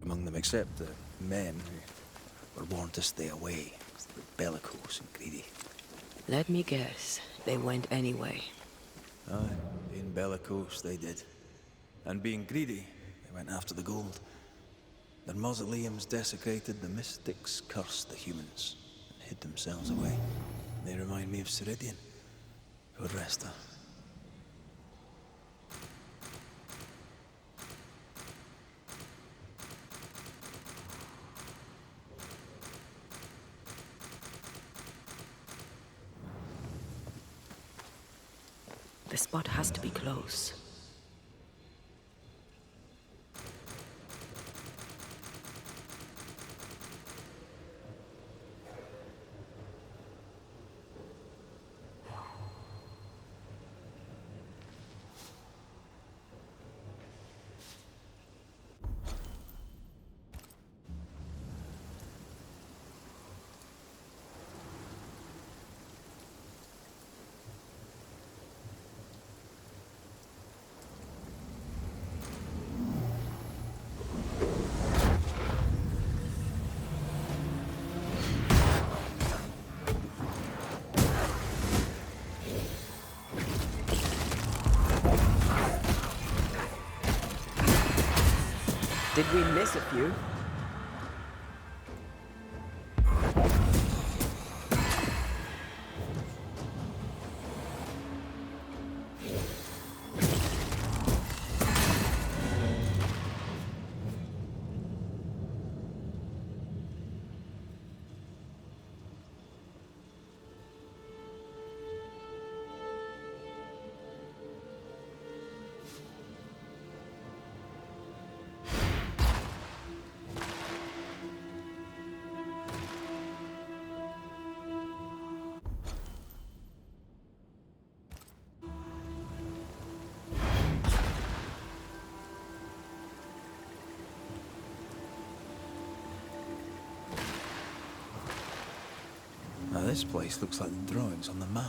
among them, except the men who were warned to stay away. They were bellicose and greedy. Let me guess, they went anyway. Aye, being bellicose, they did. And being greedy, they went after the gold. Their mausoleums desecrated, the mystics cursed the humans and hid themselves away. They remind me of Ceridian. God rest her. The spot has to be close. Did we miss a few? Now this place looks like the drawings on the map.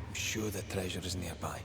I'm sure the treasure is nearby.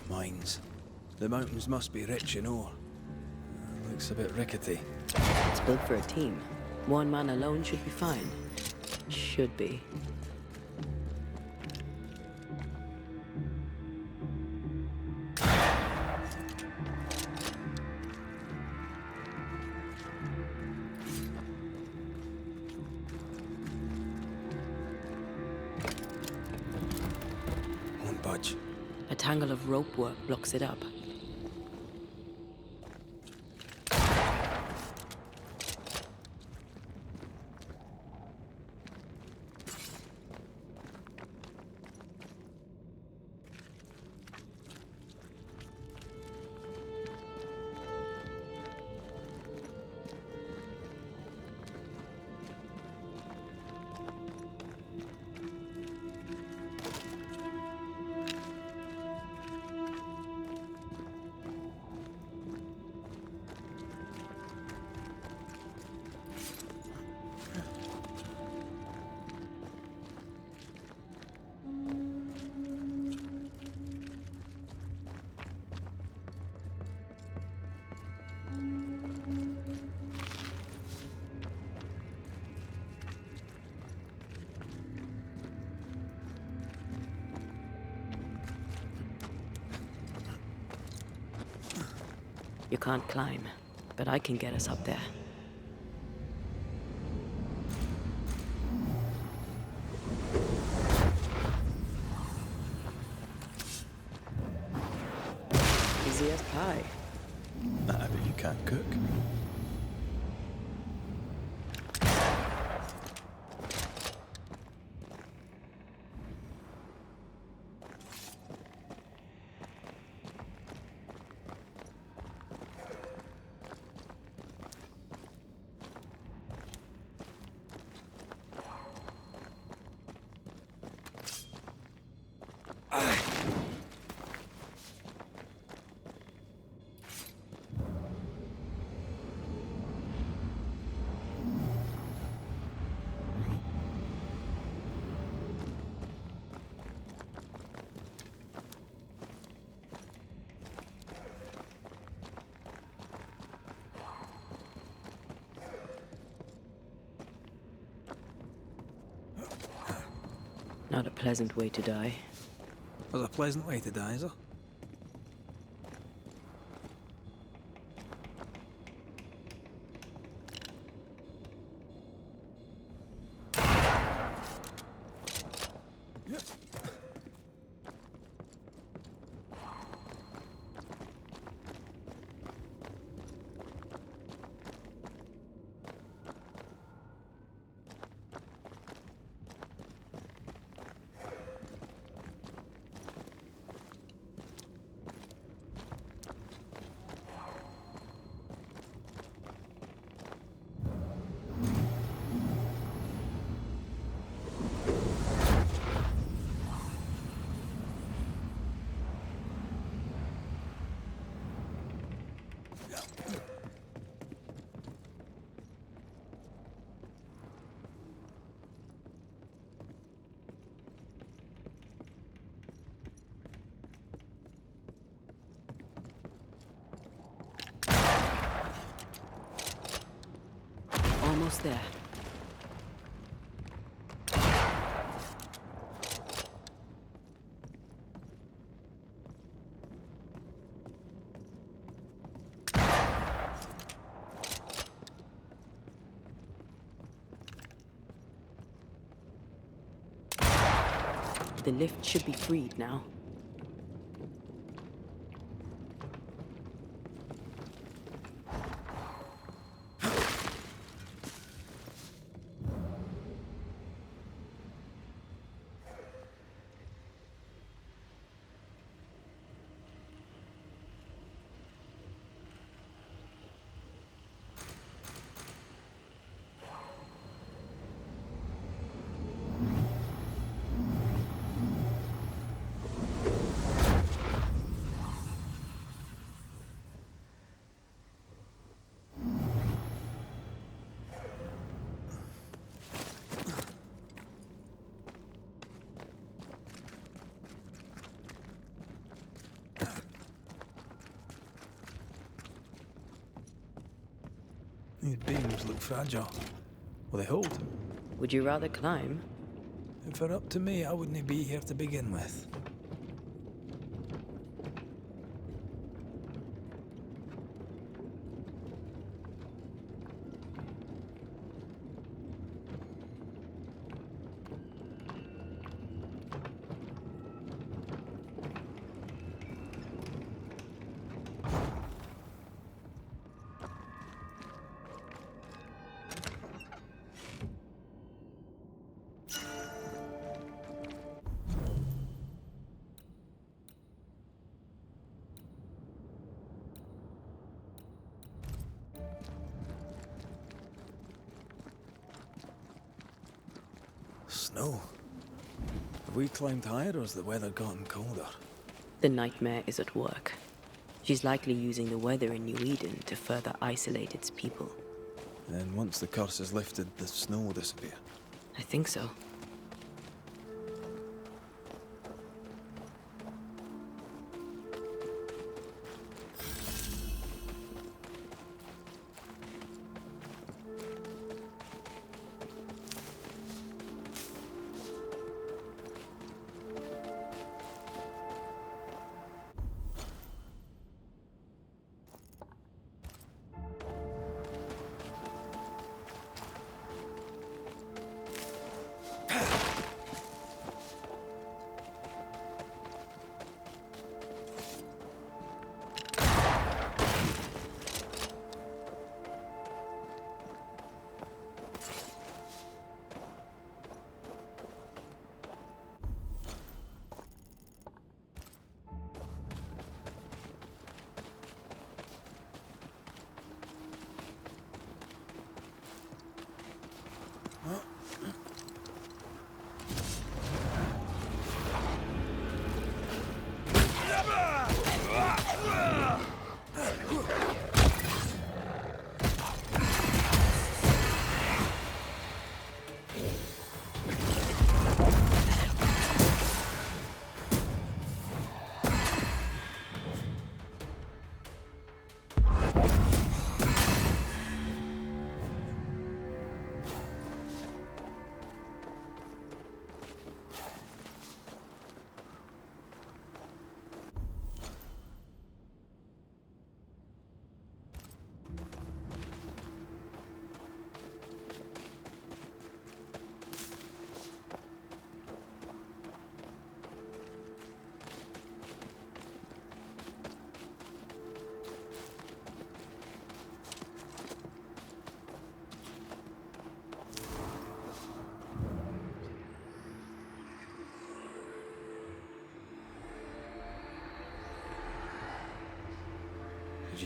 Mines. The mountains must be rich in ore. Looks a bit rickety. It's built for a team. One man alone should be fine. Should be. Won't budge. A tangle of rope work blocks it up. You can't climb, but I can get us up there. Easy as pie. Nah, but you can't cook. Not a pleasant way to die. There's a pleasant way to die, is there? Almost there. The lift should be freed now. These beams look fragile. Will they hold? Would you rather climb? If it were up to me, I wouldn't be here to begin with. Snow. Have we climbed higher or has the weather gotten colder? The nightmare is at work. She's likely using the weather in New Eden to further isolate its people. And once the curse is lifted, the snow will disappear. I think so.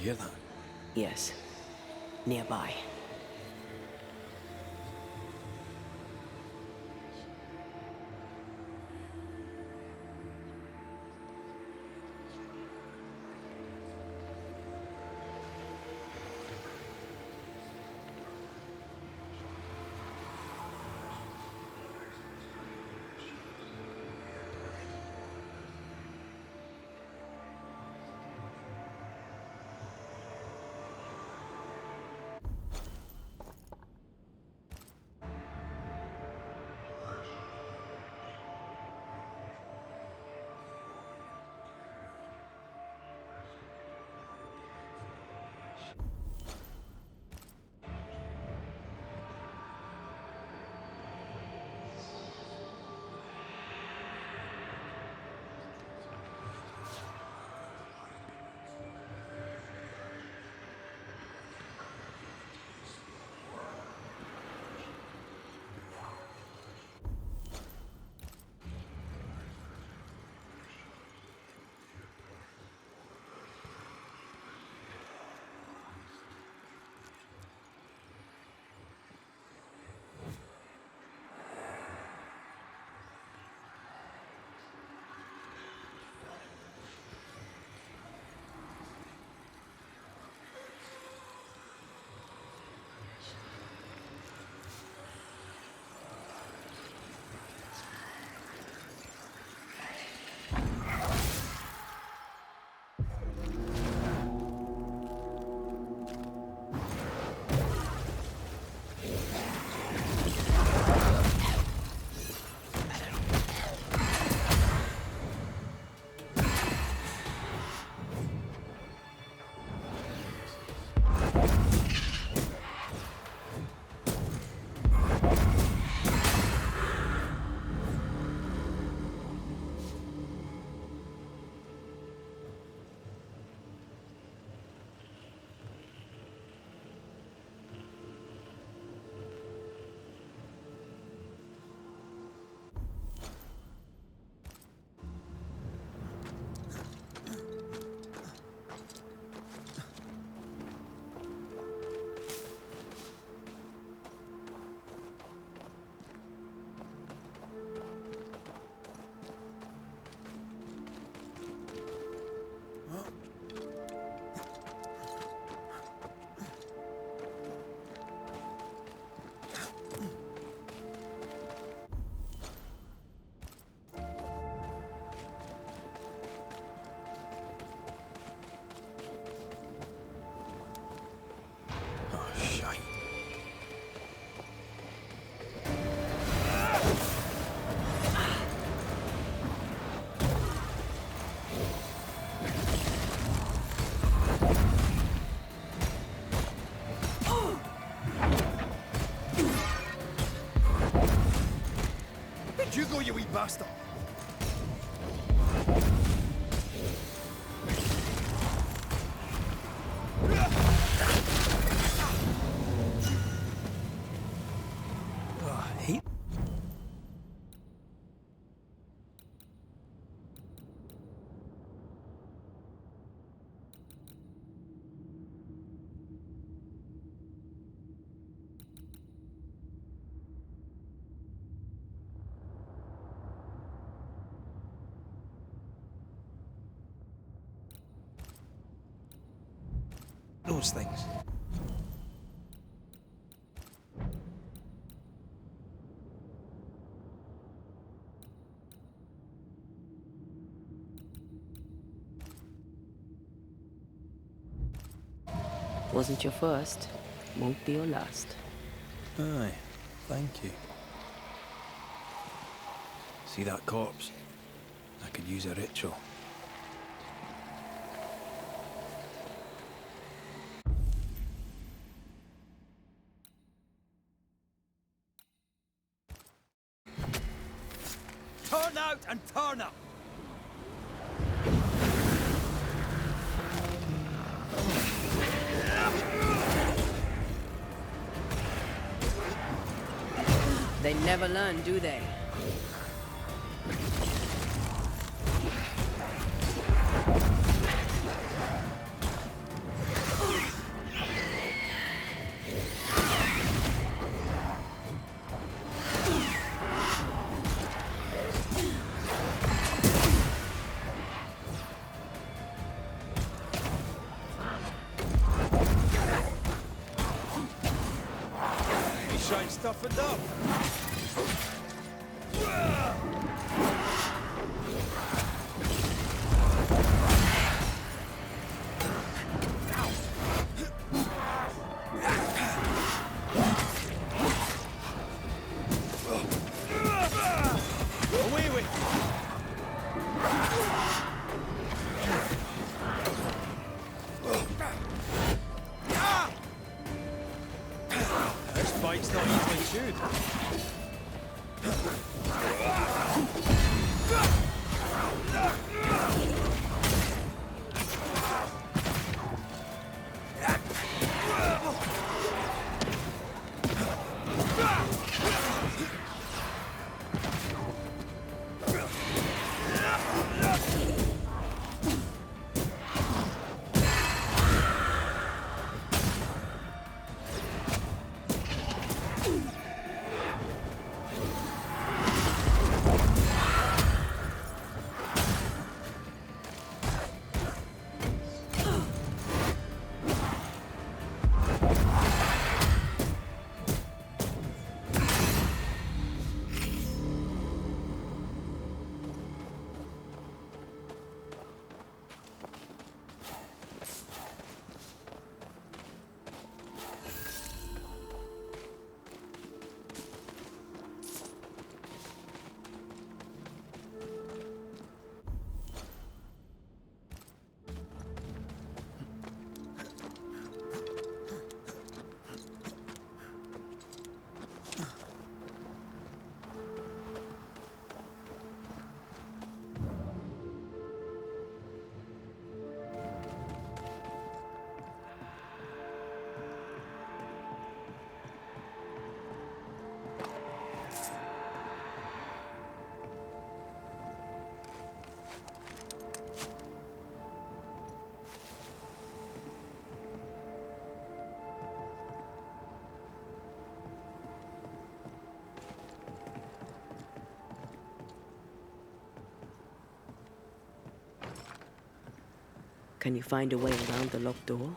hear that? Yes. Nearby. You go, you wee bastard! Those things. Wasn't your first, won't be your last. Aye, thank you. See that corpse? I could use a ritual. Turn out and turn up! They never learn, do they? Shite stuffened up. Away with. This fight's not easily chewed. Can you find a way around the locked door?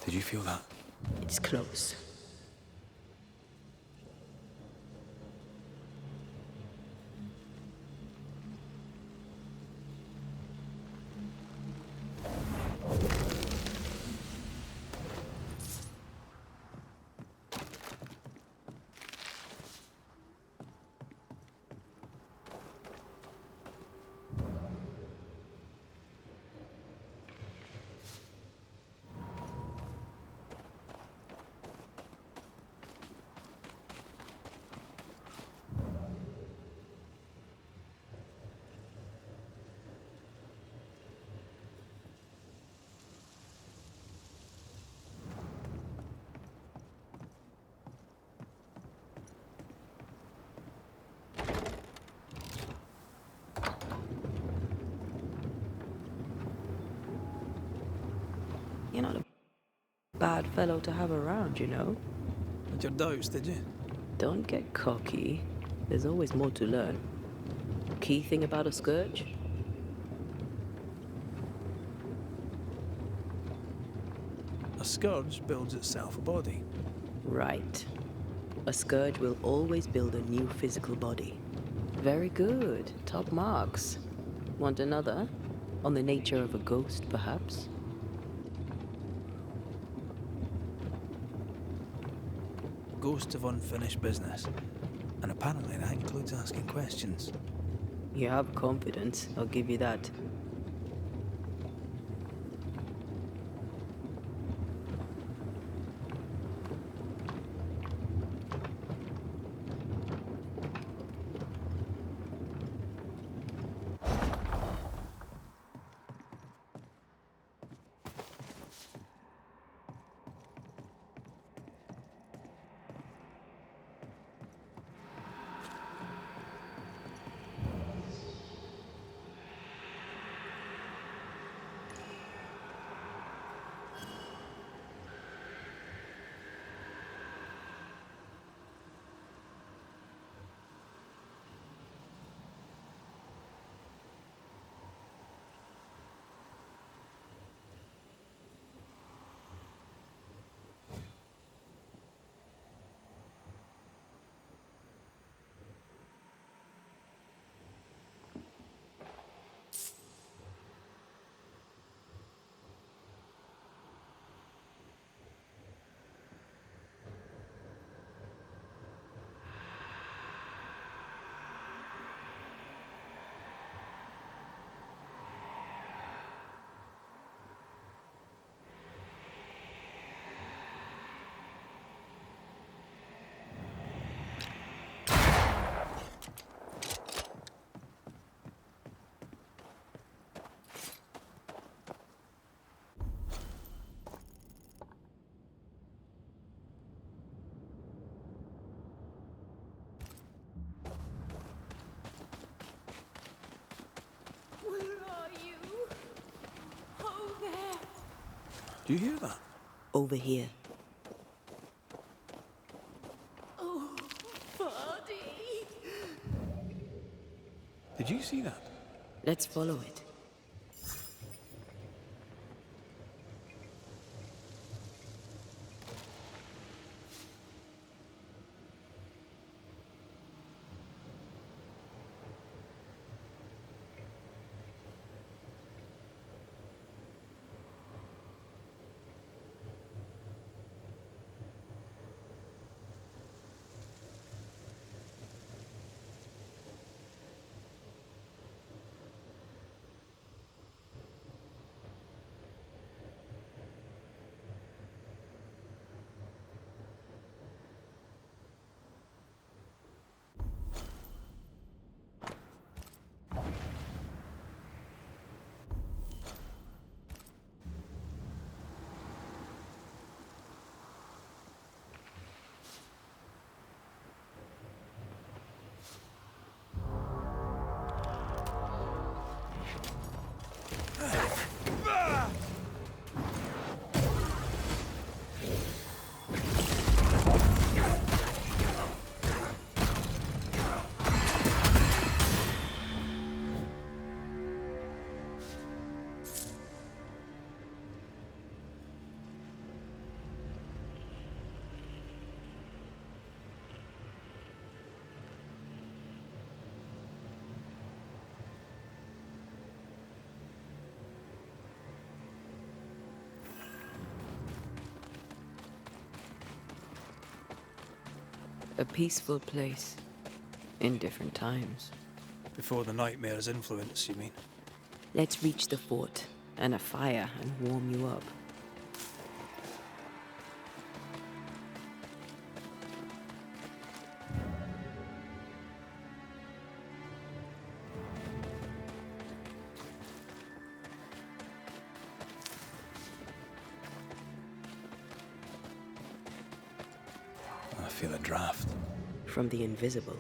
Did you feel that? It's close. You're not a bad fellow to have around, you know. Had your doubts, did you? Don't get cocky. There's always more to learn. Key thing about a scourge? A scourge builds itself a body. Right. A scourge will always build a new physical body. Very good. Top marks. Want another? On the nature of a ghost, perhaps? Ghosts of unfinished business. And apparently that includes asking questions. You have confidence, I'll give you that. Do you hear that? Over here. Did you see that? Let's follow it. A peaceful place. In different times. Before the nightmare's influence, you mean? Let's reach the fort and a fire and warm you up. I feel a draft. From the invisible.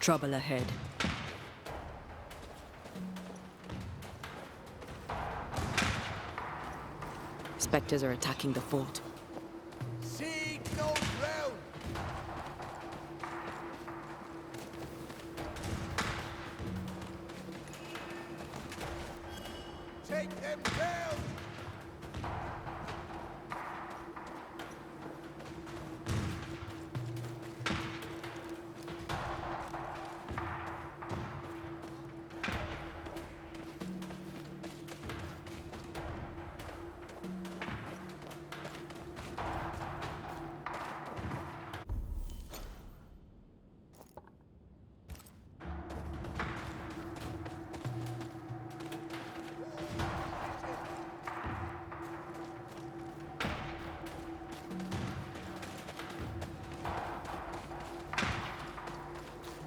Trouble ahead. Spectres are attacking the fort. Seed no ground! Take them down!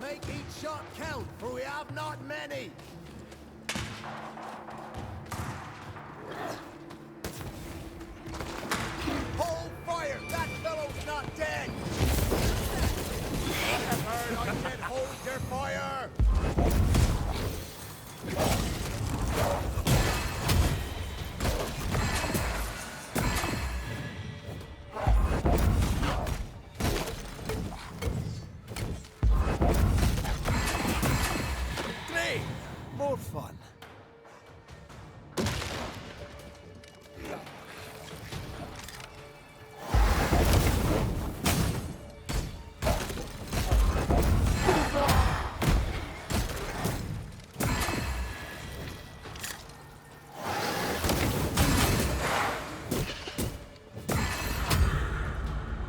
Make each shot count, for we have not many. Hold fire! That fellow's not dead! I have heard I said hold your fire! More fun.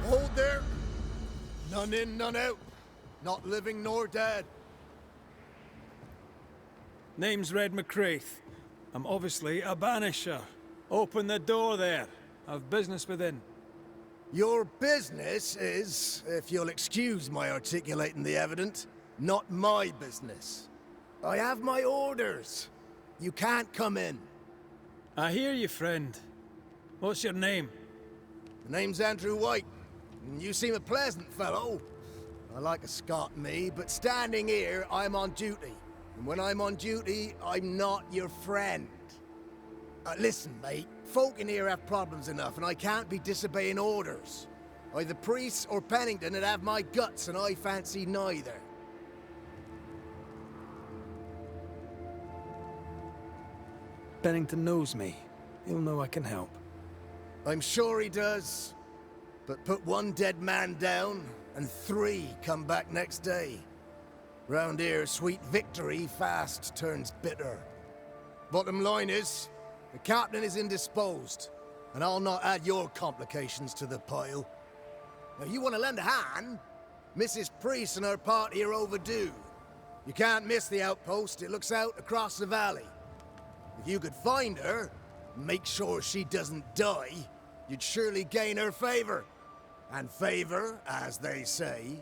Hold there. None in, none out. Not living nor dead. Name's Red McCraith. I'm obviously a banisher. Open the door there. I've business within. Your business is, if you'll excuse my articulating the evident, not my business. I have my orders. You can't come in. I hear you, friend. What's your name? The name's Andrew White, and you seem a pleasant fellow. I like a Scot, me, but standing here, I'm on duty. And when I'm on duty, I'm not your friend. Listen, mate, folk in here have problems enough, and I can't be disobeying orders. Either priests or Pennington would have my guts, and I fancy neither. Bennington knows me. He'll know I can help. I'm sure he does. But put one dead man down, and 3 come back next day. Round here, sweet victory fast turns bitter. Bottom line is, the captain is indisposed, and I'll not add your complications to the pile. Now, you want to lend a hand? Mrs. Priest and her party are overdue. You can't miss the outpost, it looks out across the valley. If you could find her, and make sure she doesn't die, you'd surely gain her favor. And favor, as they say,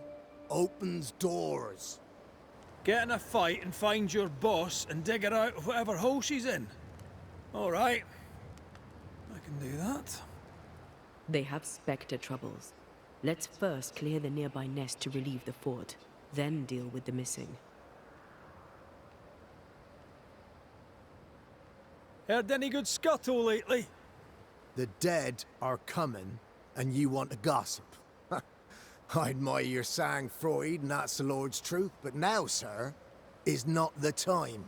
opens doors. Get in a fight and find your boss and dig her out of whatever hole she's in. All right. I can do that. They have Spectre troubles. Let's first clear the nearby nest to relieve the fort, then deal with the missing. Heard any good scuttle lately? The dead are coming, and you want to gossip. I admire your sang-froid, and that's the Lord's truth, but now, sir, is not the time.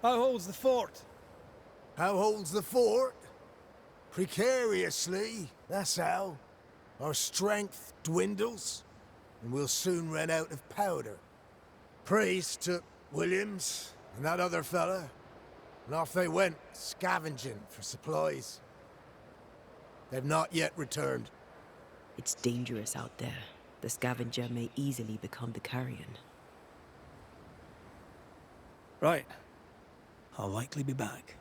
How holds the fort? How holds the fort? Precariously, that's how. Our strength dwindles, and we'll soon run out of powder. Priest took Williams and that other fella, and off they went, scavenging for supplies. They've not yet returned. It's dangerous out there. The scavenger may easily become the carrion. Right. I'll likely be back.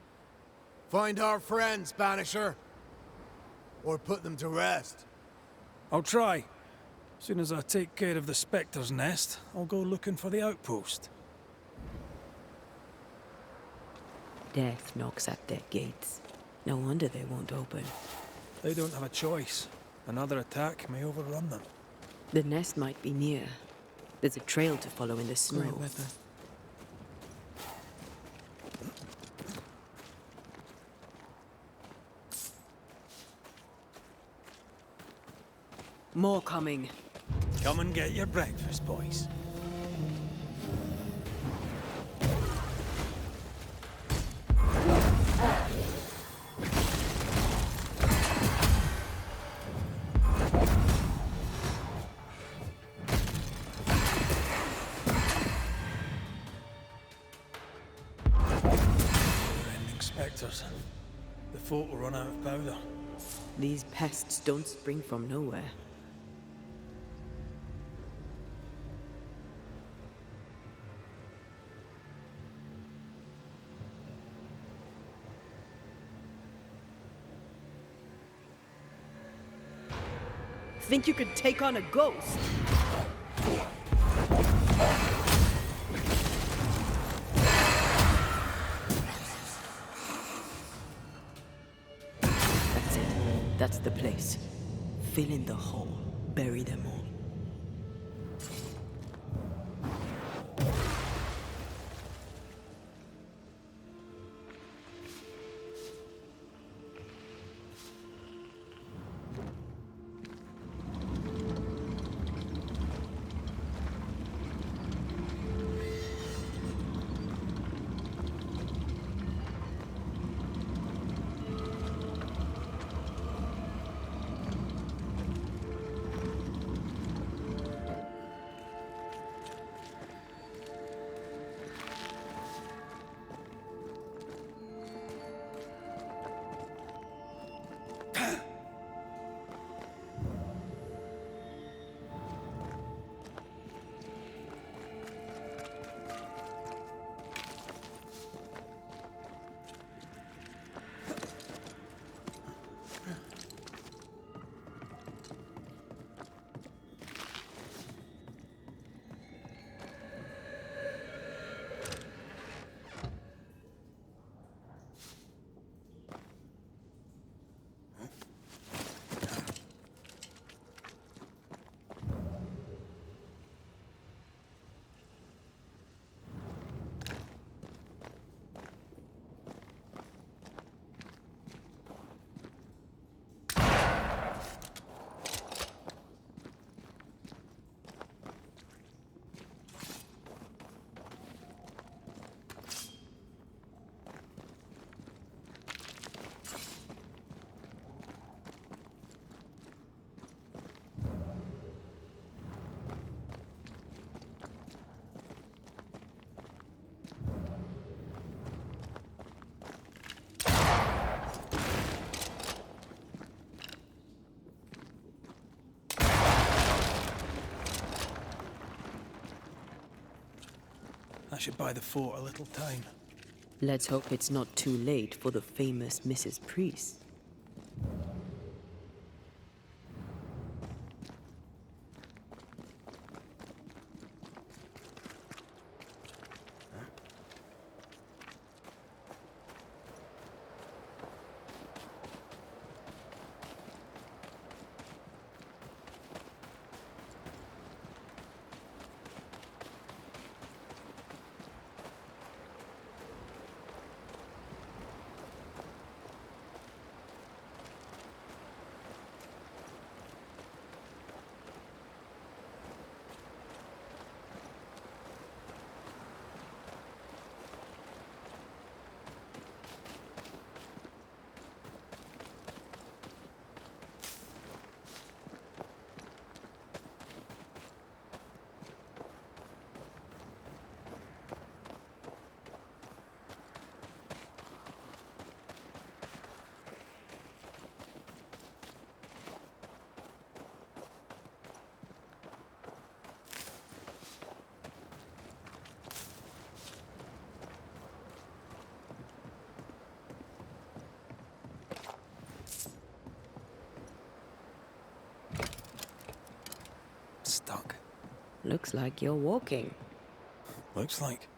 Find our friends, Banisher. Or put them to rest. I'll try. As soon as I take care of the Spectre's nest, I'll go looking for the outpost. Death knocks at their gates. No wonder they won't open. They don't have a choice. Another attack may overrun them. The nest might be near. There's a trail to follow in the snow. More coming. Come and get your breakfast, boys. Spectres. The fort will run out of powder. These pests don't spring from nowhere. Think you could take on a ghost? That's it. That's the place. Fill in the hole. Bury them all. That should buy the fort a little time. Let's hope it's not too late for the famous Mrs. Priest. Stuck. Looks like you're walking. Looks like.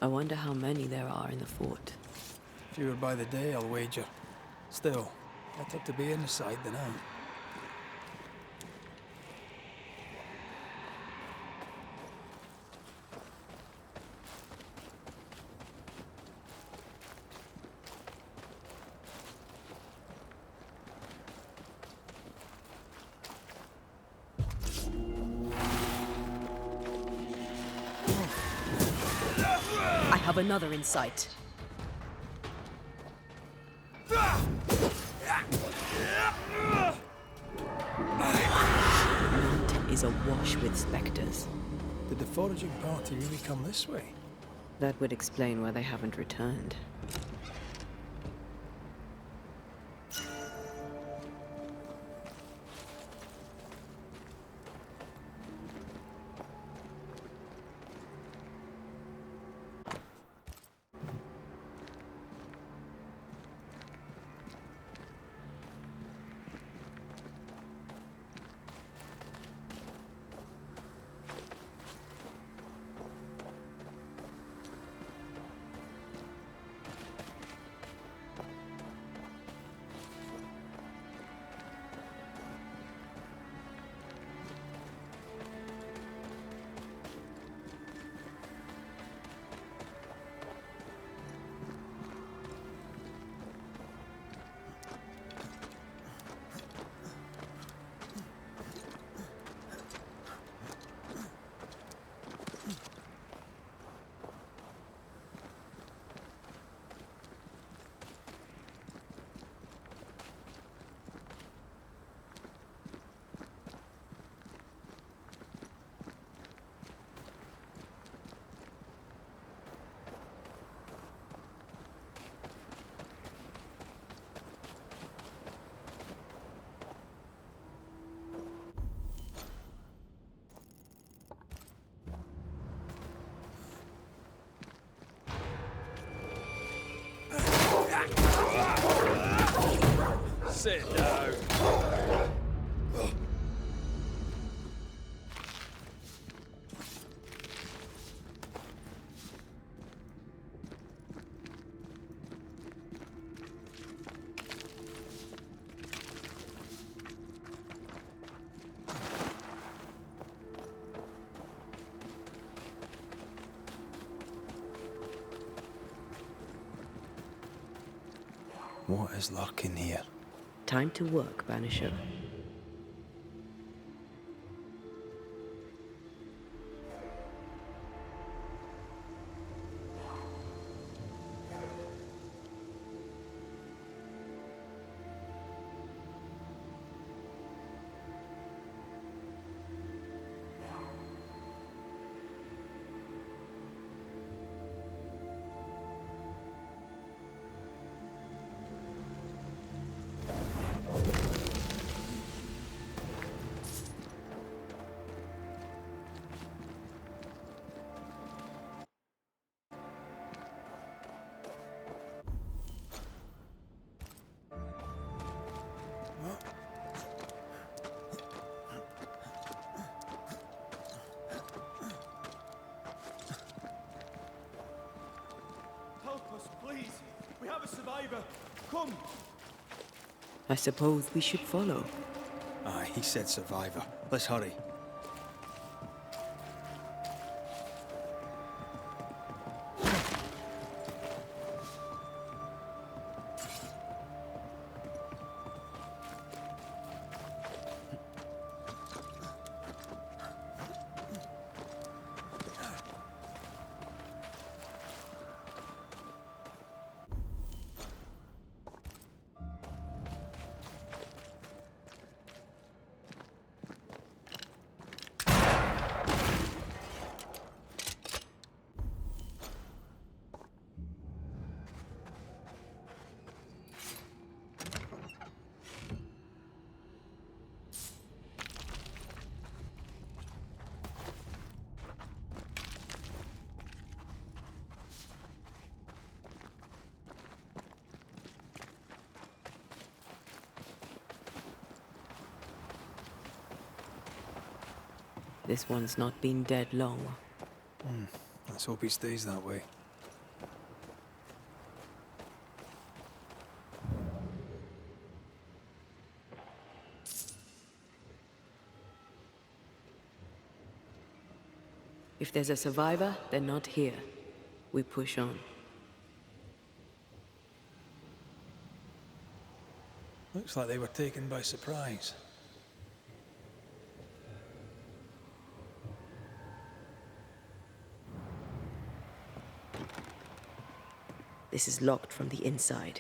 I wonder how many there are in the fort. Fewer by the day, I'll wager. Still, better to be inside than out. I have another in sight. Mountain is awash with specters. Did the foraging party really come this way? That would explain why they haven't returned. Sit down. What is lurking here? Time to work, Banisher. Please, we have a survivor. Come. I suppose we should follow. Aye, he said survivor. Let's hurry. This one's not been dead long. Let's hope he stays that way. If there's a survivor, they're not here. We push on. Looks like they were taken by surprise. This is locked from the inside.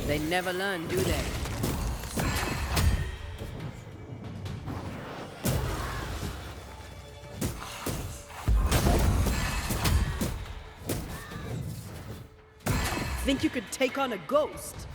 They never learn, do they? Think you could take on a ghost?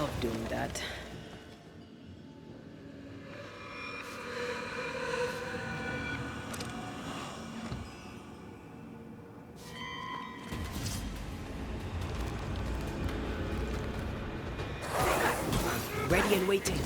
love doing that. Ready and waiting.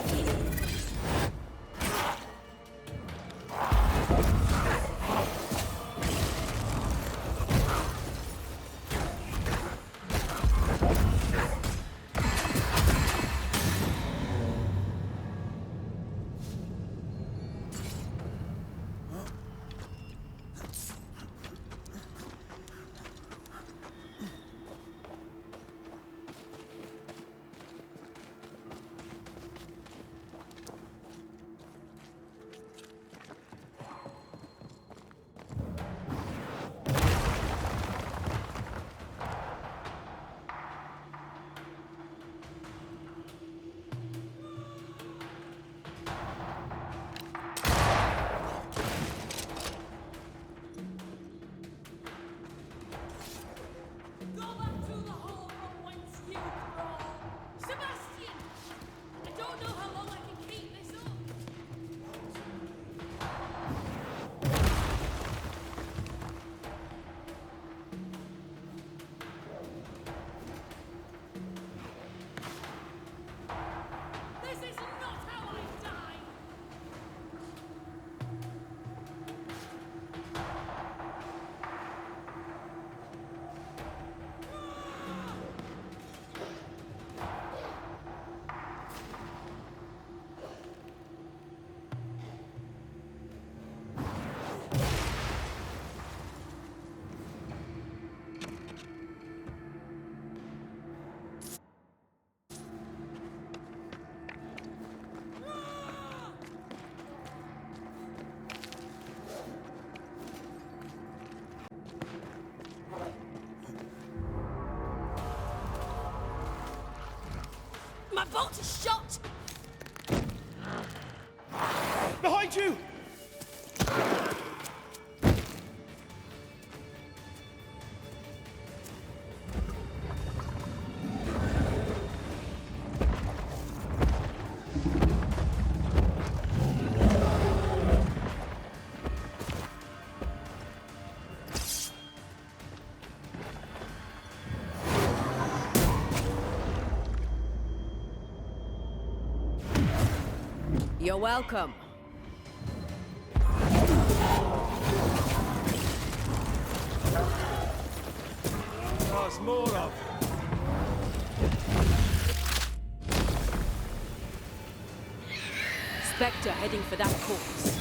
My bolt is shot! Behind you! You're welcome. There's more of. Spectre heading for that corpse.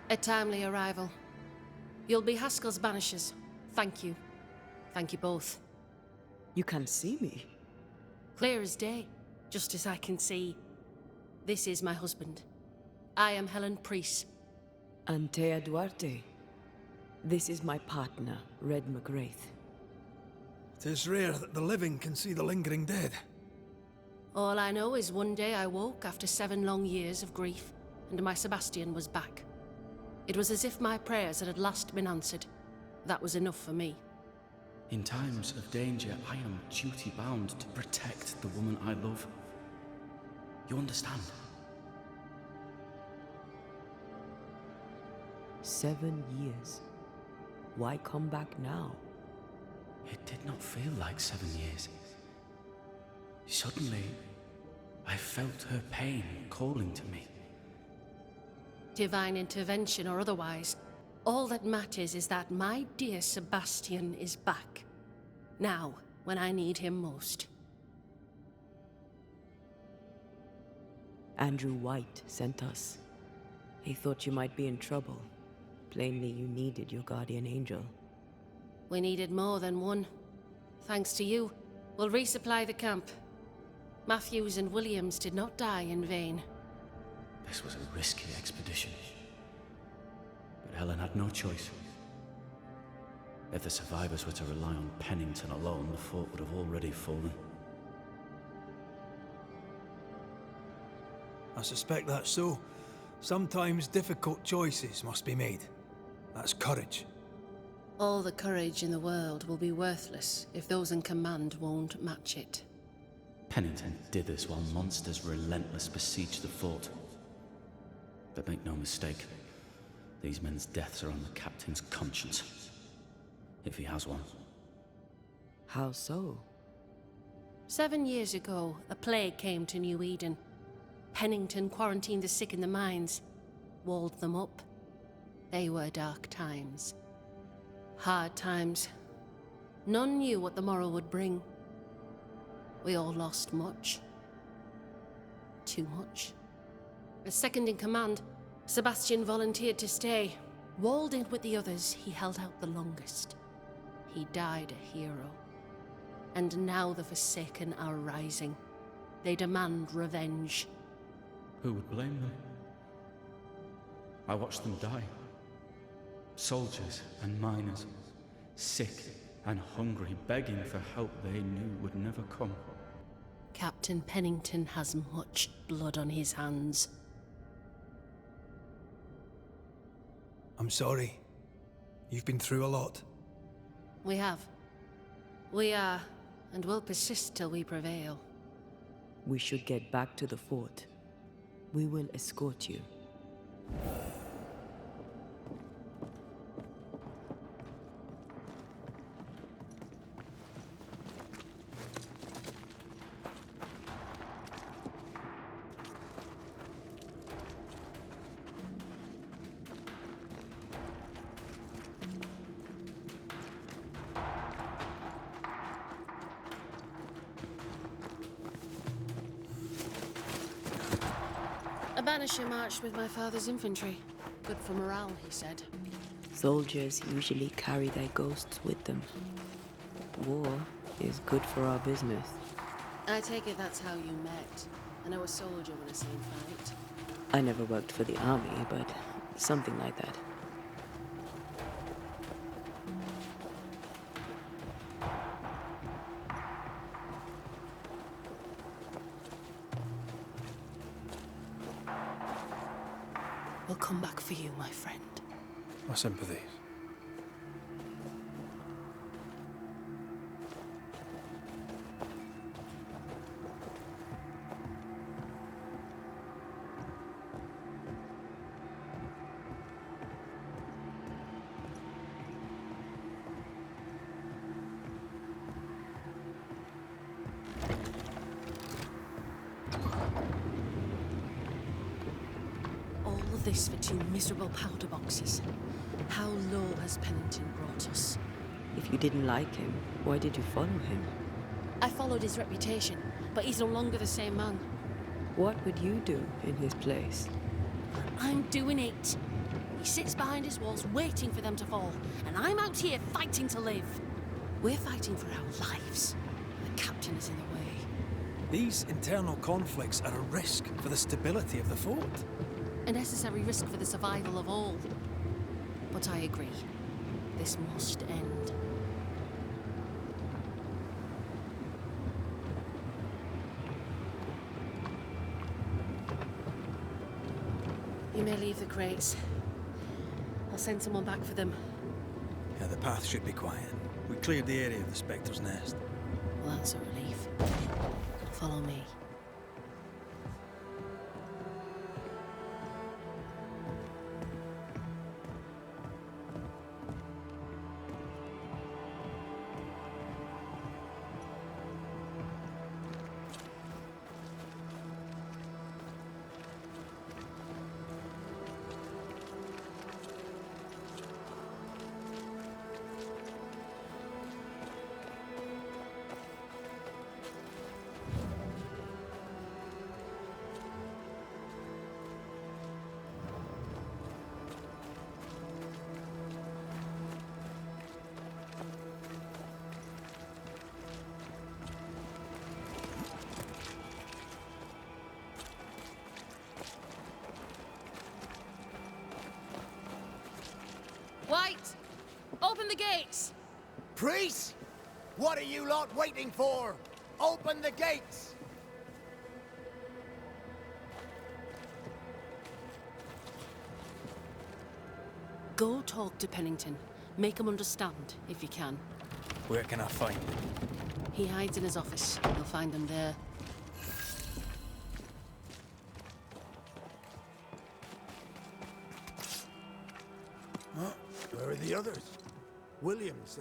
A timely arrival. You'll be Haskell's Banishers. Thank you. Thank you both. You can see me. Clear as day, just as I can see. This is my husband. I am Helen Priest. Antea Duarte. This is my partner, Red McGrath. It is rare that the living can see the lingering dead. All I know is one day I woke after 7 long years of grief, and my Sebastian was back. It was as if my prayers had at last been answered. That was enough for me. In times of danger, I am duty-bound to protect the woman I love. You understand? 7 years. Why come back now? It did not feel like 7 years. Suddenly, felt her pain calling to me. Divine intervention or otherwise, all that matters is that my dear Sebastian is back. Now, when I need him most. Andrew White sent us. He thought you might be in trouble. Plainly, you needed your guardian angel. We needed more than one. Thanks to you, we'll resupply the camp. Matthews and Williams did not die in vain. This was a risky expedition. But Helen had no choice. If the survivors were to rely on Pennington alone, the fort would have already fallen. I suspect that's so. Sometimes difficult choices must be made. That's courage. All the courage in the world will be worthless if those in command won't match it. Pennington did this while monsters relentless besieged the fort. But make no mistake, these men's deaths are on the captain's conscience. If he has one. How so? 7 years ago, a plague came to New Eden. Pennington quarantined the sick in the mines, walled them up. They were dark times. Hard times. None knew what the morrow would bring. We all lost much. Too much. As second in command, Sebastian volunteered to stay. Walled in with the others, he held out the longest. He died a hero. And now the Forsaken are rising. They demand revenge. Who would blame them? I watched them die. Soldiers and miners, sick and hungry, begging for help they knew would never come. Captain Pennington has much blood on his hands. I'm sorry. You've been through a lot. We have. We are, and will persist till we prevail. We should get back to the fort. We will escort you. A banisher marched with my father's infantry. Good for morale, he said. Soldiers usually carry their ghosts with them. War is good for our business. I take it that's how you met. I know a soldier when I see him fight. I never worked for the army, but something like that. We'll come back for you, my friend. My sympathies. This for 2 miserable powder boxes. How low has Pennington brought us? If you didn't like him, why did you follow him? I followed his reputation, but he's no longer the same man. What would you do in his place? I'm doing it. He sits behind his walls waiting for them to fall, and I'm out here fighting to live. We're fighting for our lives. The captain is in the way. These internal conflicts are a risk for the stability of the fort. A necessary risk for the survival of all. But I agree. This must end. You may leave the crates. I'll send someone back for them. Yeah, the path should be quiet. We cleared the area of the Spectre's nest. Well, that's a relief. Follow me. Open the gates! Priest? What are you lot waiting for? Open the gates! Go talk to Pennington. Make him understand, if you can. Where can I find him? He hides in his office. You'll find him there. Where are the others? Williams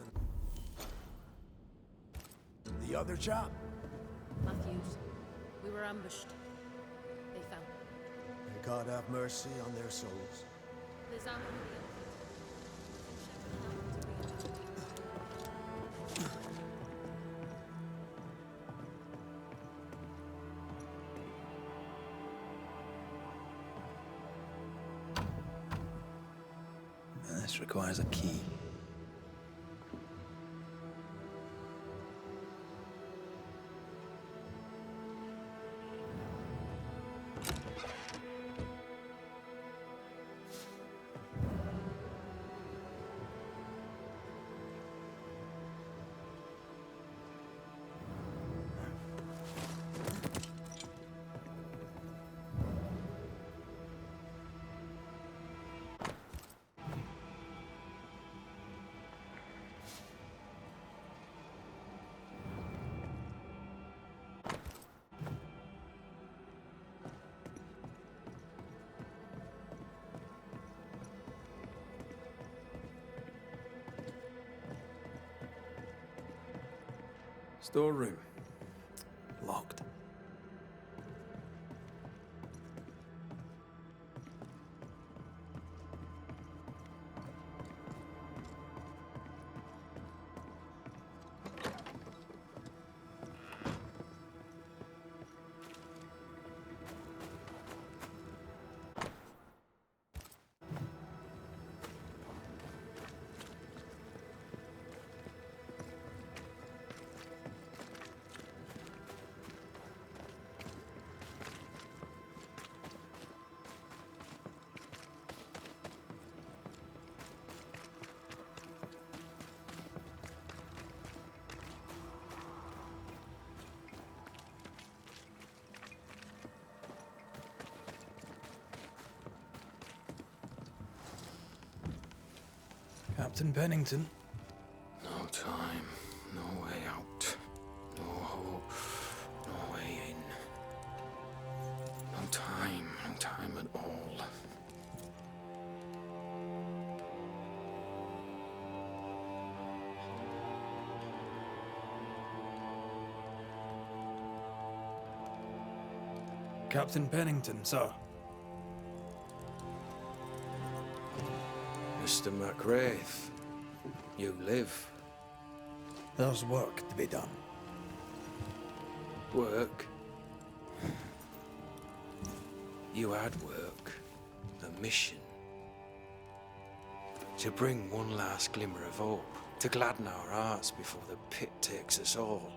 and the other chap? Matthews, we were ambushed. They fell. May God have mercy on their souls. There's ammo in the This requires a key. Storeroom. Locked. Captain Pennington. No time, no way out. No hope, no way in. No time at all. Captain Pennington, sir. Mr. McWraith, you live. There's work to be done. Work? You had work. A mission. To bring one last glimmer of hope. To gladden our hearts before the pit takes us all.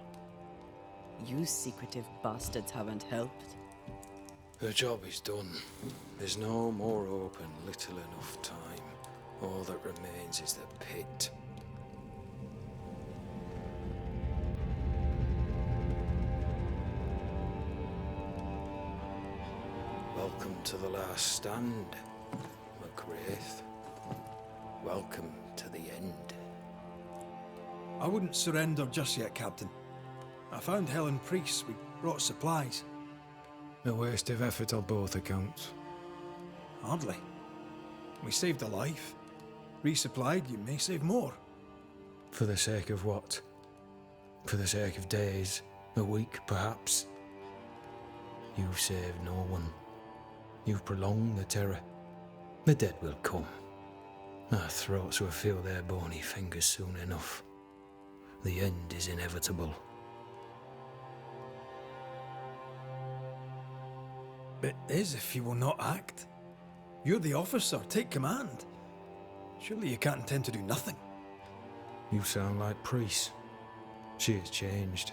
You secretive bastards haven't helped. The job is done. There's no more hope and little enough time. All that remains is the pit. Welcome to the last stand, McWraith. Welcome to the end. I wouldn't surrender just yet, Captain. I found Helen Priest. We brought supplies. A waste of effort on both accounts. Hardly. We saved a life. Resupplied, you may save more. For the sake of what? For the sake of days, a week perhaps? You've saved no one. You've prolonged the terror. The dead will come. Our throats will feel their bony fingers soon enough. The end is inevitable. It is if you will not act. You're the officer, take command. Surely you can't intend to do nothing. You sound like Priest. She has changed.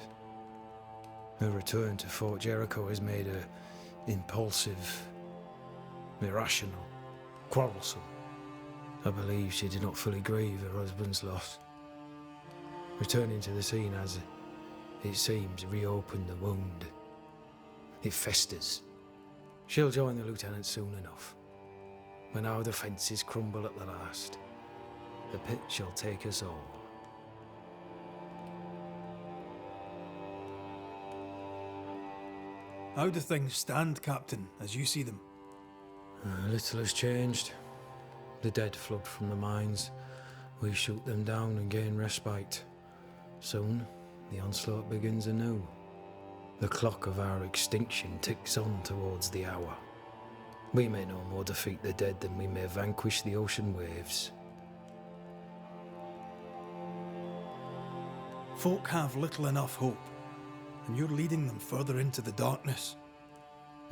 Her return to Fort Jericho has made her impulsive, irrational, quarrelsome. I believe she did not fully grieve her husband's loss. Returning to the scene has, it seems, reopened the wound. It festers. She'll join the lieutenant soon enough. When our defences crumble at the last, the pit shall take us all. How do things stand, Captain, as you see them? Little has changed. The dead flood from the mines. We shoot them down and gain respite. Soon, the onslaught begins anew. The clock of our extinction ticks on towards the hour. We may no more defeat the dead than we may vanquish the ocean waves. Folk have little enough hope, and you're leading them further into the darkness.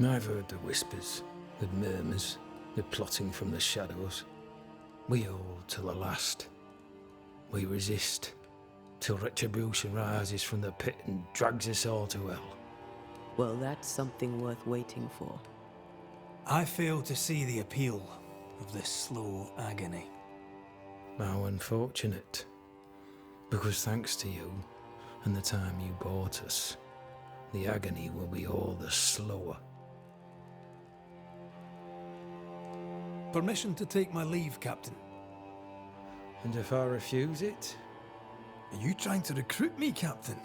I've heard the whispers, the murmurs, the plotting from the shadows. We hold till the last. We resist, till retribution rises from the pit and drags us all to hell. Well, that's something worth waiting for. I fail to see the appeal of this slow agony. How unfortunate. Because thanks to you, and the time you bought us, the agony will be all the slower. Permission to take my leave, Captain. And if I refuse it? Are you trying to recruit me, Captain?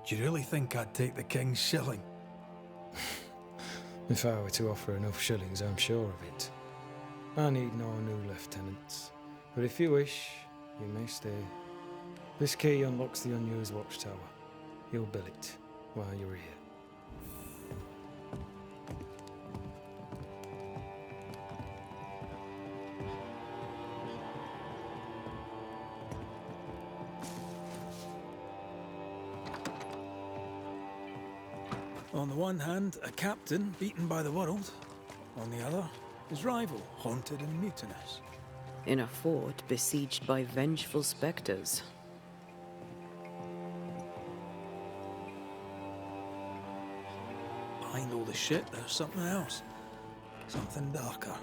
Do you really think I'd take the King's shilling? If I were to offer enough shillings, I'm sure of it. I need no new lieutenants. But if you wish, you may stay. This key unlocks the unused watchtower. You'll bill it while you're here. On the one hand, a captain beaten by the world. On the other, his rival, haunted and mutinous. In a fort besieged by vengeful specters. Behind all the shit, there's something else. Something darker.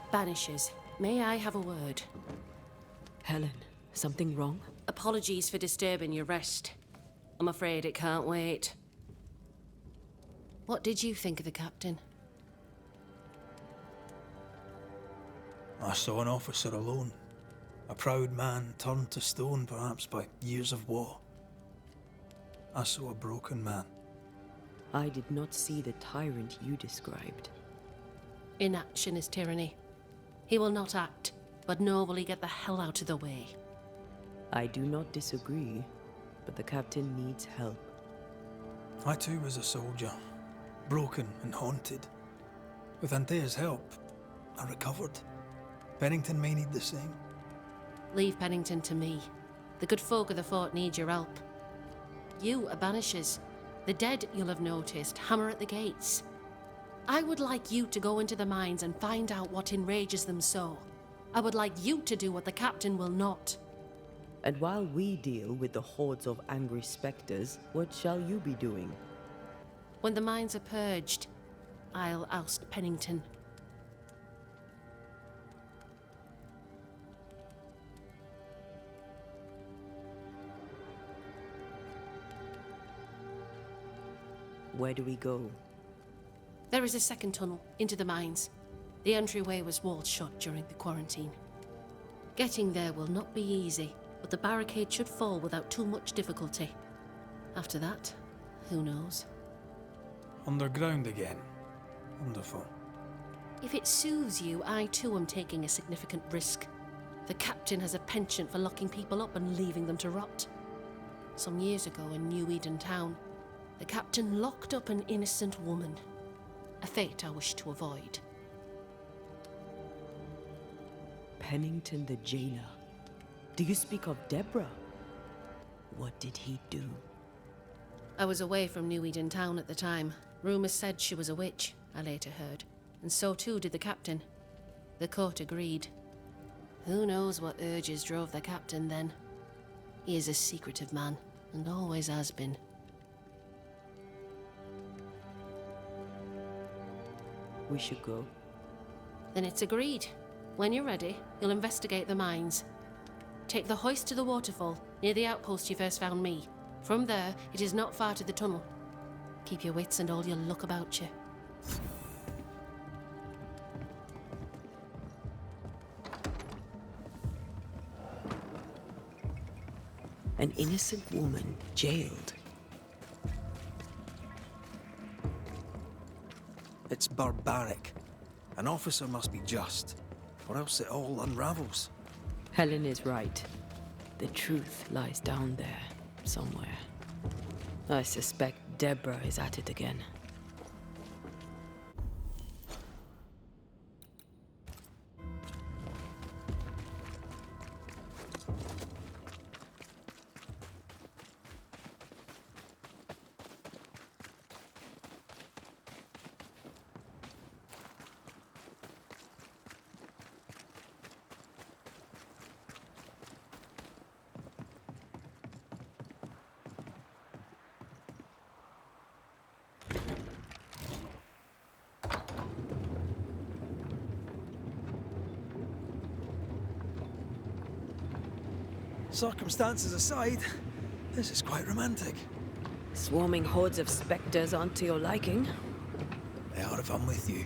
Banishers, may I have a word? Helen, something wrong? Apologies for disturbing your rest. I'm afraid it can't wait. What did you think of the captain? I saw an officer alone. A proud man turned to stone, perhaps by years of war. I saw a broken man. I did not see the tyrant you described. Inaction is tyranny. He will not act, but nor will he get the hell out of the way. I do not disagree, but the captain needs help. I too was a soldier, broken and haunted. With Antea's help, I recovered. Pennington may need the same. Leave Pennington to me. The good folk of the fort need your help. You are Banishers. The dead, you'll have noticed, hammer at the gates. I would like you to go into the mines and find out what enrages them so. I would like you to do what the captain will not. And while we deal with the hordes of angry specters, what shall you be doing? When the mines are purged, I'll oust Pennington. Where do we go? There is a second tunnel into the mines. The entryway was walled shut during the quarantine. Getting there will not be easy, but the barricade should fall without too much difficulty. After that, who knows? Underground again. Wonderful. If it soothes you, I too am taking a significant risk. The captain has a penchant for locking people up and leaving them to rot. Some years ago in New Eden town, the captain locked up an innocent woman. A fate I wish to avoid. Pennington the jailer. Do you speak of Deborah? What did he do? I was away from New Eden town at the time. Rumours said she was a witch, I later heard. And so too did the captain. The court agreed. Who knows what urges drove the captain then? He is a secretive man, and always has been. We should go. Then it's agreed. When you're ready, you'll investigate the mines. Take the hoist to the waterfall, near the outpost you first found me. From there, it is not far to the tunnel. Keep your wits and all your luck about you. An innocent woman jailed. It's barbaric. An officer must be just, or else it all unravels. Helen is right. The truth lies down there, somewhere. I suspect Deborah is at it again. Circumstances aside, this is quite romantic. Swarming hordes of specters aren't to your liking. They are if I'm with you.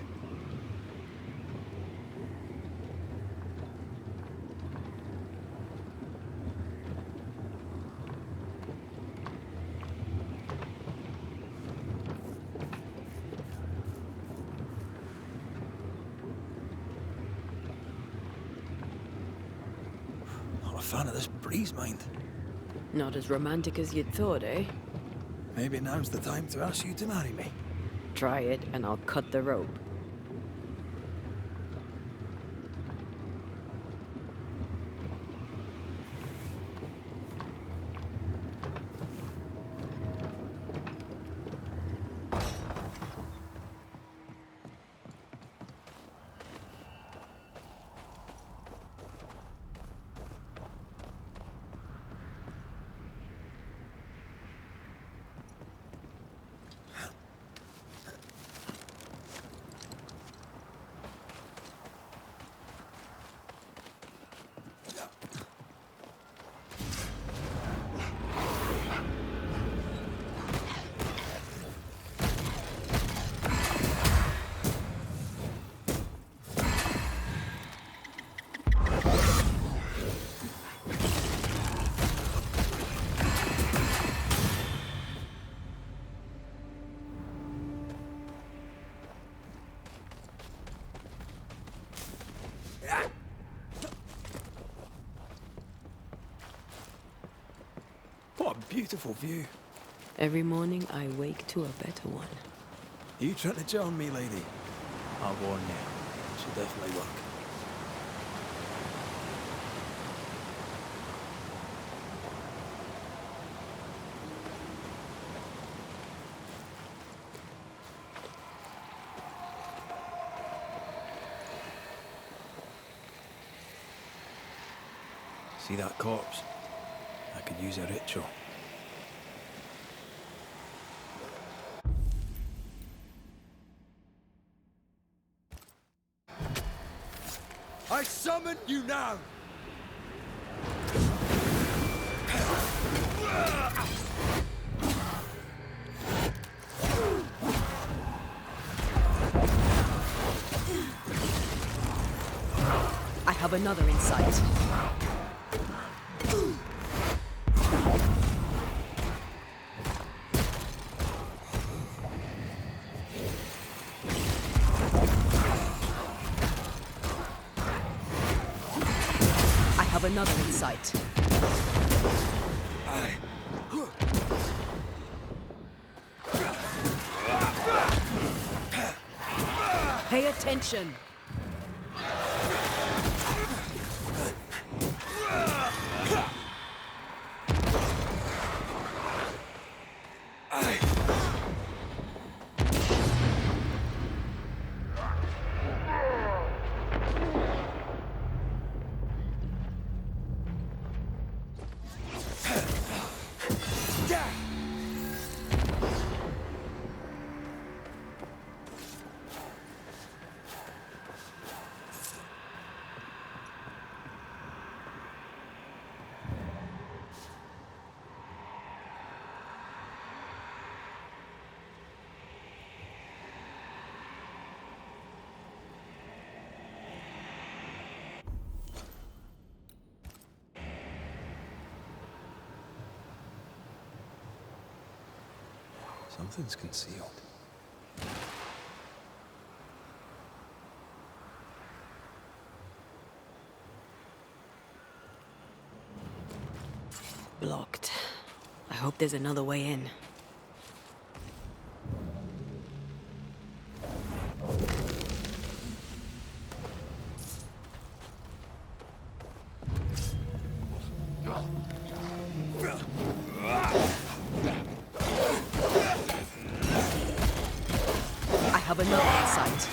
Not a fan of this breeze, mind. Not as romantic as you'd thought, eh? Maybe now's the time to ask you to marry me. Try it and I'll cut the rope. What a beautiful view. Every morning I wake to a better one. You trying to charm me, lady? I'll warn you. She'll definitely work. See that corpse? I could use a ritual. I summon you now! I have another in sight. another in sight. Pay attention! Something's concealed. Blocked. I hope there's another way in. I have another in sight.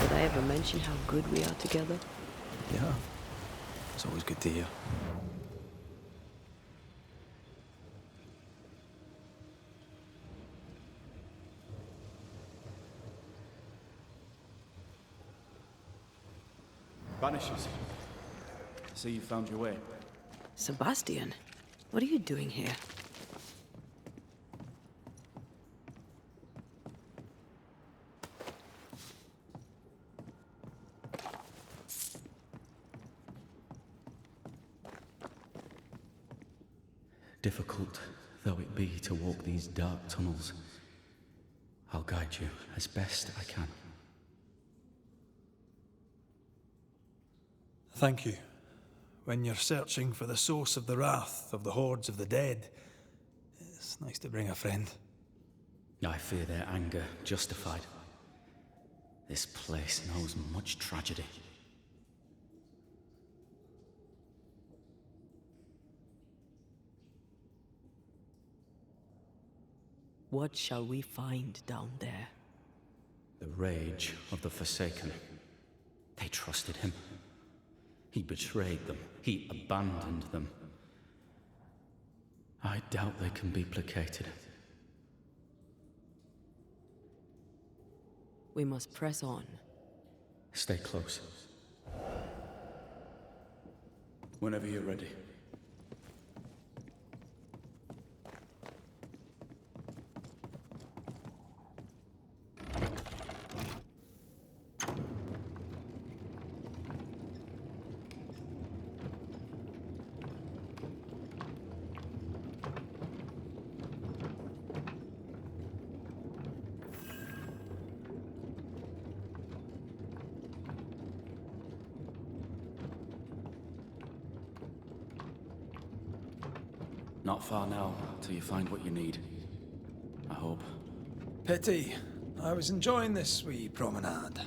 Did I ever mention how good we are together? Yeah. It's always good to hear. Banishers. See you found your way. Sebastian, what are you doing here? Difficult though it be to walk these dark tunnels, I'll guide you as best I can. Thank you. When you're searching for the source of the wrath of the hordes of the dead, it's nice to bring a friend. I fear their anger justified. This place knows much tragedy. What shall we find down there? The rage of the Forsaken. They trusted him. He betrayed them. He abandoned them. I doubt they can be placated. We must press on. Stay close. Whenever you're ready. Not far now, till you find what you need. I hope. Pity. I was enjoying this wee promenade.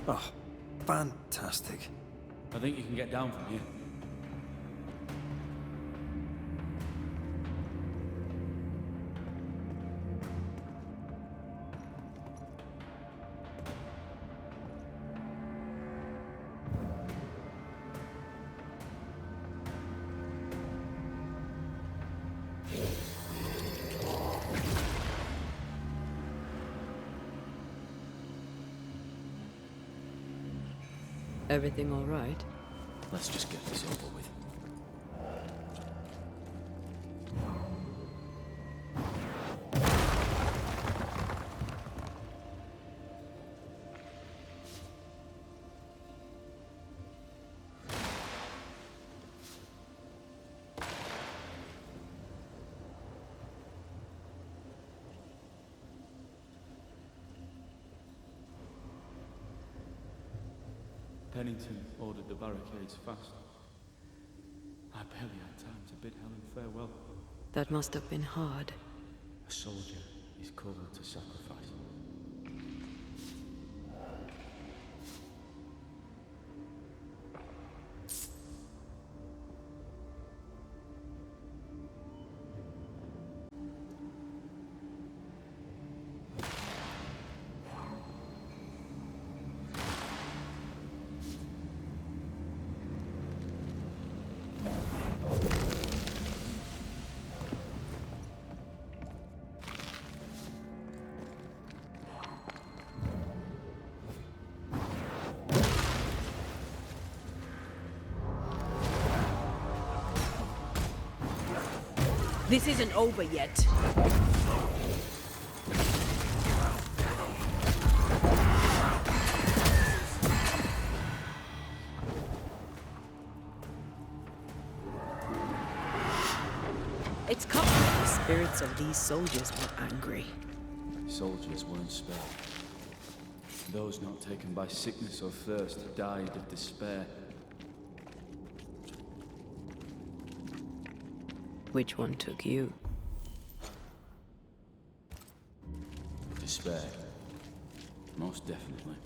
Oh, fantastic. I think you can get down from here. Everything all right? Let's just get this over with. Pennington ordered the barricades fast. I barely had time to bid Helen farewell. That must have been hard. A soldier is called to sacrifice. This isn't over yet. It's coming. The spirits of these soldiers were angry. Soldiers weren't spared. Those not taken by sickness or thirst died of despair. Which one took you? Despair. Most definitely.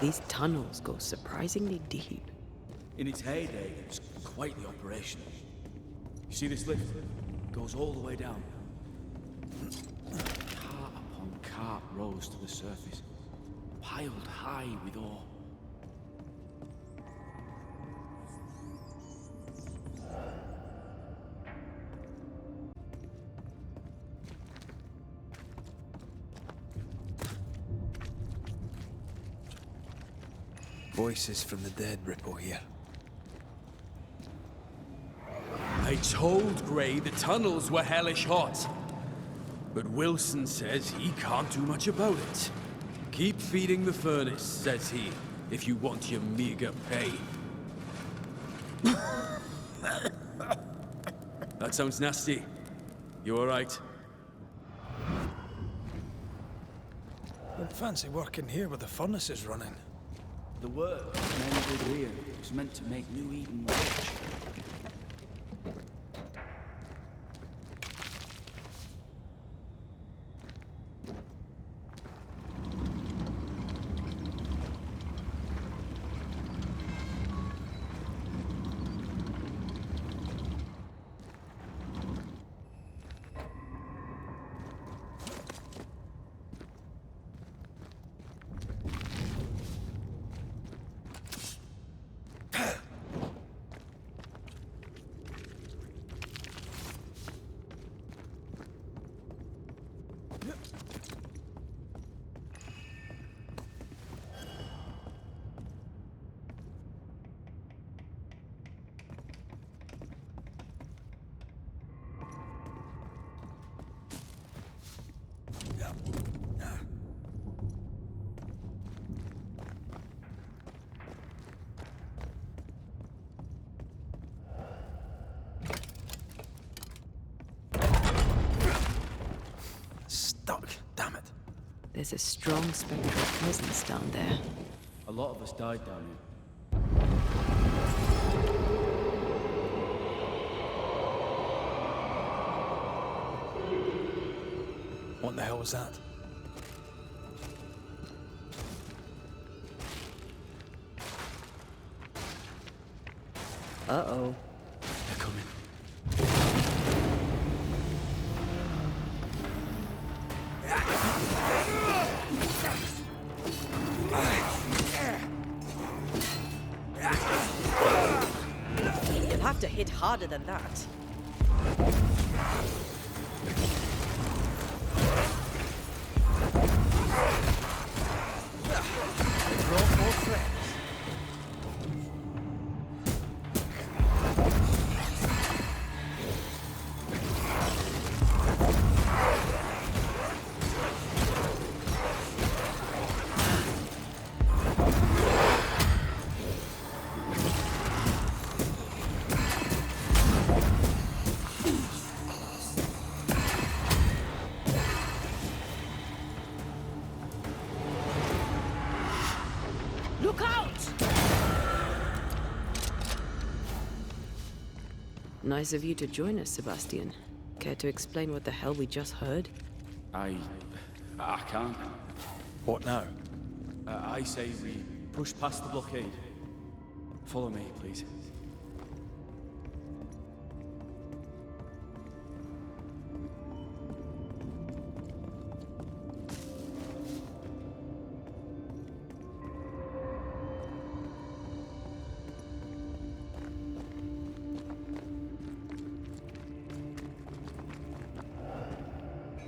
These tunnels go surprisingly deep. In its heyday, it was quite the operation. You see this lift? It goes all the way down. Cart upon cart rose to the surface, piled high with ore. Voices from the dead ripple here. I told Gray the tunnels were hellish hot. but Wilson says he can't do much about it. Keep feeding the furnace, says he, if you want your meager pay. That sounds nasty. You alright? Don't fancy working here with the furnaces running. The work men did here was meant to make New Eden rich. Stuck, damn it. There's a strong spectral presence down there. A lot of us died down here. What the hell was that? Uh-oh. They're coming. You'll have to hit harder than that. Look out! Nice of you to join us, Sebastian. Care to explain what the hell we just heard? I can't. What now? I say we push past the blockade. Follow me, please.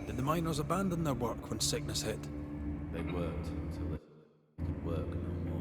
Did the miners abandon their work when sickness hit? They worked until they could work no more.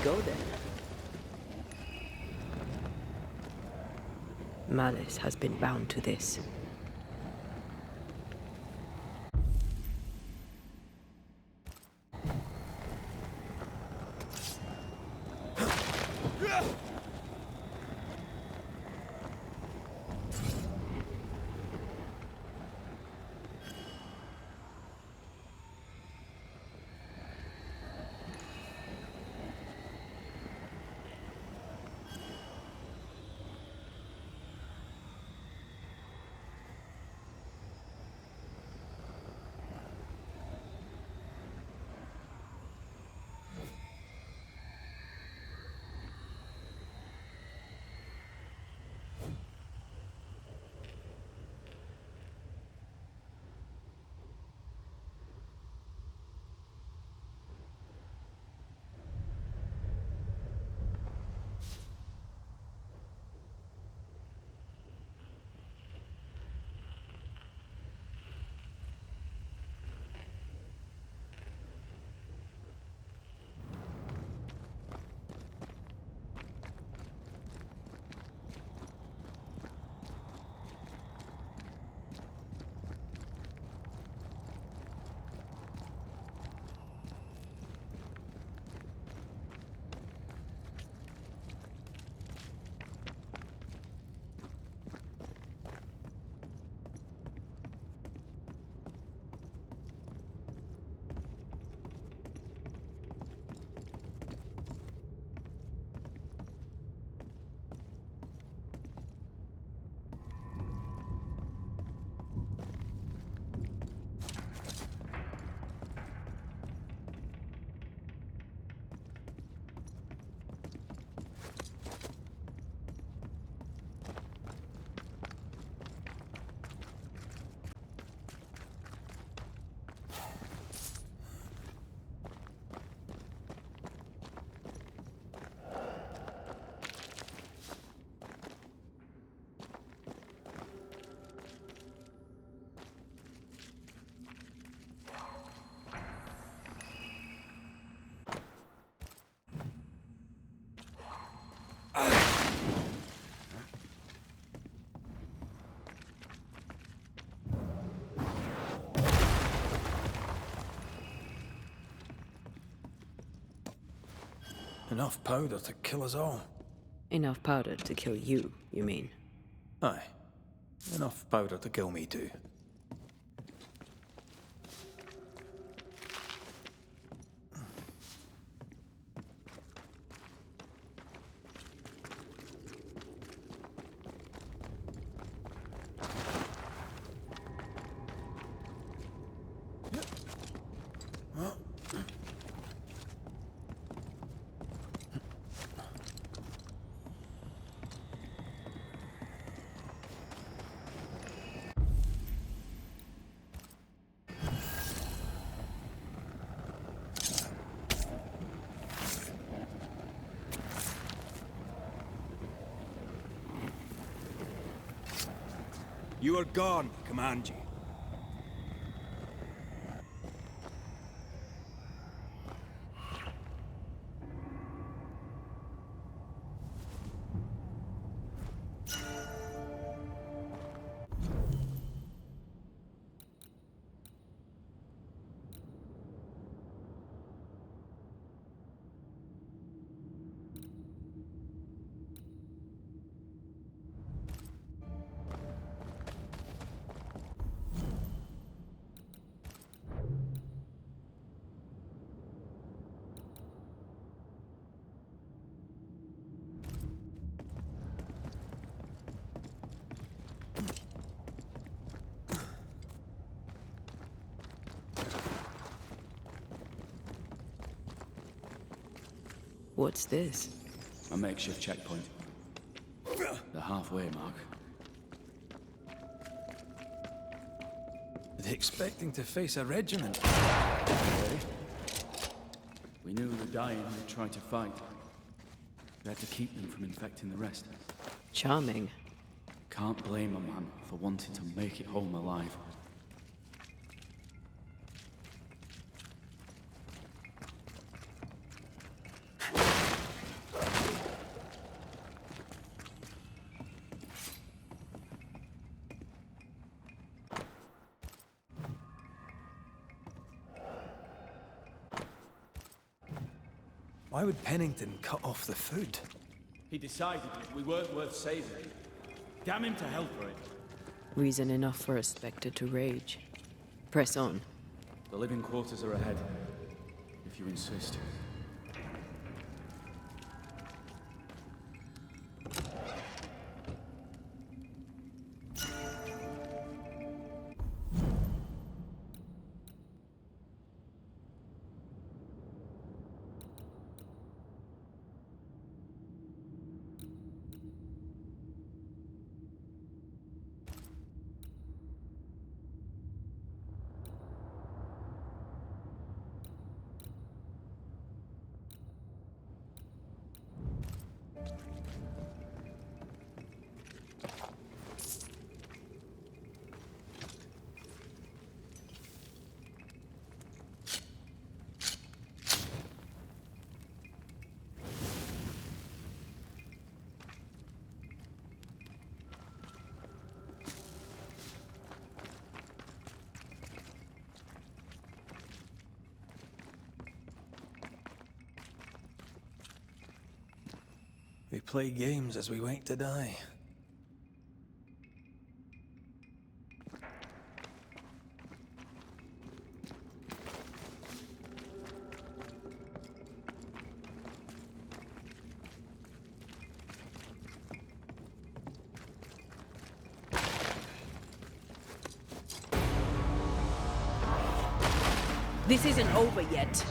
Go then. Malice has been bound to this. Enough powder to kill us all. Enough powder to kill you, you mean? Aye. Enough powder to kill me too. You are gone, command you. What's this? A makeshift checkpoint. The halfway mark. Are they expecting to face a regiment? We knew the dying would try to fight. We had to keep them from infecting the rest. Charming. Can't blame a man for wanting to make it home alive. Why would Pennington cut off the food? He decided we weren't worth saving. Damn him to hell for it. Reason enough for a Spectre to rage. Press on. The living quarters are ahead, if you insist. We play games as we wait to die. This isn't over yet.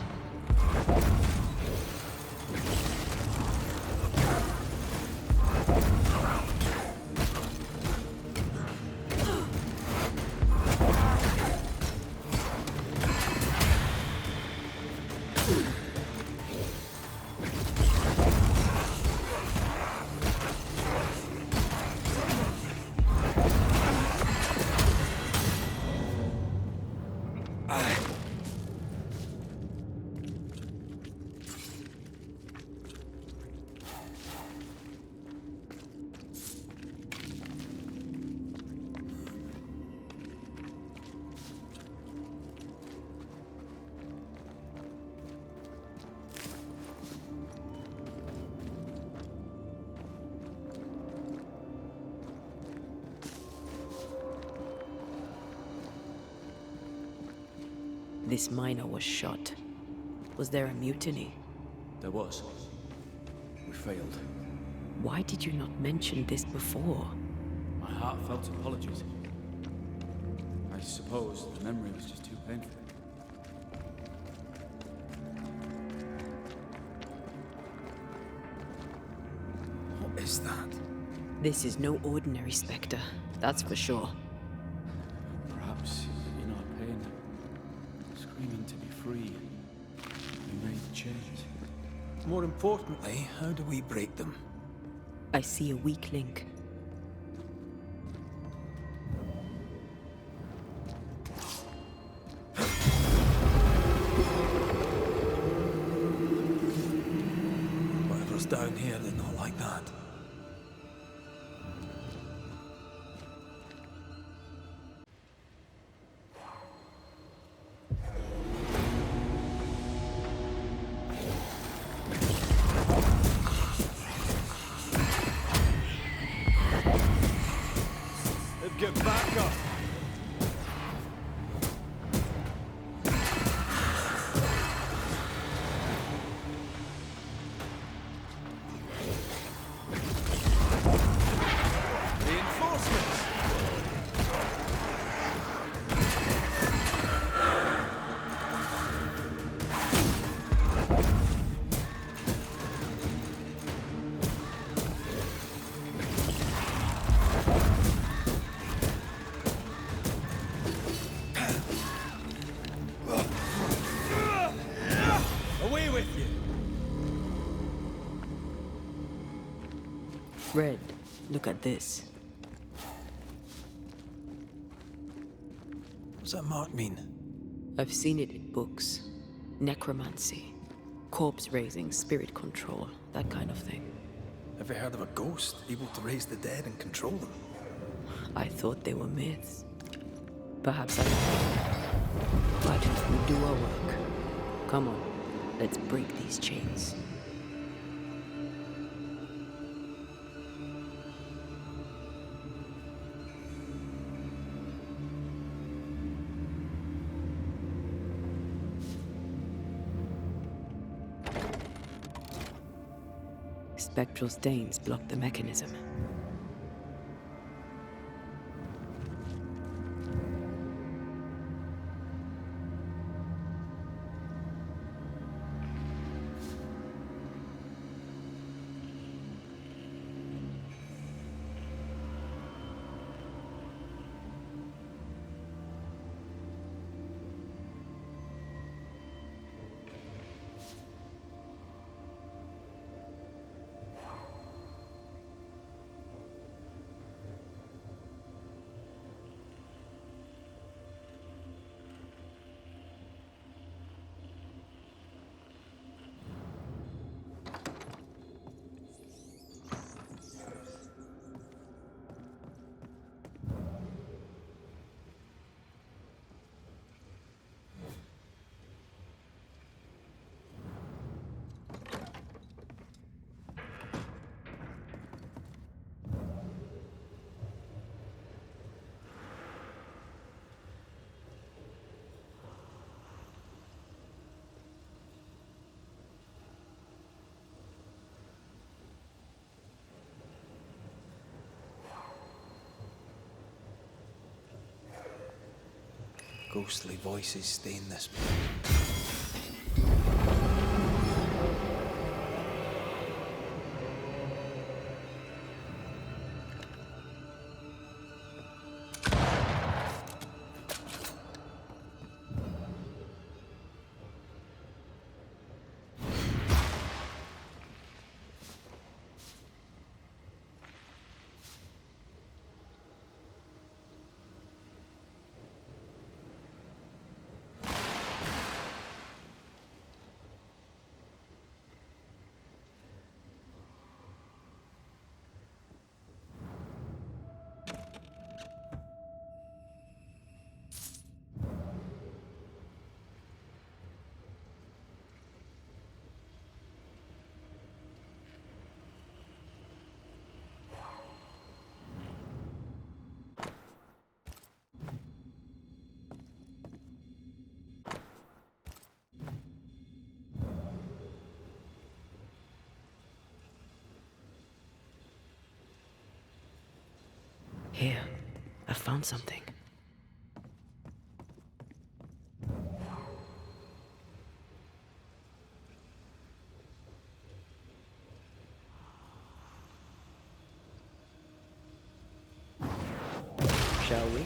This miner was shot. Was there a mutiny? There was. We failed. Why did you not mention this before? My heartfelt apologies. I suppose the memory was just too painful. What is that? This is no ordinary specter, that's for sure. Perhaps in our pain, screaming to be free, we made chains. More importantly, how do we break them? I see a weak link. Whatever's down here, they're not like that. Get back up! Reinforcements! Away with you! Red, look at this. What's that mark mean? I've seen it in books. Necromancy, corpse raising, spirit control, that kind of thing. Ever heard of a ghost able to raise the dead and control them? I thought they were myths. Perhaps I'm wrong. But we do our work. Come on, let's break these chains. Spectral stains block the mechanism. Ghostly voices stain this. Here, I found something. Shall we?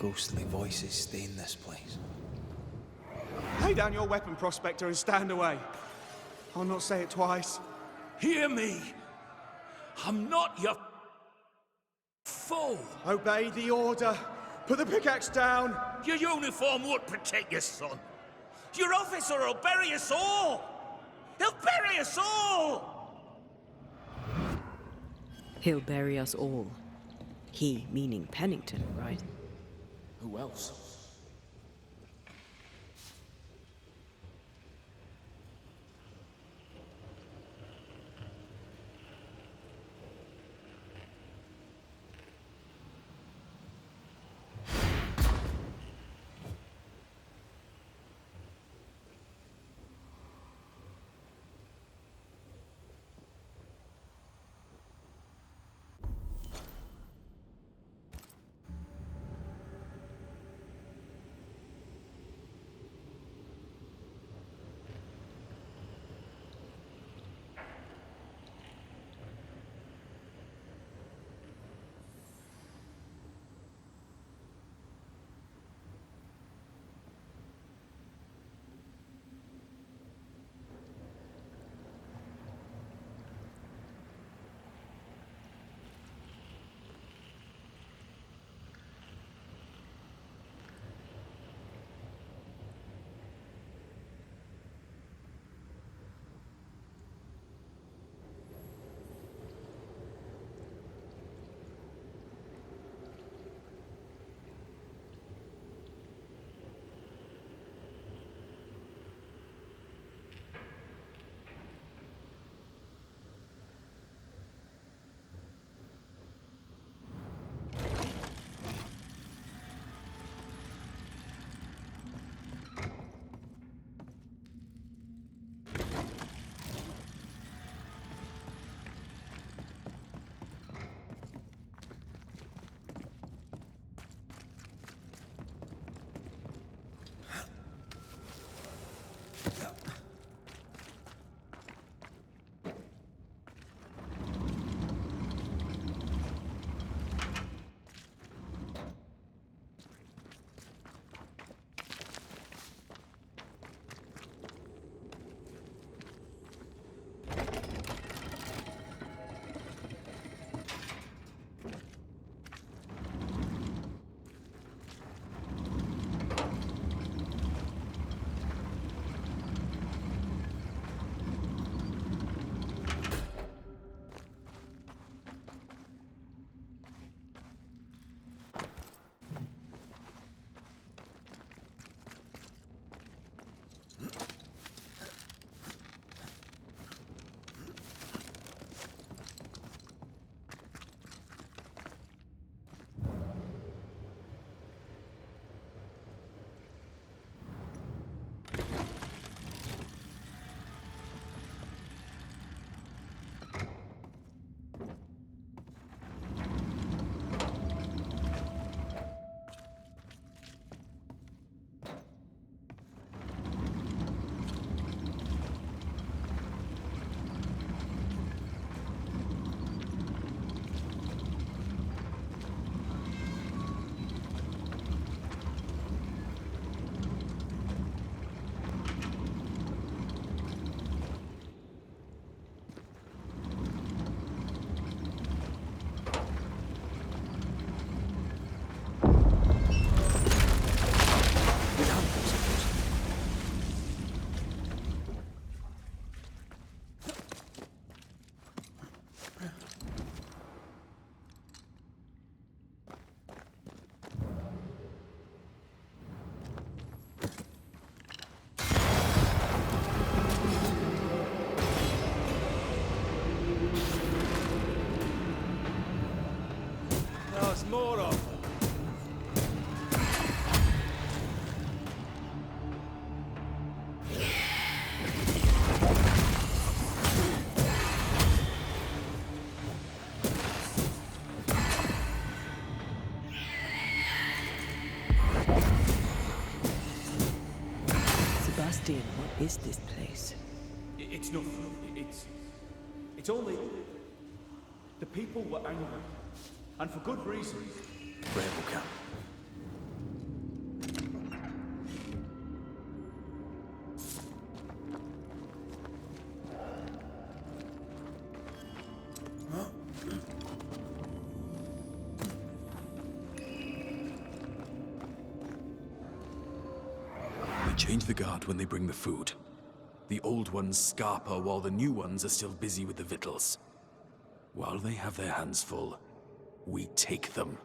ghostly voices stain this place. Lay down your weapon, Prospector, and stand away. I'll not say it twice. Hear me! I'm not your foe! Obey the order. Put the pickaxe down. Your uniform won't protect your son. Your officer will bury us all! He'll bury us all! He'll bury us all. He meaning Pennington, right? Who else? More of them. Sebastian, what is this place? It's nothing. It's only... The people were angry. And for good reason. Rebel camp. Change the guard when they bring the food. The old ones scarper while the new ones are still busy with the victuals. While they have their hands full, we take them.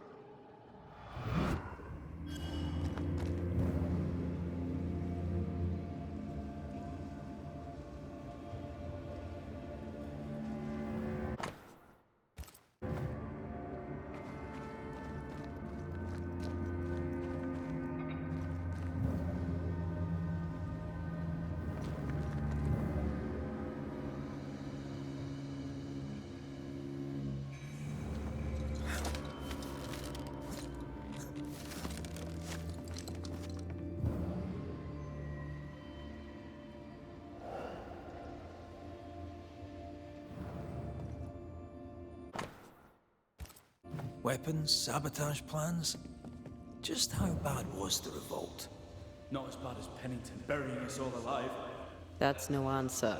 Weapons, sabotage plans. Just how bad was the revolt? Not as bad as Pennington burying us all alive. That's no answer.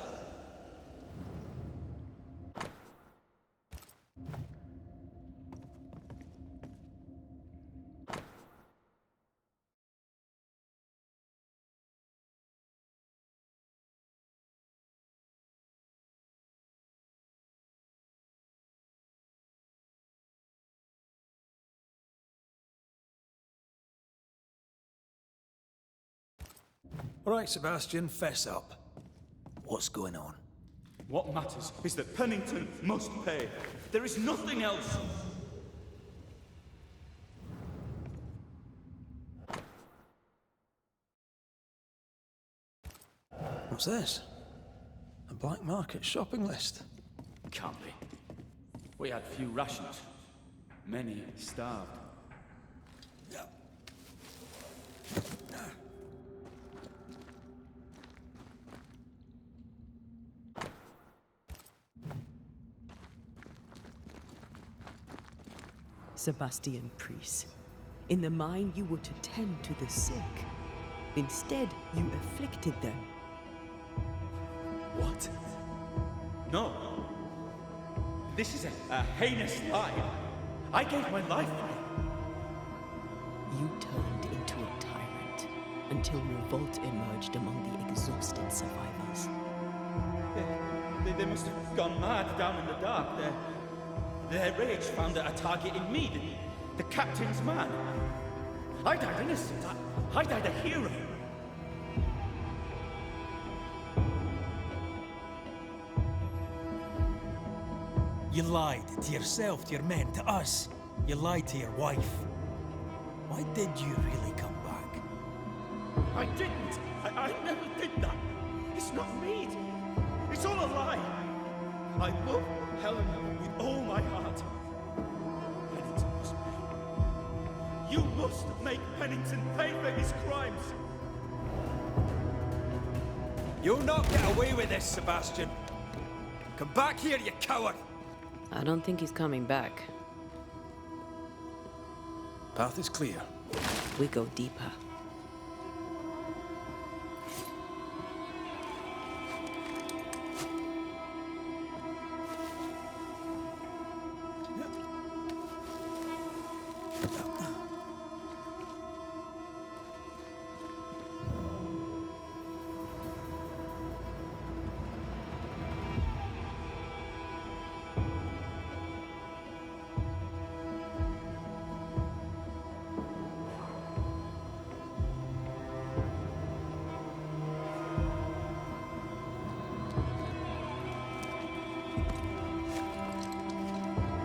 All right, Sebastian, fess up. What's going on? What matters is that Pennington must pay. There is nothing else. What's this? A black market shopping list. Can't be. We had few rations. Many starved. Sebastian Priest. In the mine, you were to tend to the sick. Instead, you afflicted them. What? No. This is a heinous lie. I gave my life for it. You turned into a tyrant until revolt emerged among the exhausted survivors. They must have gone mad down in the dark. Their rage found a target in me, the captain's man. I died innocent. I died a hero. You lied to yourself, to your men, to us. You lied to your wife. Why did you really come back? I didn't. I never did that. It's not me. It's all a lie. I love Helen with all my heart. Pennington must pay. You must make Pennington pay for his crimes. You'll not get away with this, Sebastian. Come back here, you coward! I don't think he's coming back. Path is clear. We go deeper.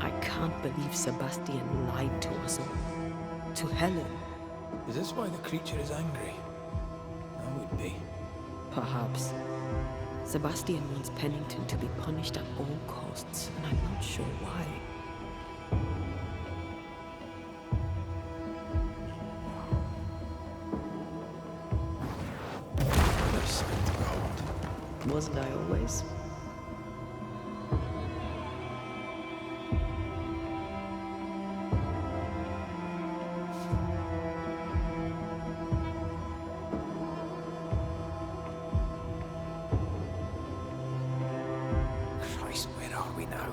I can't believe Sebastian lied to us all. To Helen. Is this why the creature is angry? That would be. Perhaps. Sebastian wants Pennington to be punished at all costs, and I'm not sure why. Wasn't I always? Christ, where are we now?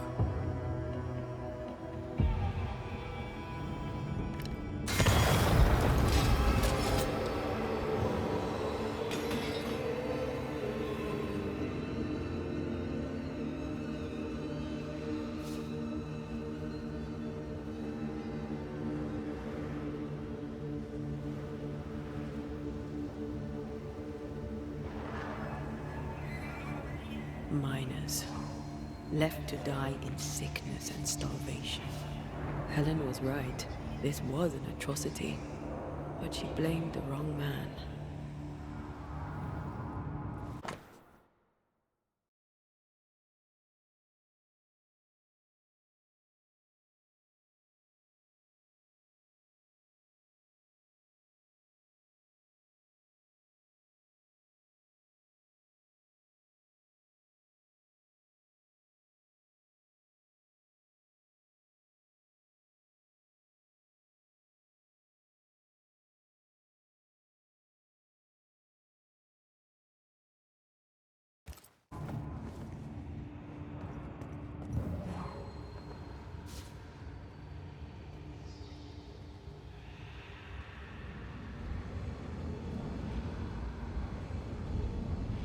Miners, left to die in sickness and starvation. Helen was right. This was an atrocity, but she blamed the wrong man.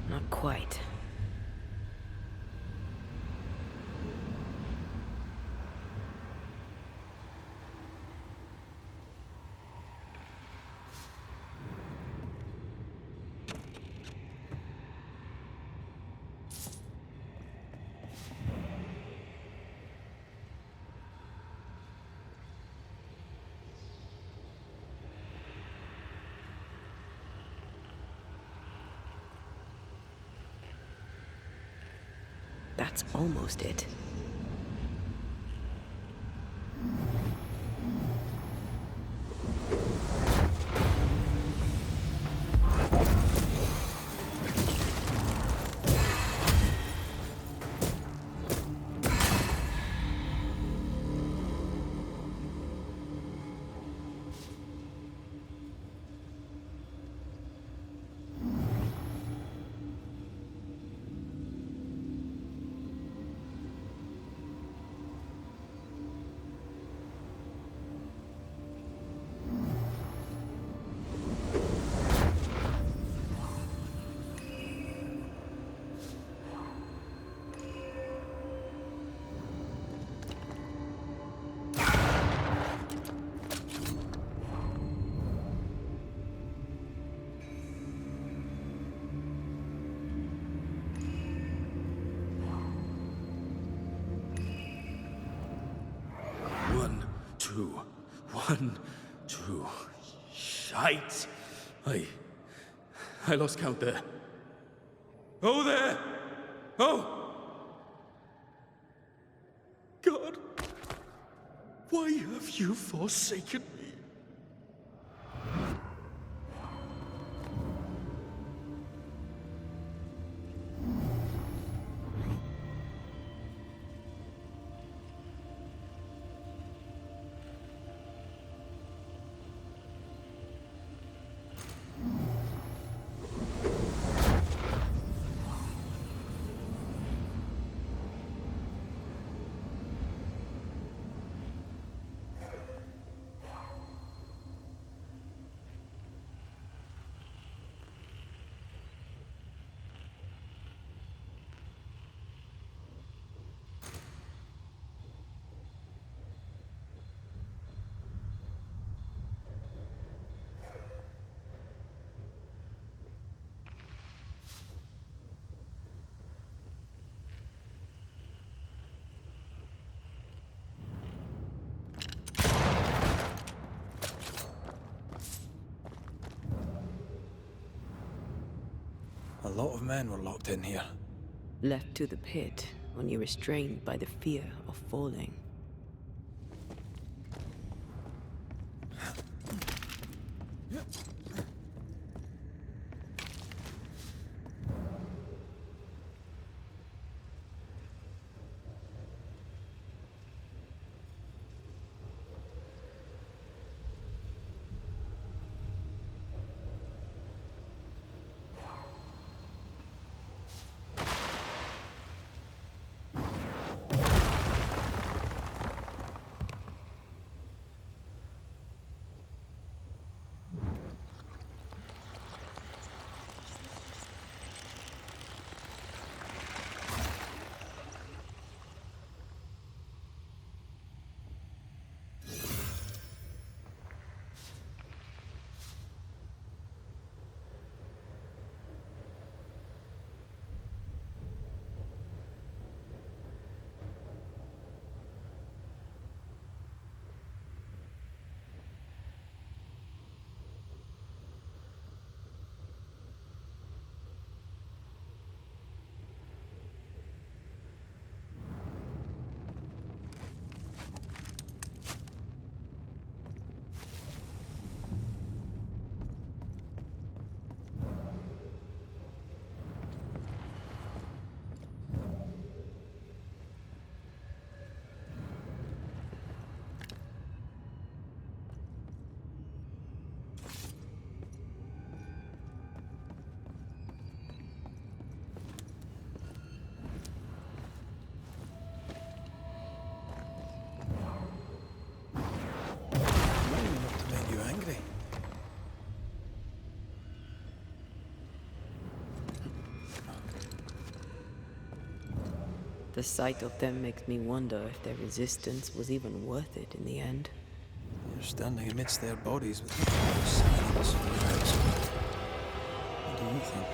Not quite. That's almost it. One, two. Shite! I lost count there. Oh, there! Oh! God! Why have you forsaken me? A lot of men were locked in here. Left to the pit, only restrained by the fear of falling. The sight of them makes me wonder if their resistance was even worth it in the end. You're standing amidst their bodies with silence for your eyes. What do you think?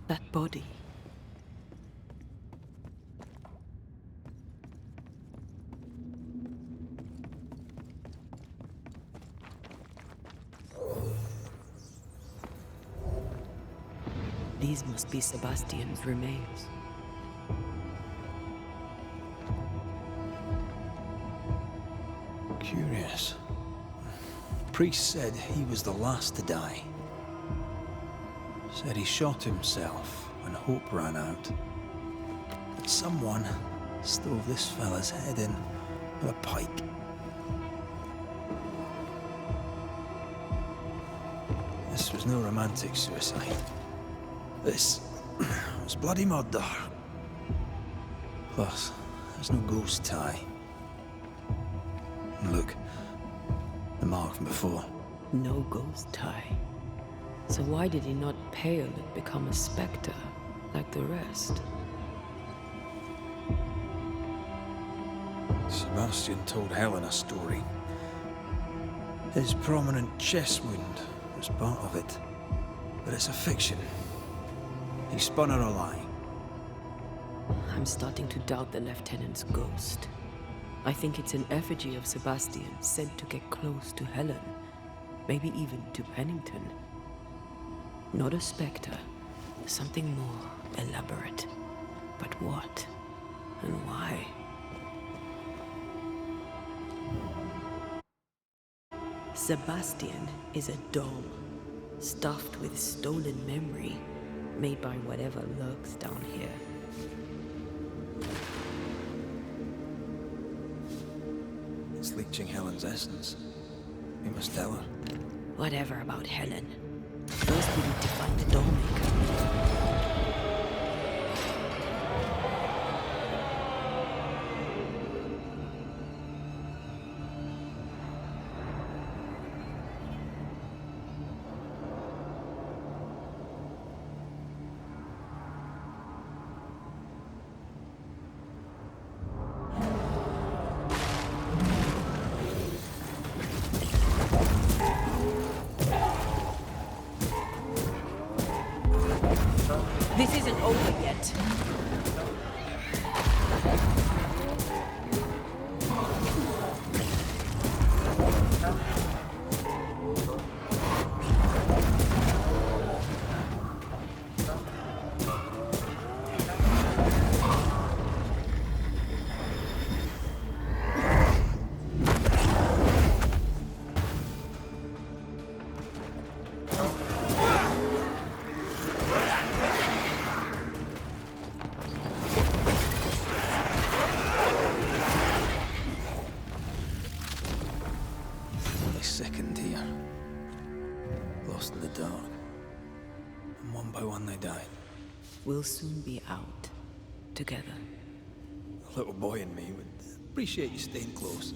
That body. These must be Sebastian's remains. Curious. Priest said he was the last to die. Said he shot himself when hope ran out. But someone stove this fella's head in with a pike. This was no romantic suicide. This was bloody murder. Plus, there's no ghost tie. And look, the mark from before. No ghost tie. So why did he not pale and become a specter like the rest? Sebastian told Helen a story. His prominent chest wound was part of it. But it's a fiction. He spun her a lie. I'm starting to doubt the lieutenant's ghost. I think it's an effigy of Sebastian sent to get close to Helen. Maybe even to Pennington. Not a specter. Something more elaborate. But what? And why? Sebastian is a doll, stuffed with stolen memory, made by whatever lurks down here. It's leeching Helen's essence. We must tell her. Whatever about Helen. First we need to find the dollmaker. This isn't over yet. I sickened here. Lost in the dark. And one by one they died. We'll soon be out. Together. The little boy in me would appreciate you staying close.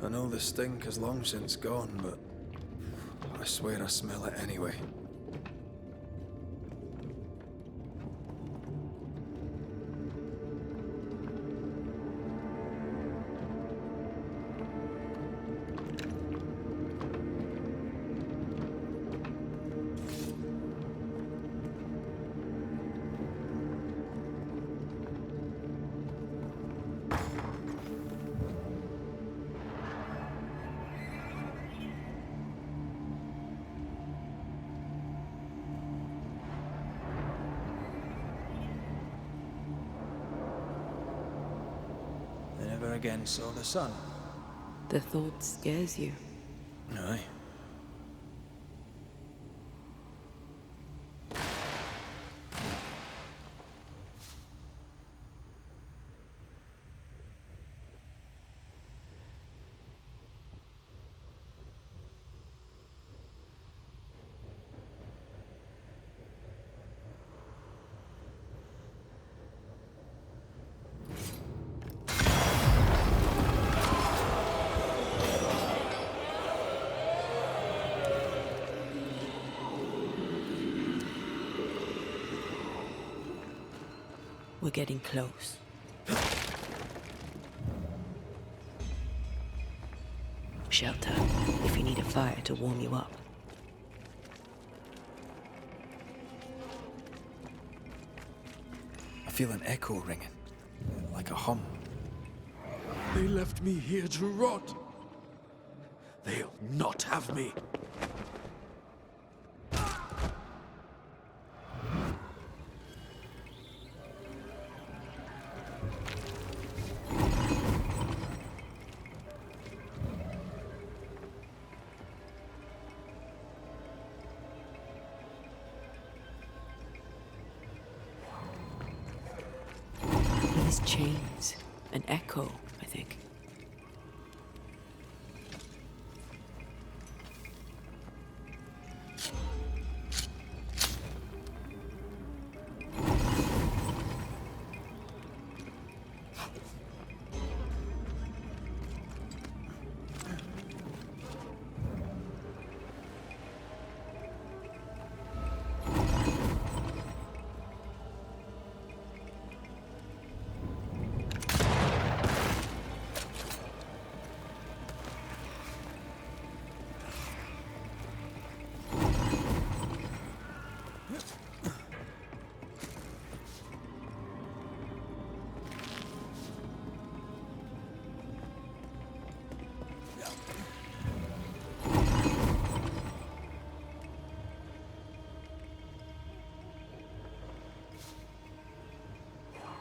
I know the stink has long since gone, but I swear I smell it anyway. They never again saw the sun. The thought scares you. Aye. We're getting close. Shelter, if you need a fire to warm you up. I feel an echo ringing, like a hum. They left me here to rot. They'll not have me. These chains, an echo, I think.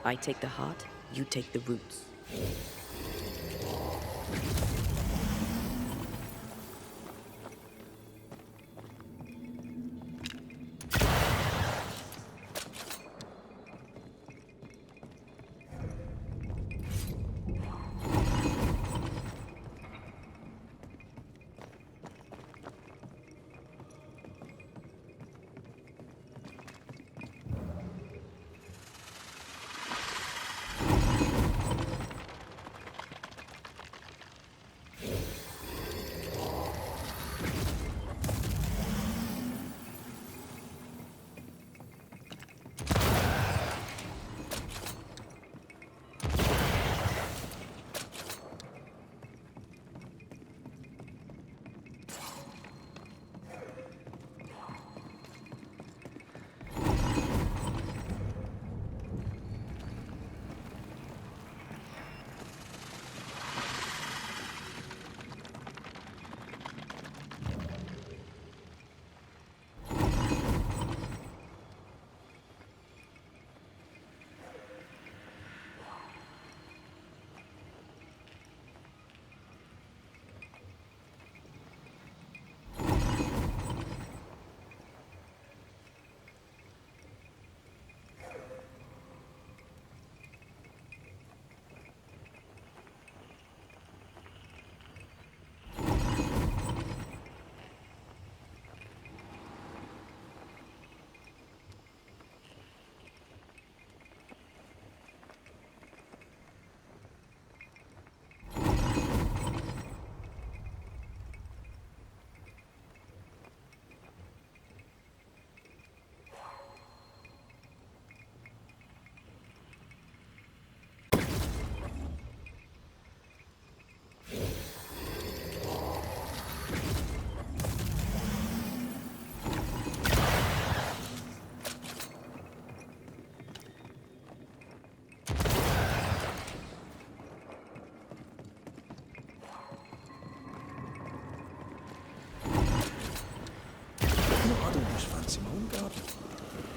I take the heart, you take the roots.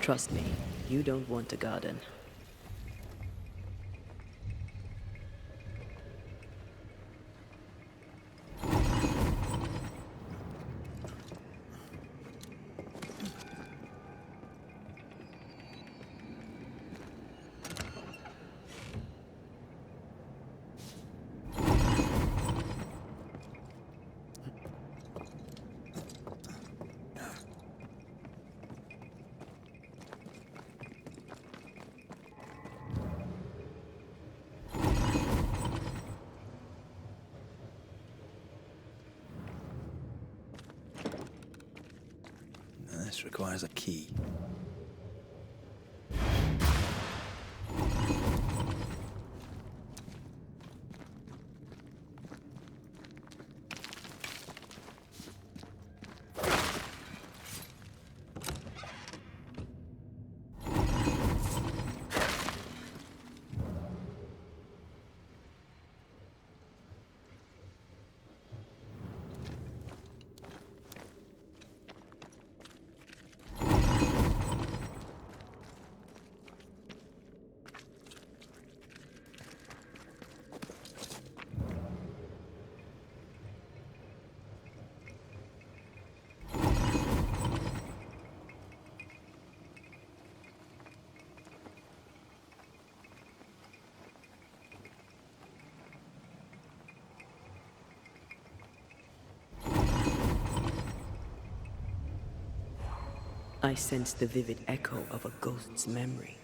Trust me, you don't want a garden. This requires a key. I sense the vivid echo of a ghost's memory.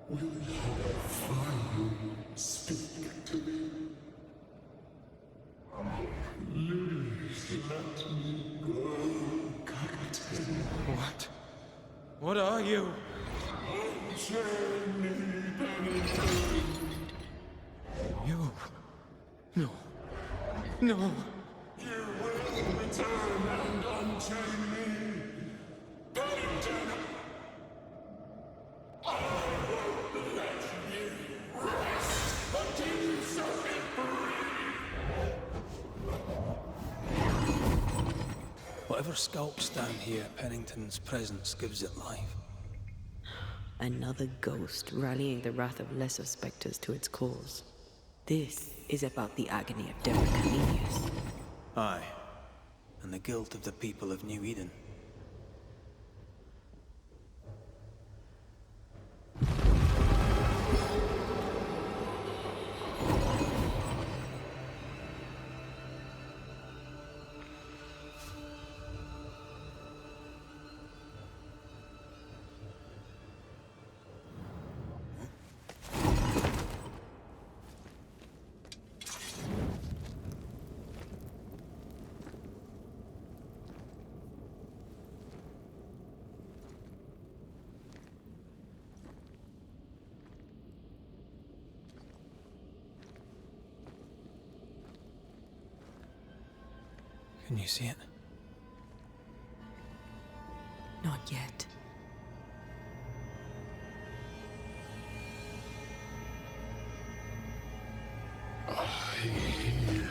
Will you finally speak to me? Please let me go, Captain. What? What are you? Unchain me, Pennington. You? No. No. You will return and unchain me, Pennington. I won't let you rest until you set me free. Whatever skulks down here, Pennington's presence gives it life. Another ghost rallying the wrath of lesser specters to its cause. This is about the agony of Deborah Comenius. Aye, and the guilt of the people of New Eden. Can you see it? Not yet. I hear you,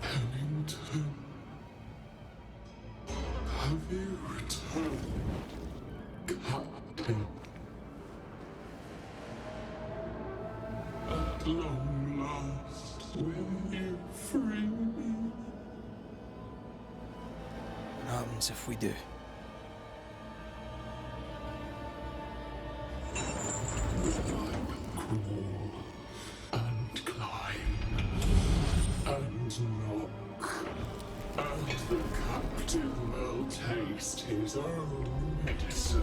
Pennington. Have you returned, Captain? At long last, will you free me? What happens if we do? Crawl and climb and knock, and the captain will taste his own medicine.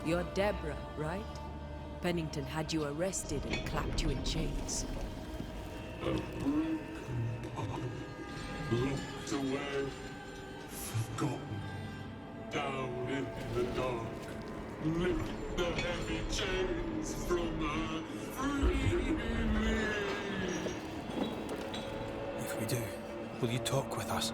You're Deborah, right? Pennington had you arrested and clapped you in chains. A broken part, locked away, forgotten, down in the dark. Lift the heavy chains from her, free me. If we do, will you talk with us?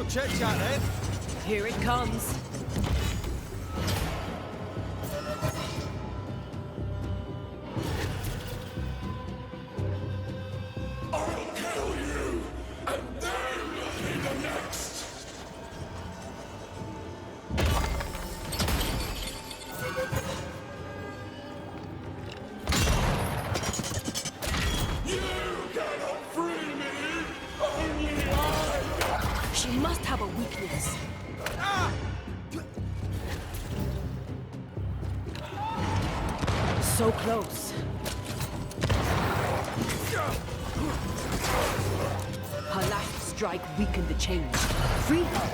chit-chat then. Here it comes. I'll kill you, and then you'll be the next. You cannot free me. Only I. She must have a weakness. So close. Her last strike weakened the chains. Free her.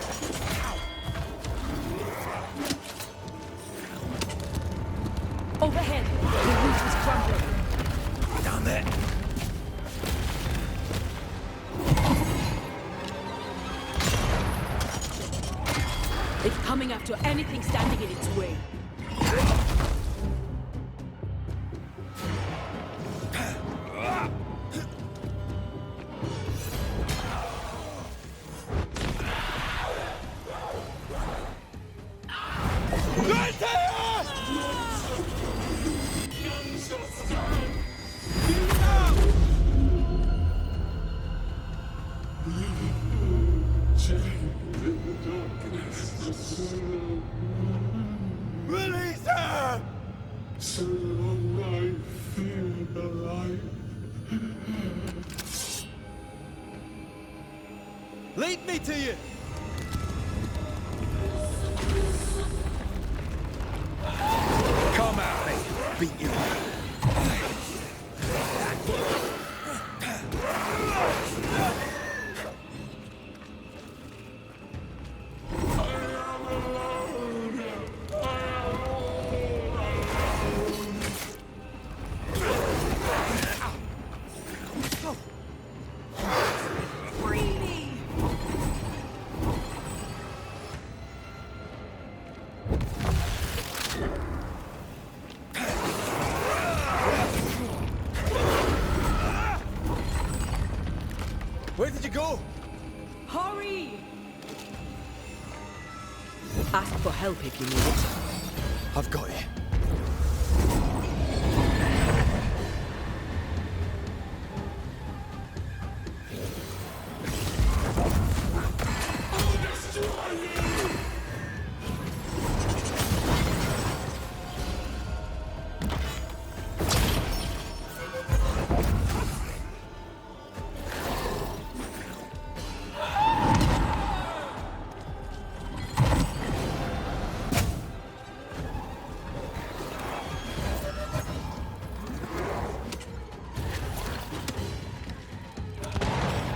Overhead, the roof is crumbling. Down there. It's coming after anything standing in its way. Release her! So long I feel alive. Lead me to you! Come at me, beat you. Where did you go? Hurry! Ask for help if you need it. I've got it.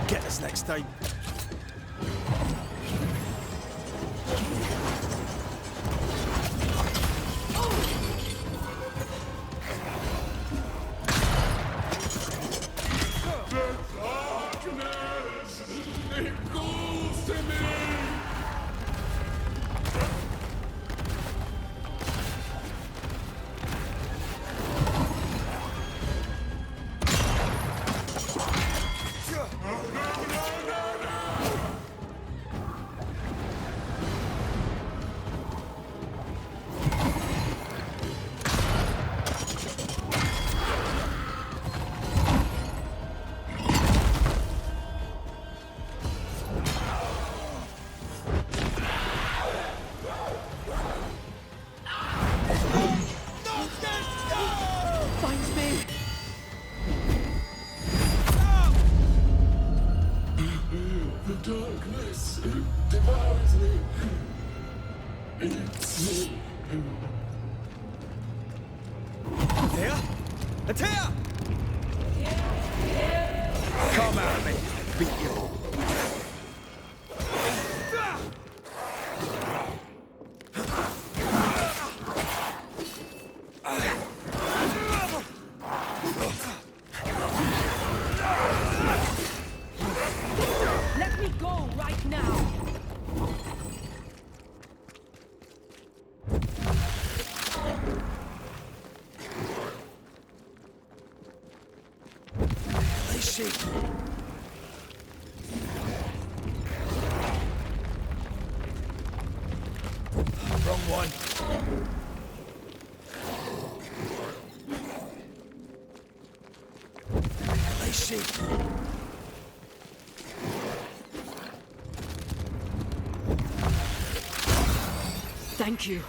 Get us next time. Darkness! It calls to me! Finds me! The darkness, it devours me. It's me. Atea? Atea! Come at me, beat you all. Let me go right now! Is she? she? Thank you.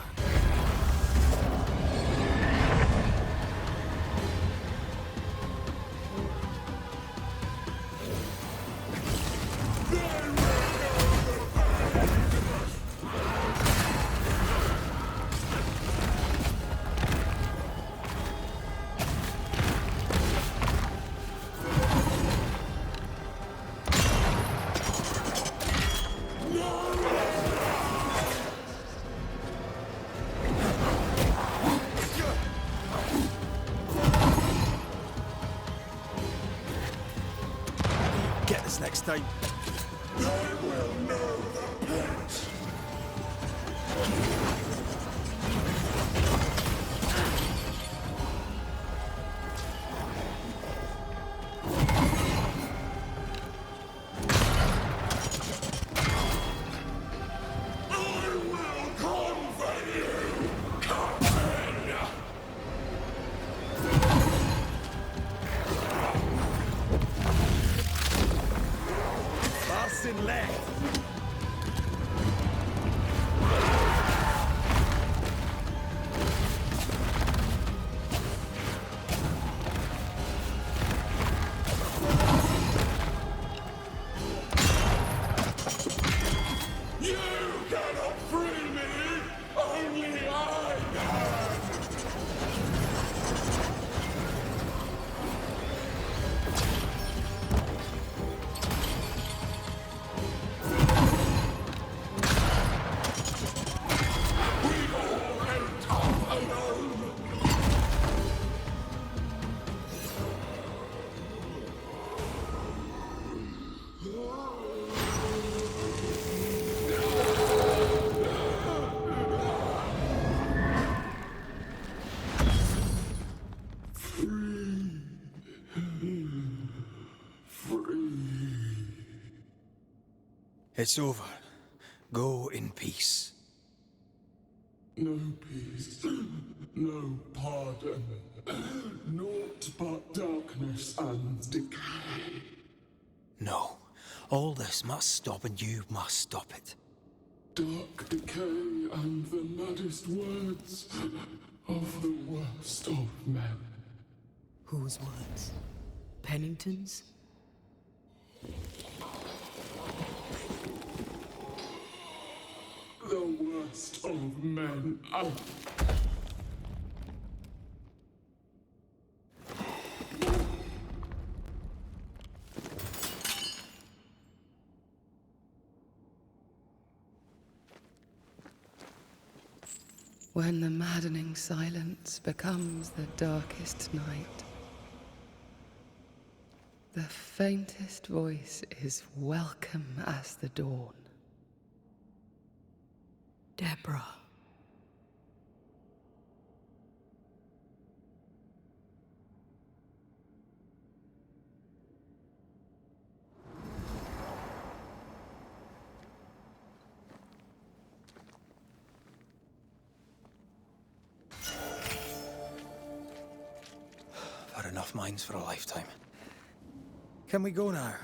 Get this next time. They will know the pit. I will convey you, Captain. Fasten left. You cannot free me! Only I can! We all enter alone! It's over. Go in peace. No peace, no pardon, naught but darkness and decay. No. All this must stop and you must stop it. Dark decay and the maddest words of the worst of men. Whose words? Pennington's? The worst of men. When the maddening silence becomes the darkest night, the faintest voice is welcome as the dawn. Deborah. I've had enough mines for a lifetime. Can we go now?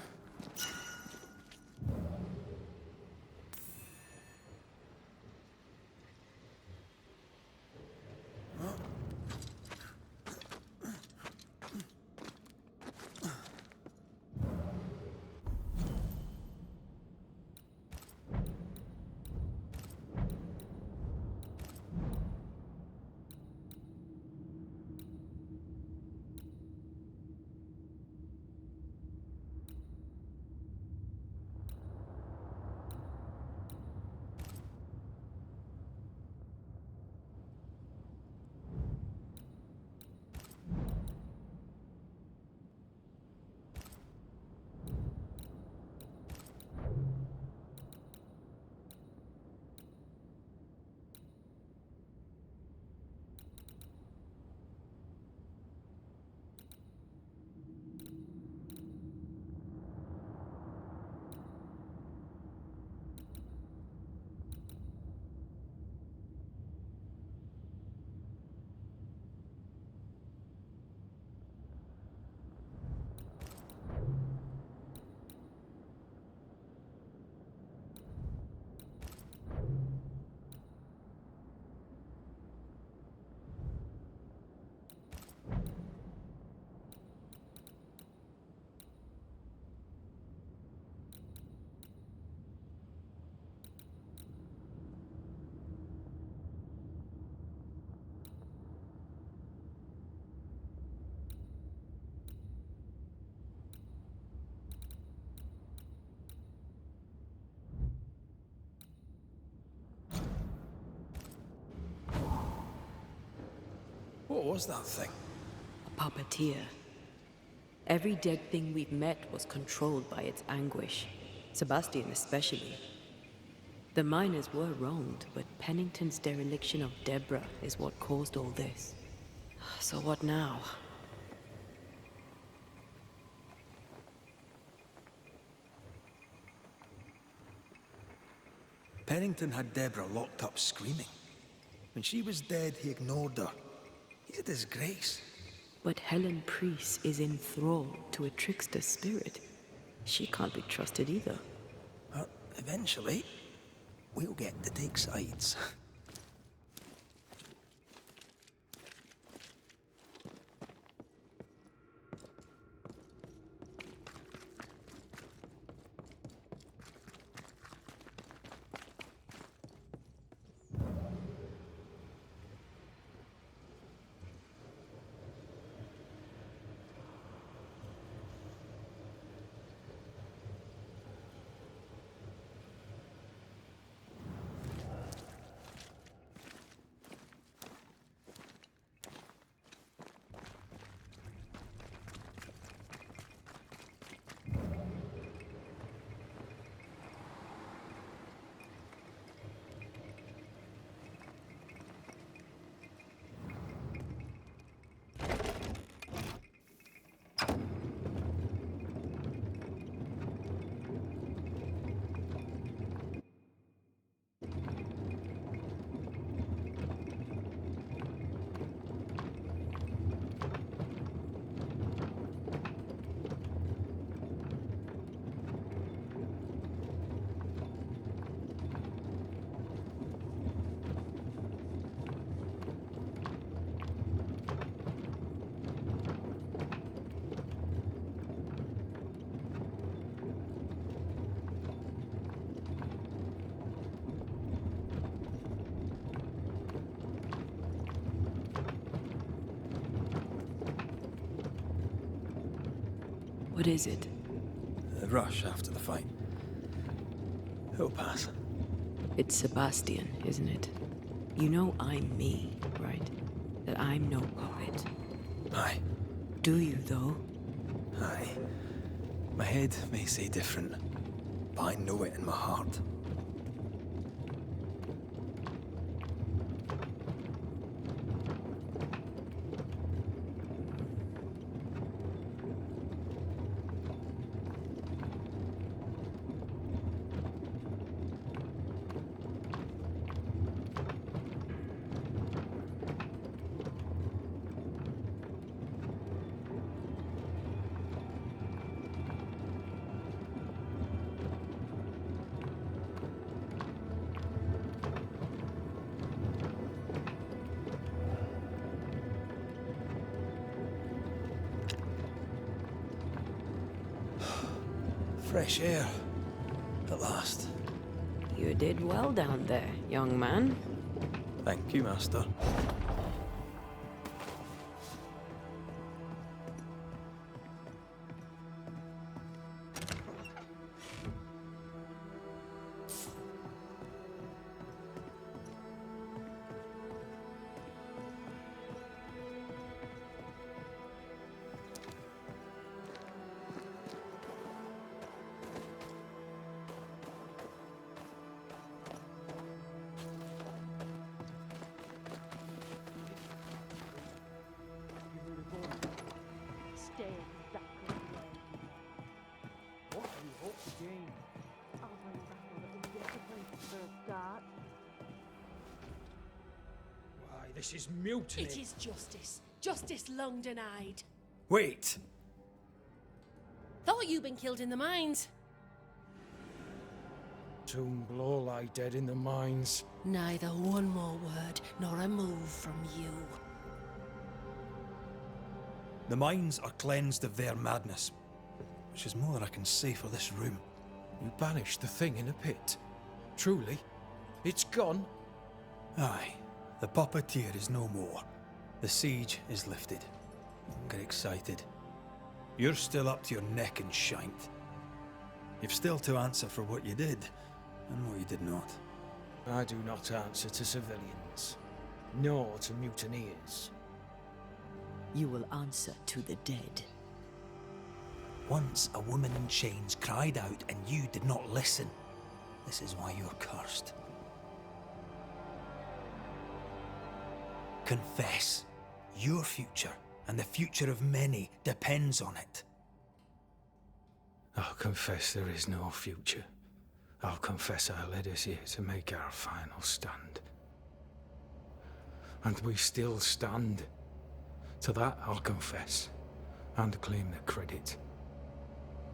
What was that thing? A puppeteer. Every dead thing we've met was controlled by its anguish. Sebastian especially. The miners were wronged, but Pennington's dereliction of Deborah is what caused all this. So what now? Pennington had Deborah locked up screaming. When she was dead, he ignored her. He's a disgrace. But Helen Priest is enthralled to a trickster spirit. She can't be trusted either. But eventually, we'll get to take sides. What is it? The rush after the fight. It'll pass. It's Sebastian, isn't it? You know I'm me, right? That I'm no puppet. Aye. Do you, though? Aye. My head may say different, but I know it in my heart. Fresh air. At last. You did well down there, young man. Thank you, Master. This is mutiny. It is justice. Justice long denied. Wait! Thought you'd been killed in the mines. Soon blow lie dead in the mines. Neither one more word nor a move from you. The mines are cleansed of their madness, which is more than I can say for this room. You banished the thing in a pit. Truly? It's gone? Aye. The puppeteer is no more. The siege is lifted. Don't get excited. You're still up to your neck in shite. You've still to answer for what you did, and what you did not. I do not answer to civilians, nor to mutineers. You will answer to the dead. Once a woman in chains cried out and you did not listen. This is why you're cursed. Confess. Your future and the future of many depends on it. I'll confess there is no future. I'll confess I led us here to make our final stand. And we still stand. To that I'll confess, and claim the credit.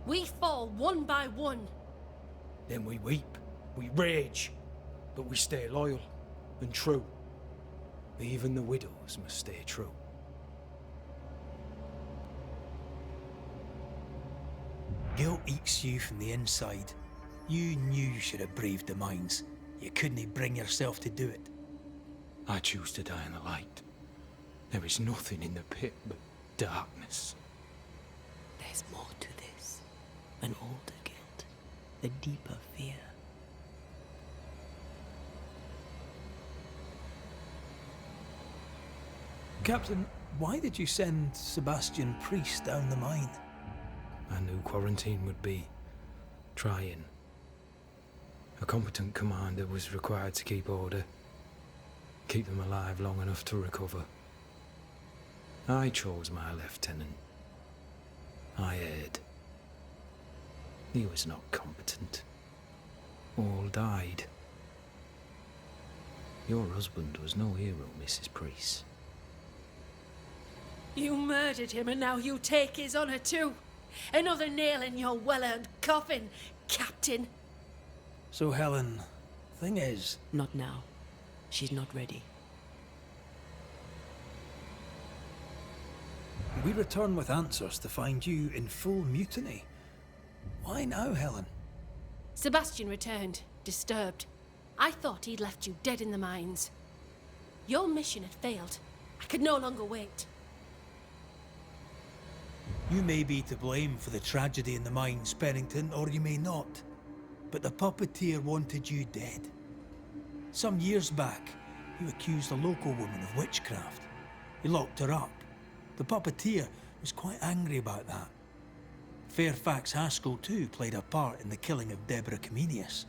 We fall one by one. Then we weep, we rage, but we stay loyal and true. Even the widows must stay true. Guilt eats you from the inside. You knew you should have braved the mines. You couldn't bring yourself to do it. I choose to die in the light. There is nothing in the pit but darkness. There's more to this. An older guilt. A deeper fear. Captain, why did you send Sebastian Priest down the mine? I knew quarantine would be trying. A competent commander was required to keep order. Keep them alive long enough to recover. I chose my lieutenant. I erred. He was not competent. All died. Your husband was no hero, Mrs. Priest. You murdered him and now you take his honor too. Another nail in your well-earned coffin, Captain. So Helen, thing is... Not now. She's not ready. We return with answers to find you in full mutiny. Why now, Helen? Sebastian returned, disturbed. I thought he'd left you dead in the mines. Your mission had failed. I could no longer wait. You may be to blame for the tragedy in the mines, Pennington, or you may not. But the puppeteer wanted you dead. Some years back, you accused a local woman of witchcraft. You locked her up. The puppeteer was quite angry about that. Fairfax Haskell too played a part in the killing of Deborah Comenius.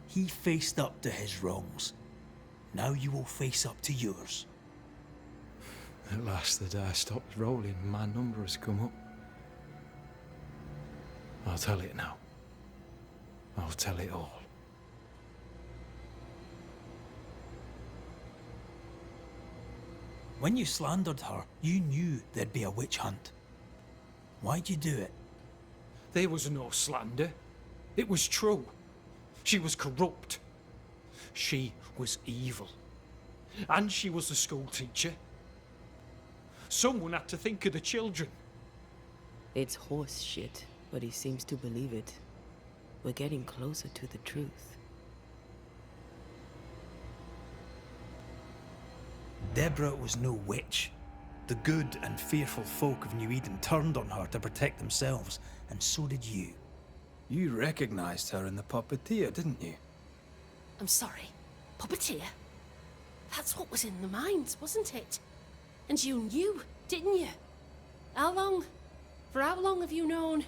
He faced up to his wrongs. Now you will face up to yours. At last the die stopped rolling and my number has come up. I'll tell it now. I'll tell it all. When you slandered her, you knew there'd be a witch hunt. Why'd you do it? There was no slander. It was true. She was corrupt. She was evil. And she was a school teacher. Someone had to think of the children. It's horse shit, but he seems to believe it. We're getting closer to the truth. Deborah was no witch. The good and fearful folk of New Eden turned on her to protect themselves, and so did you. You recognized her in the puppeteer, didn't you? I'm sorry. Puppeteer? That's what was in the mines, wasn't it? And you knew, didn't you? For how long have you known?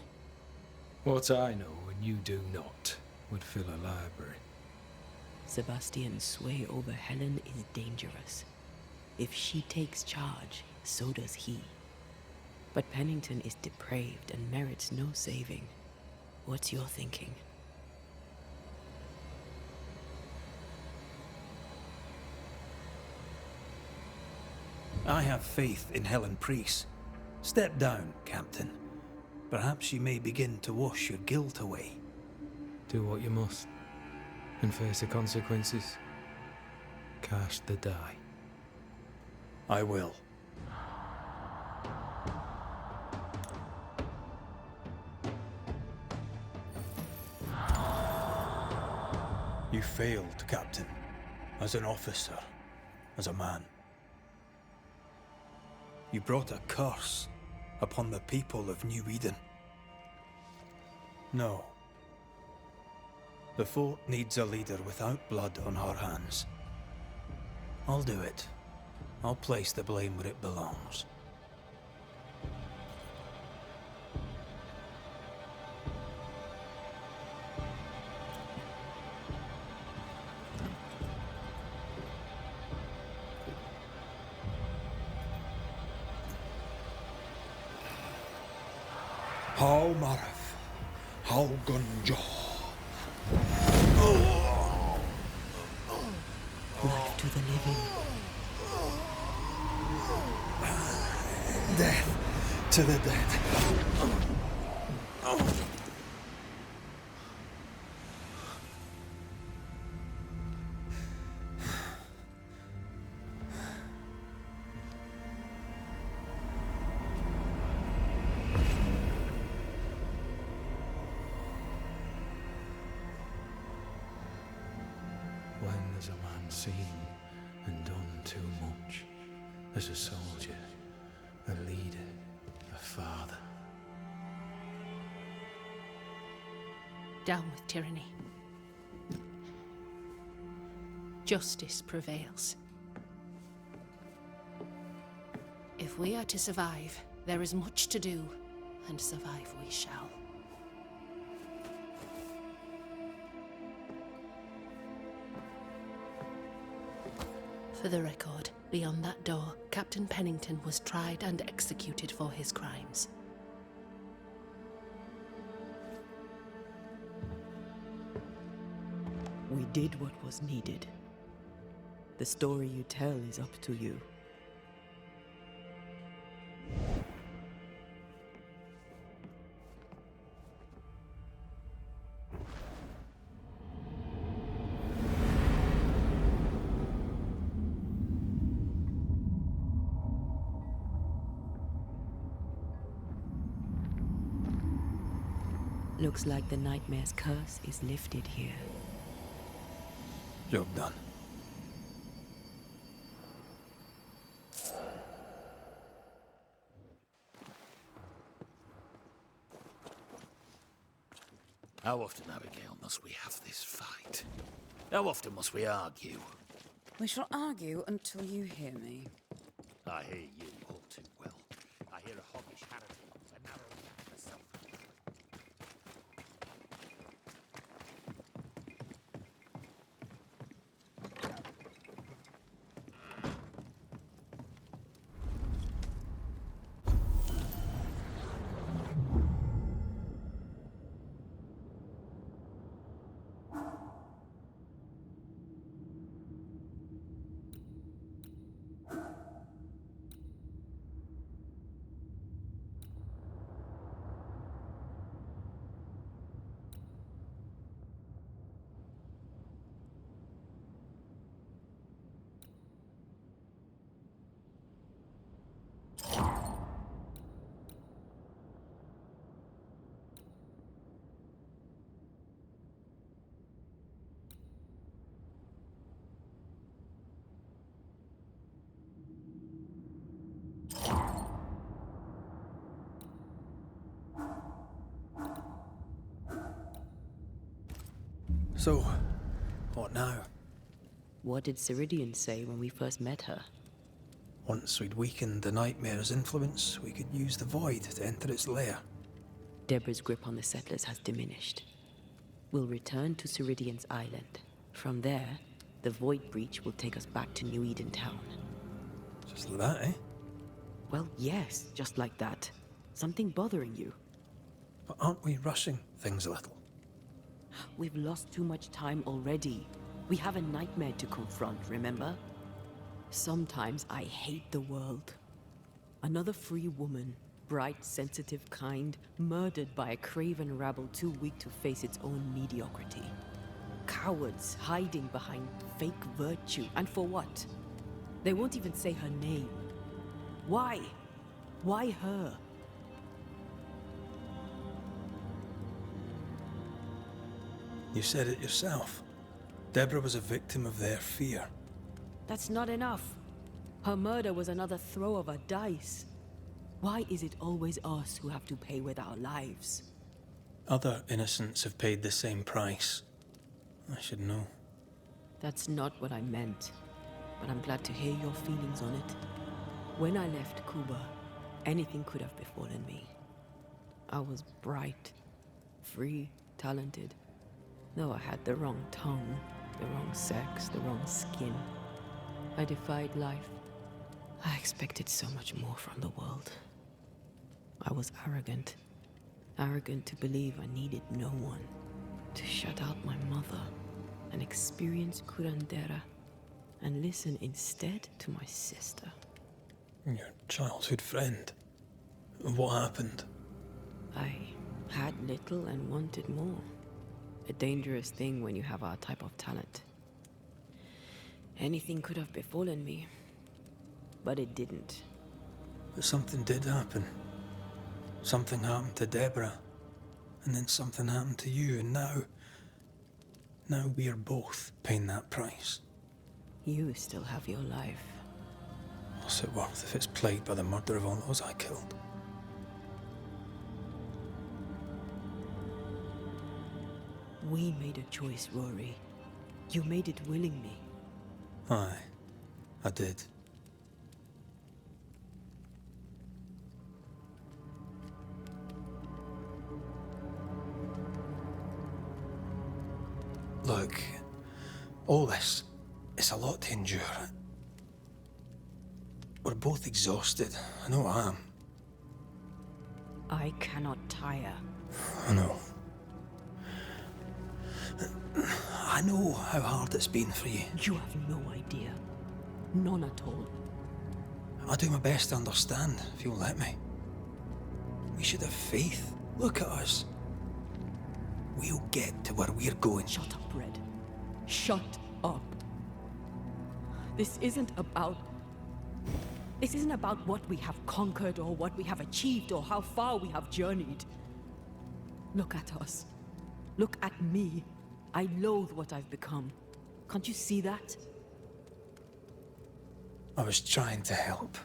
What I know and you do not would fill a library. Sebastian's sway over Helen is dangerous. If she takes charge, so does he. But Pennington is depraved and merits no saving. What's your thinking? I have faith in Helen Priest. Step down, Captain. Perhaps you may begin to wash your guilt away. Do what you must, and face the consequences. Cast the die. I will. You failed, Captain. As an officer, as a man. You brought a curse upon the people of New Eden. No. The fort needs a leader without blood on her hands. I'll do it. I'll place the blame where it belongs. How Marif, how Gunjo. Life to the living. Death to the dead. When there's a man seen and done too much, there's a soldier, a leader, a father. Down with tyranny. Justice prevails. If we are to survive, there is much to do, and survive we shall. For the record, beyond that door, Captain Pennington was tried and executed for his crimes. We did what was needed. The story you tell is up to you. Looks like the nightmare's curse is lifted here. Job done. How often, Abigail, must we have this fight? How often must we argue? We shall argue until you hear me. I hear you all too well. I hear a hoggish Harrigan, a narrow gap for self. So, what now? What did Ceridian say when we first met her? Once we'd weakened the Nightmare's influence, we could use the Void to enter its lair. Deborah's grip on the settlers has diminished. We'll return to Ceridian's island. From there, the Void Breach will take us back to New Eden Town. Just like that, eh? Well, yes, just like that. Something bothering you? But aren't we rushing things a little? We've lost too much time already. We have a nightmare to confront, remember? Sometimes I hate the world. Another free woman, bright, sensitive, kind, murdered by a craven rabble too weak to face its own mediocrity. Cowards hiding behind fake virtue. And for what? They won't even say her name. Why? Why her? You said it yourself. Deborah was a victim of their fear. That's not enough. Her murder was another throw of a dice. Why is it always us who have to pay with our lives? Other innocents have paid the same price. I should know. That's not what I meant. But I'm glad to hear your feelings on it. When I left Cuba, anything could have befallen me. I was bright, free, talented. Though I had the wrong tongue, the wrong sex, the wrong skin. I defied life. I expected so much more from the world. I was arrogant. Arrogant to believe I needed no one to shut out my mother and experience curandera, and listen instead to my sister. Your childhood friend. What happened? I had little and wanted more. A dangerous thing when you have our type of talent. Anything could have befallen me, but it didn't. But something did happen. Something happened to Deborah, and then something happened to you, and now we're both paying that price. You still have your life. What's it worth if it's plagued by the murder of all those I killed? We made a choice, Rory. You made it willingly. Aye, I did. Look, all this, it's a lot to endure. We're both exhausted. I know I am. I cannot tire. I know. I know how hard it's been for you. You have no idea. None at all. I'll do my best to understand, if you'll let me. We should have faith. Look at us. We'll get to where we're going. Shut up, Red. Shut up. This isn't about what we have conquered or what we have achieved or how far we have journeyed. Look at us. Look at me. I loathe what I've become. Can't you see that? I was trying to help.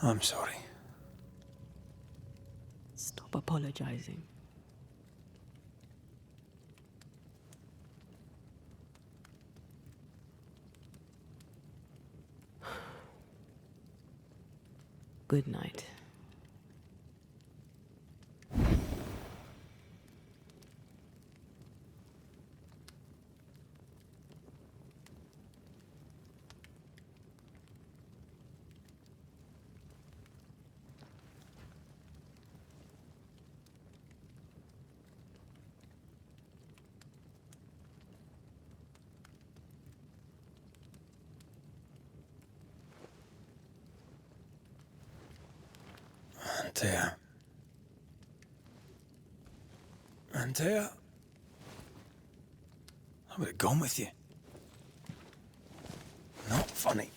I'm sorry. Stop apologizing. Good night. Antea, I would have gone with you. Not funny.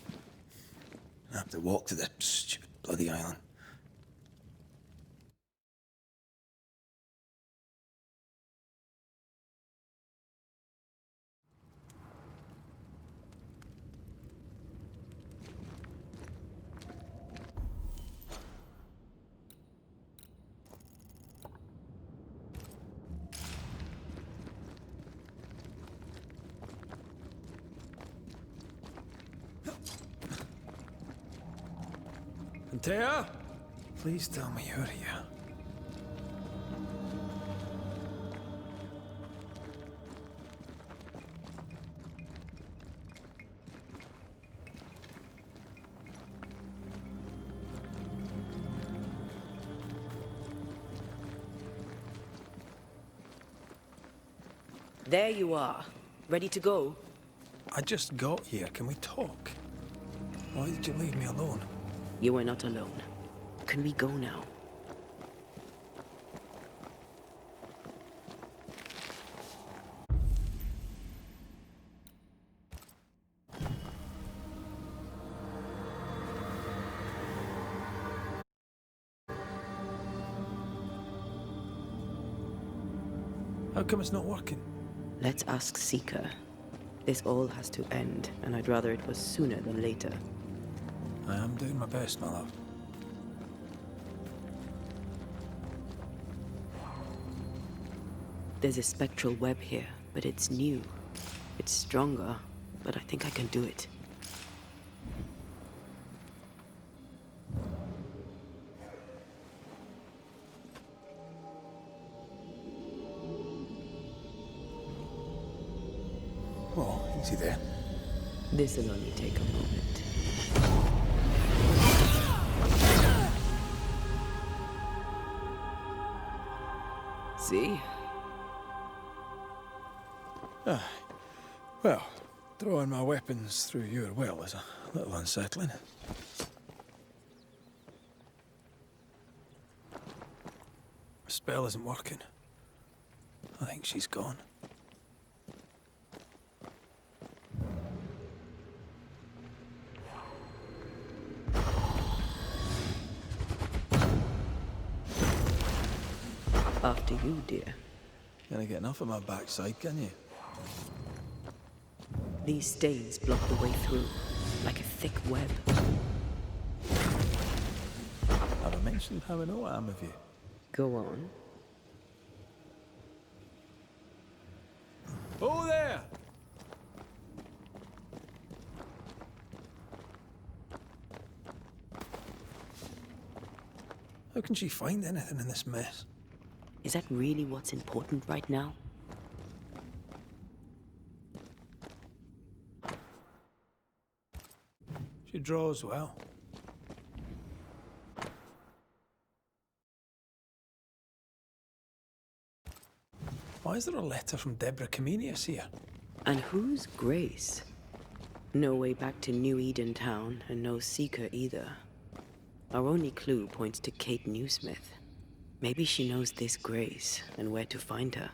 I have to walk to the stupid bloody island. Antea, please tell me you're here. There you are. Ready to go? I just got here. Can we talk? Why did you leave me alone? You were not alone. Can we go now? How come it's not working? Let's ask Seeker. This all has to end, and I'd rather it was sooner than later. I am doing my best, my love. There's a spectral web here, but it's new. It's stronger, but I think I can do it. Is he there? This'll only take a moment. See? Well, throwing my weapons through your will is a little unsettling. The spell isn't working. I think she's gone. After you, dear. Can't get enough of my backside, can you? These stains block the way through, like a thick web. Have I mentioned how I know I am of you? Go on. Oh, there! How can she find anything in this mess? Is that really what's important right now? She draws well. Why is there a letter from Deborah Comenius here? And who's Grace? No way back to New Eden Town, and no seeker either. Our only clue points to Kate Newsmith. Maybe she knows this Grace, and where to find her.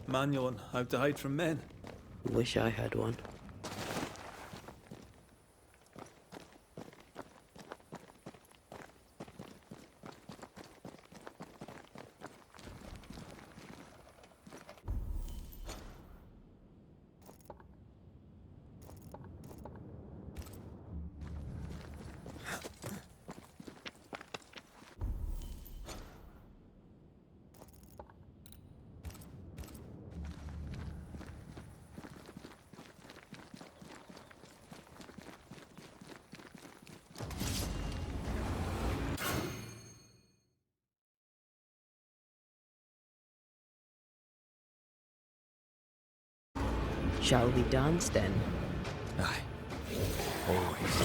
Manual on how to hide from men. Wish I had one. Shall we dance then? Aye. Always.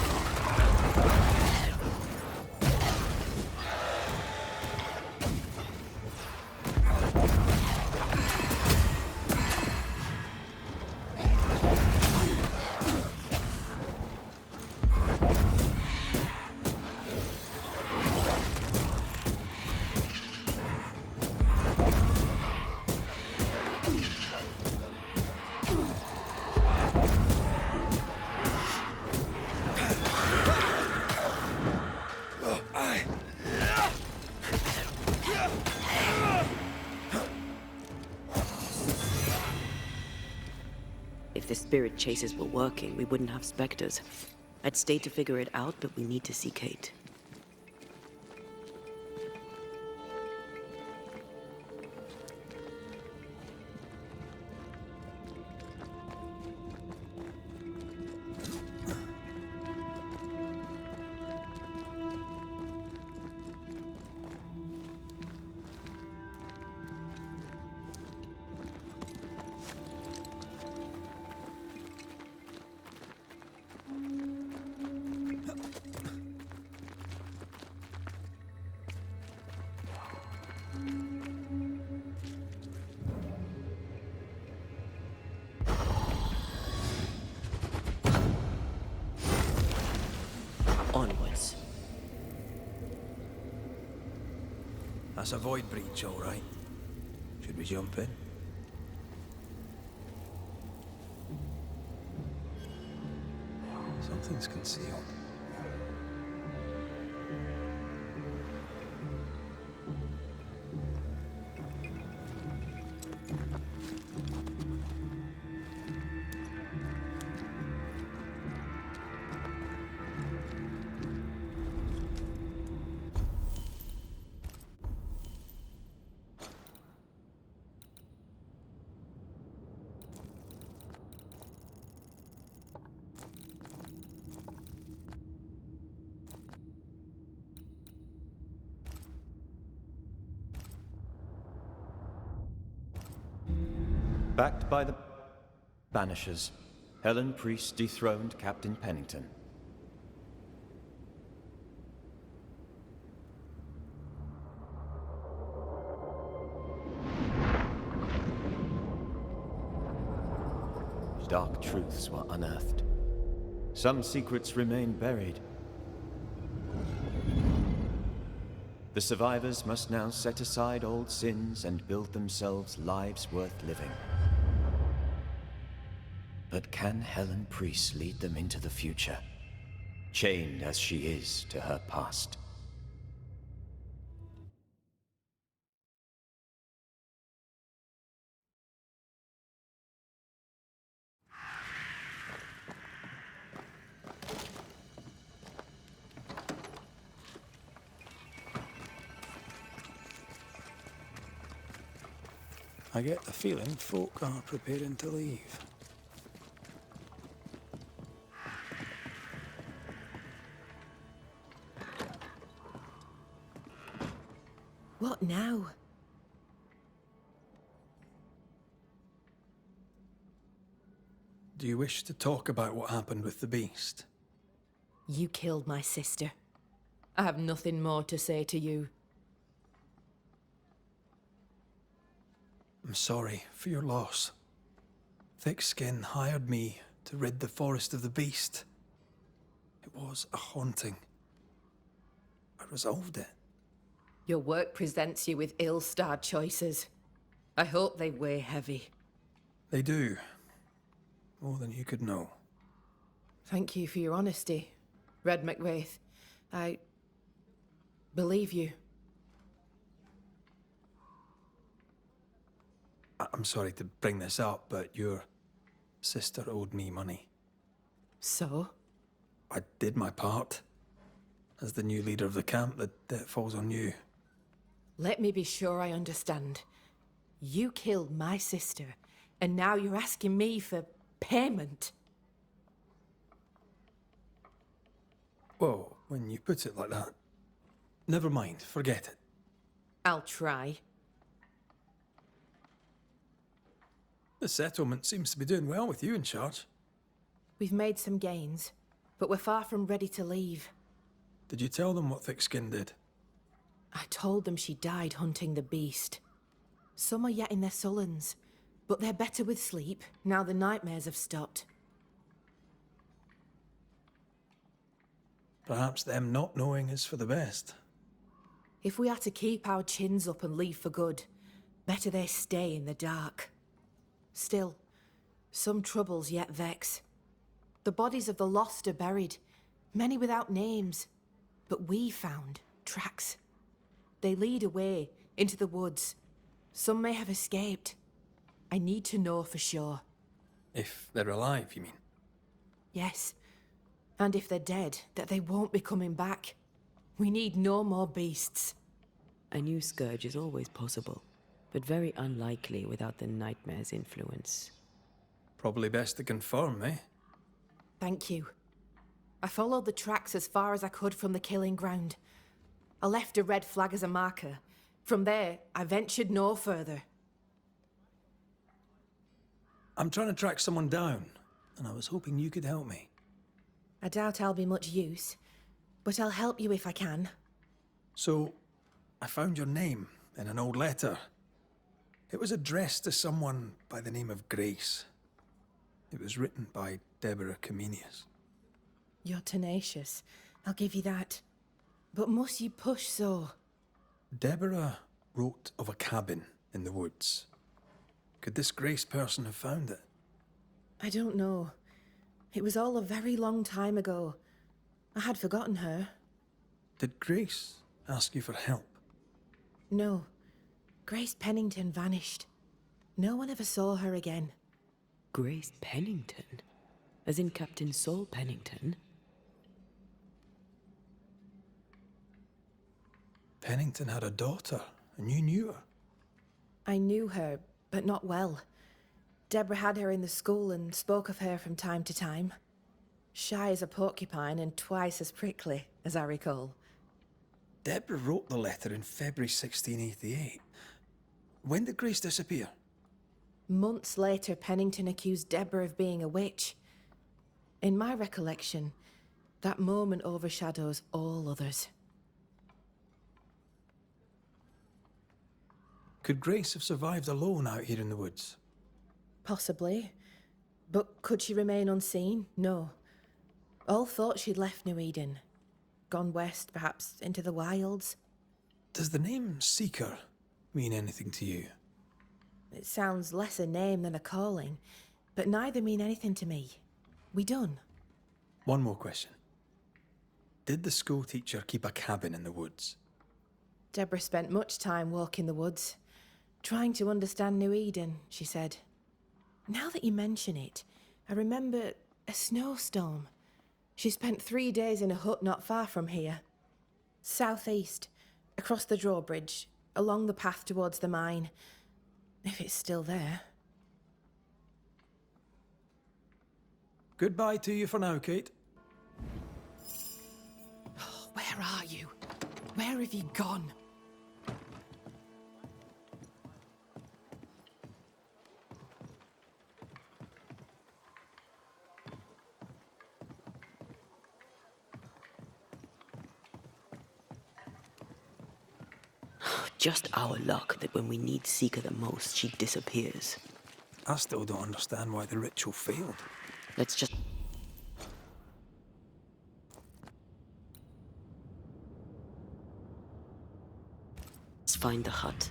If the spirit chases were working, we wouldn't have specters. I'd stay to figure it out, but we need to see Kate. Onwards. That's a void breach, all right. Should we jump in? Something's concealed. Backed by the Banishers, Helen Priest dethroned Captain Pennington. Dark truths were unearthed. Some secrets remain buried. The survivors must now set aside old sins and build themselves lives worth living. But can Helen Priest lead them into the future, chained as she is to her past? I get the feeling folk are preparing to leave. What now? Do you wish to talk about what happened with the beast? You killed my sister. I have nothing more to say to you. I'm sorry for your loss. Thick Skin hired me to rid the forest of the beast. It was a haunting. I resolved it. Your work presents you with ill-starred choices. I hope they weigh heavy. They do. More than you could know. Thank you for your honesty, Red McWraith. I believe you. I'm sorry to bring this up, but your sister owed me money. So? I did my part. As the new leader of the camp, the debt falls on you. Let me be sure I understand. You killed my sister, and now you're asking me for payment? Whoa, when you put it like that. Never mind, forget it. I'll try. The settlement seems to be doing well with you in charge. We've made some gains, but we're far from ready to leave. Did you tell them what Thick Skin did? I told them she died hunting the beast. Some are yet in their sullens, but they're better with sleep now the nightmares have stopped. Perhaps them not knowing is for the best. If we are to keep our chins up and leave for good, better they stay in the dark. Still, some troubles yet vex. The bodies of the lost are buried, many without names, but we found tracks. They lead away into the woods. Some may have escaped. I need to know for sure. If they're alive, you mean? Yes. And if they're dead, that they won't be coming back. We need no more beasts. A new scourge is always possible, but very unlikely without the nightmare's influence. Probably best to confirm, eh? Thank you. I followed the tracks as far as I could from the killing ground. I left a red flag as a marker. From there, I ventured no further. I'm trying to track someone down, and I was hoping you could help me. I doubt I'll be much use, but I'll help you if I can. So, I found your name in an old letter. It was addressed to someone by the name of Grace. It was written by Deborah Comenius. You're tenacious. I'll give you that. But must you push so? Deborah wrote of a cabin in the woods. Could this Grace person have found it? I don't know. It was all a very long time ago. I had forgotten her. Did Grace ask you for help? No. Grace Pennington vanished. No one ever saw her again. Grace Pennington? As in Captain Saul Pennington? Pennington had a daughter, and you knew her. I knew her, but not well. Deborah had her in the school and spoke of her from time to time. Shy as a porcupine and twice as prickly, as I recall. Deborah wrote the letter in February 1688. When did Grace disappear? Months later, Pennington accused Deborah of being a witch. In my recollection, that moment overshadows all others. Could Grace have survived alone out here in the woods? Possibly. But could she remain unseen? No. All thought she'd left New Eden. Gone west, perhaps into the wilds. Does the name Seeker mean anything to you? It sounds less a name than a calling, but neither mean anything to me. We done. One more question. Did the school teacher keep a cabin in the woods? Deborah spent much time walking the woods, trying to understand New Eden, she said. Now that you mention it, I remember a snowstorm. She spent 3 days in a hut not far from here. Southeast, across the drawbridge, along the path towards the mine. If it's still there. Goodbye to you for now, Kate. Where are you? Where have you gone? Just our luck that when we need Seeker the most, she disappears. I still don't understand why the ritual failed. Let's just... Let's find the hut.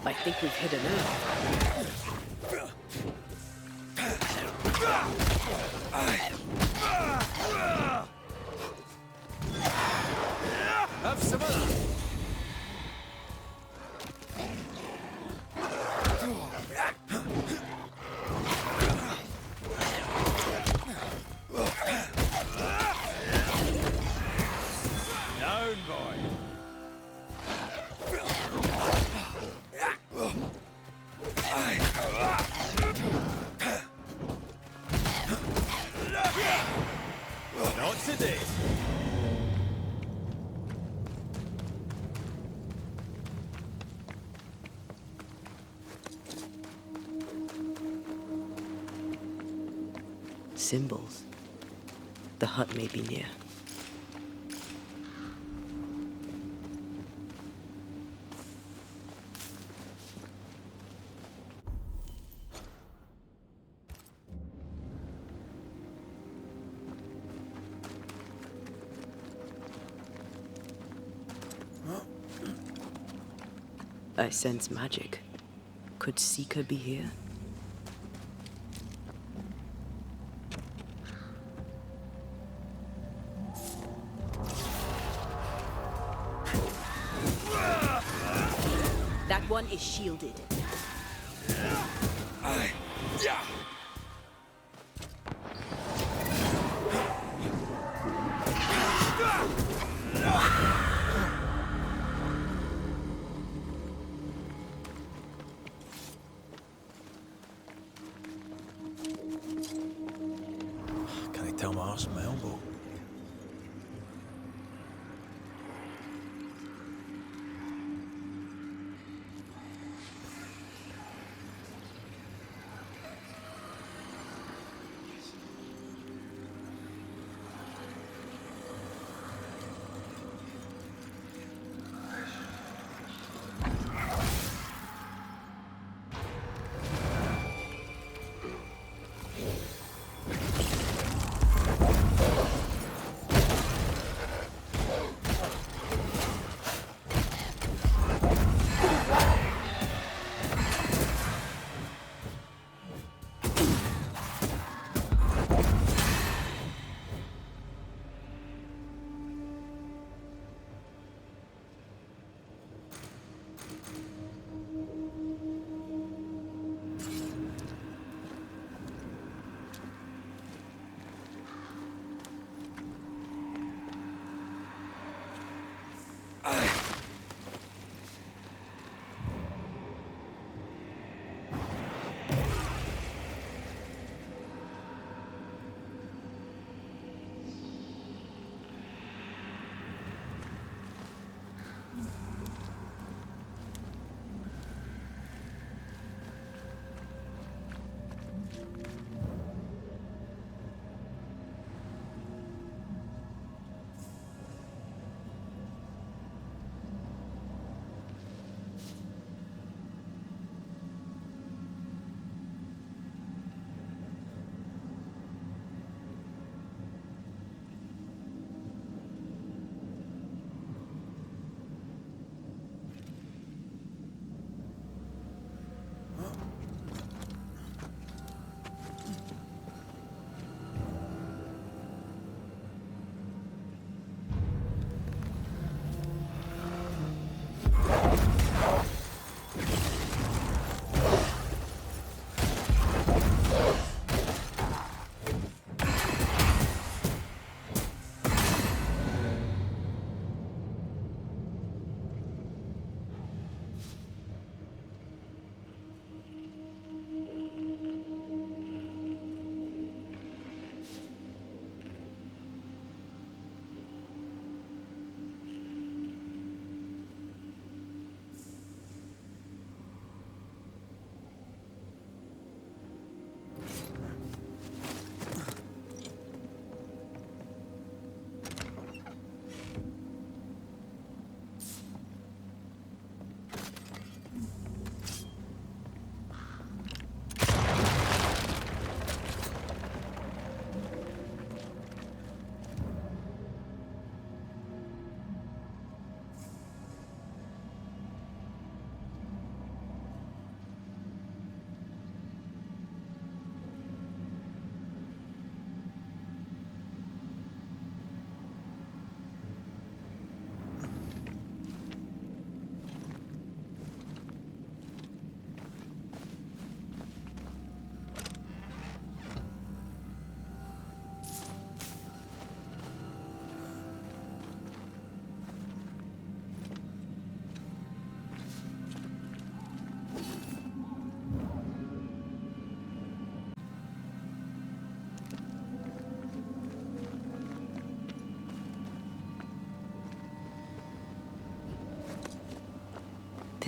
I think we've hit enough. Have some of that. Down, boy. Not today. Symbols. The hut may be near. I sense magic. Could Seeker be here? That one is shielded. Can I tell my arse and my elbow?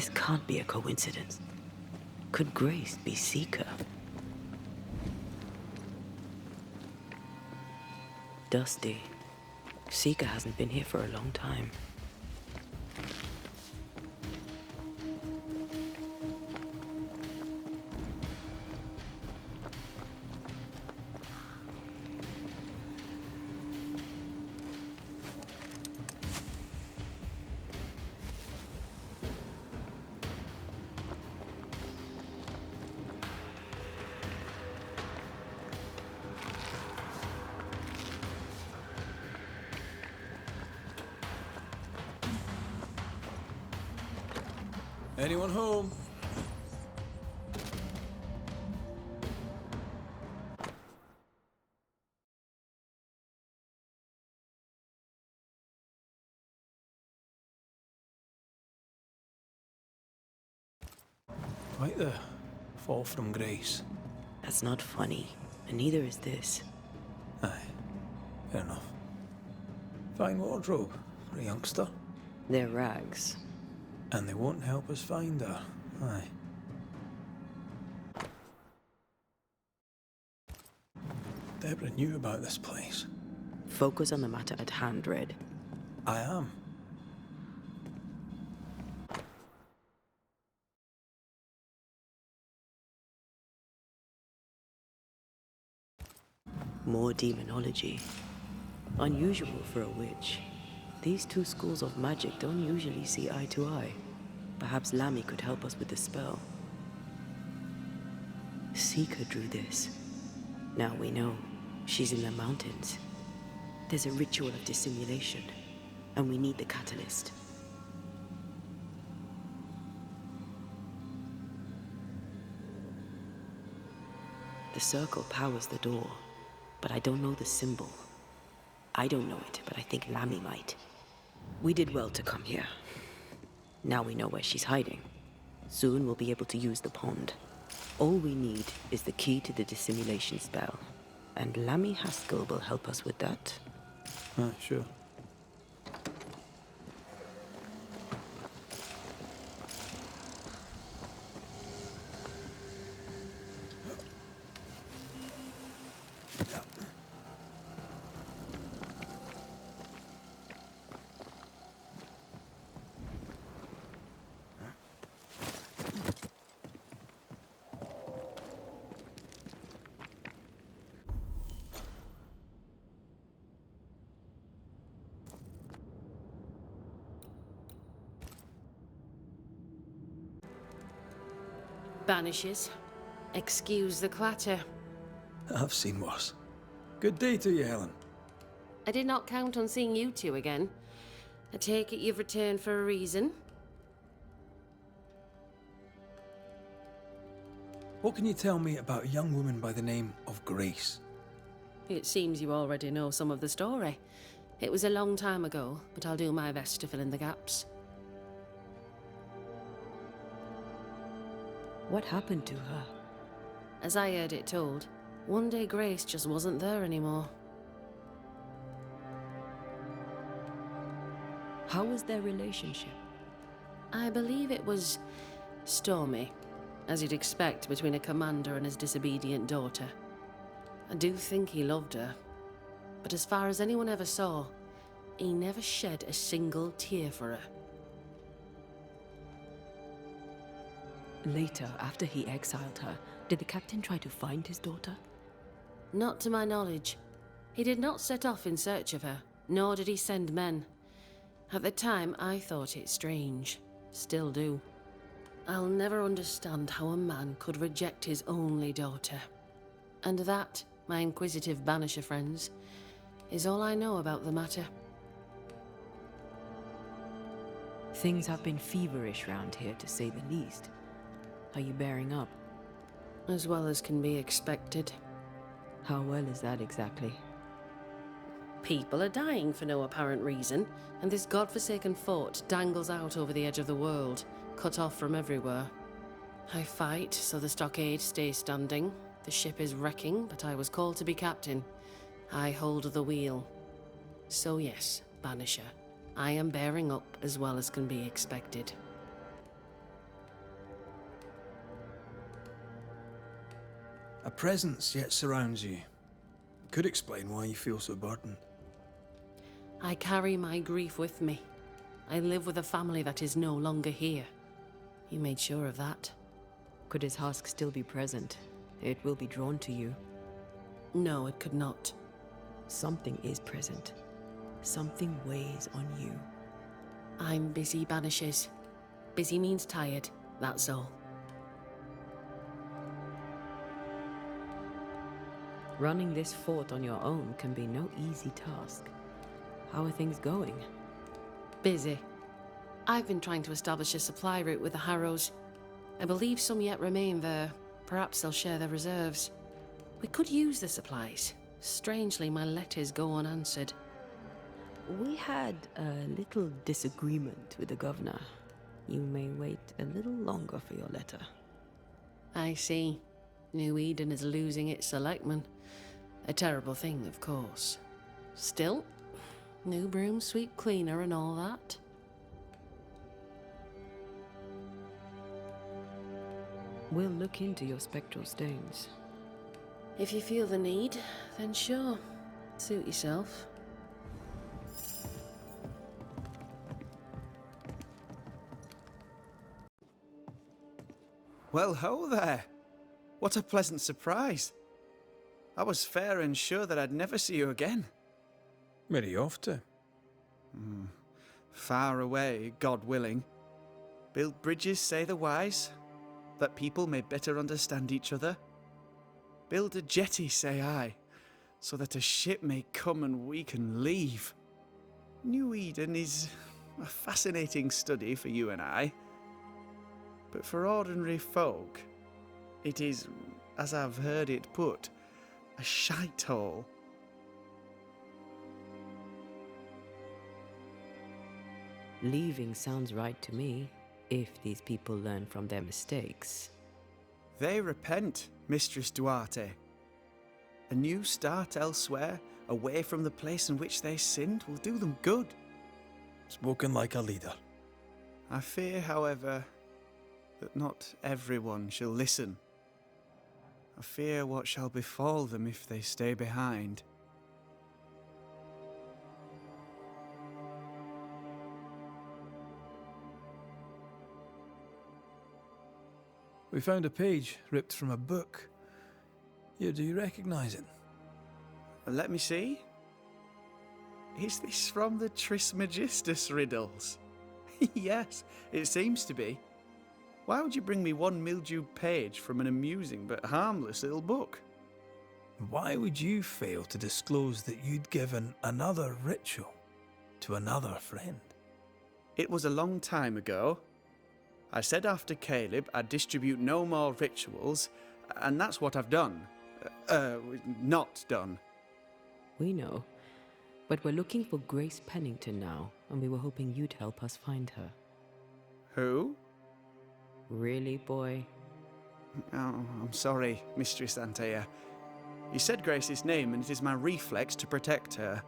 This can't be a coincidence. Could Grace be Seeker? Dusty. Seeker hasn't been here for a long time. Anyone home? Quite the fall from grace. That's not funny, and neither is this. Aye, fair enough. Fine wardrobe for a youngster. They're rags. And they won't help us find her. Aye. Deborah knew about this place. Focus on the matter at hand, Red. I am. More demonology. Unusual for a witch. These two schools of magic don't usually see eye to eye. Perhaps Lammy could help us with the spell. Seeker drew this. Now we know. She's in the mountains. There's a ritual of dissimulation, and we need the catalyst. The circle powers the door, but I don't know the symbol. I don't know it, but I think Lammy might. We did well to come here. Now we know where she's hiding. Soon we'll be able to use the pond. All we need is the key to the dissimulation spell. And Lammy Haskell will help us with that. Sure. Banishers. Excuse the clatter. I've seen worse. Good day to you, Helen. I did not count on seeing you two again. I take it you've returned for a reason? What can you tell me about a young woman by the name of Grace? It seems you already know some of the story. It was a long time ago, but I'll do my best to fill in the gaps. What happened to her? As I heard it told, one day Grace just wasn't there anymore. How was their relationship? I believe it was stormy, as you'd expect between a commander and his disobedient daughter. I do think he loved her, but as far as anyone ever saw, he never shed a single tear for her. Later, after he exiled her, did the captain try to find his daughter? Not to my knowledge. He did not set off in search of her, nor did he send men. At the time, I thought it strange. Still do. I'll never understand how a man could reject his only daughter. And that, my inquisitive Banisher friends, is all I know about the matter. Things have been feverish round here, to say the least. Are you bearing up? As well as can be expected. How well is that exactly? People are dying for no apparent reason, and this godforsaken fort dangles out over the edge of the world, cut off from everywhere. I fight so the stockade stays standing. The ship is wrecking, but I was called to be captain. I hold the wheel. So yes, Banisher, I am bearing up as well as can be expected. A presence yet surrounds you. Could explain why you feel so burdened. I carry my grief with me. I live with a family that is no longer here. You made sure of that. Could his husk still be present? It will be drawn to you. No, it could not. Something is present. Something weighs on you. I'm busy, Banishers. Busy means tired, that's all. Running this fort on your own can be no easy task. How are things going? Busy. I've been trying to establish a supply route with the Harrows. I believe some yet remain there. Perhaps they'll share their reserves. We could use the supplies. Strangely, my letters go unanswered. We had a little disagreement with the governor. You may wait a little longer for your letter. I see. New Eden is losing its selectmen. A terrible thing, of course. Still, new broom sweep cleaner and all that. We'll look into your spectral stones. If you feel the need, then sure. Suit yourself. Well, ho there. What a pleasant surprise. I was fair and sure that I'd never see you again. Where are you off to? Far away, God willing. Build bridges, say the wise, that people may better understand each other. Build a jetty, say I, so that a ship may come and we can leave. New Eden is a fascinating study for you and I. But for ordinary folk, it is, as I've heard it put, a shite hole. Leaving sounds right to me, if these people learn from their mistakes. They repent, Mistress Duarte. A new start elsewhere, away from the place in which they sinned, will do them good. Spoken like a leader. I fear, however, that not everyone shall listen. I fear what shall befall them if they stay behind. We found a page ripped from a book. Here, do you recognize it? Let me see. Is this from the Trismegistus riddles? Yes, it seems to be. Why would you bring me one mildewed page from an amusing but harmless little book? Why would you fail to disclose that you'd given another ritual to another friend? It was a long time ago. I said after Caleb I'd distribute no more rituals, and that's what I've done. Not done. We know. But we're looking for Grace Pennington now, and we were hoping you'd help us find her. Who? Really, boy? Oh, I'm sorry, Mistress Antea. You said Grace's name, and it is my reflex to protect her.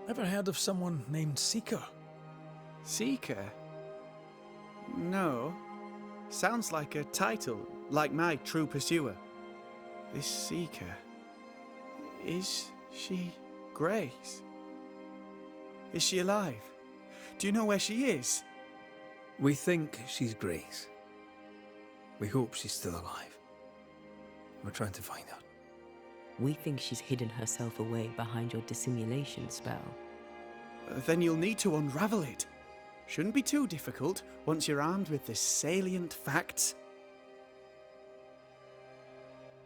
Ever heard of someone named Seeker? Seeker? No. Sounds like a title, like my True Pursuer. This Seeker... Is she Grace? Is she alive? Do you know where she is? We think she's Grace. We hope she's still alive. We're trying to find her. We think she's hidden herself away behind your dissimulation spell. Then you'll need to unravel it. Shouldn't be too difficult once you're armed with the salient facts.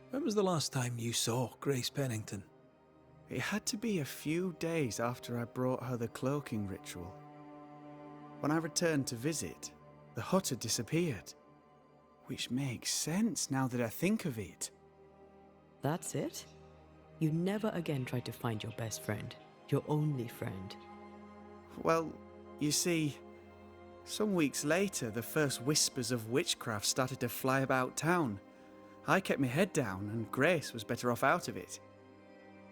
When was the last time you saw Grace Pennington? It had to be a few days after I brought her the cloaking ritual. When I returned to visit, the hut had disappeared. Which makes sense now that I think of it. That's it? You never again tried to find your best friend, your only friend. Well, you see, some weeks later, the first whispers of witchcraft started to fly about town. I kept my head down, and Grace was better off out of it.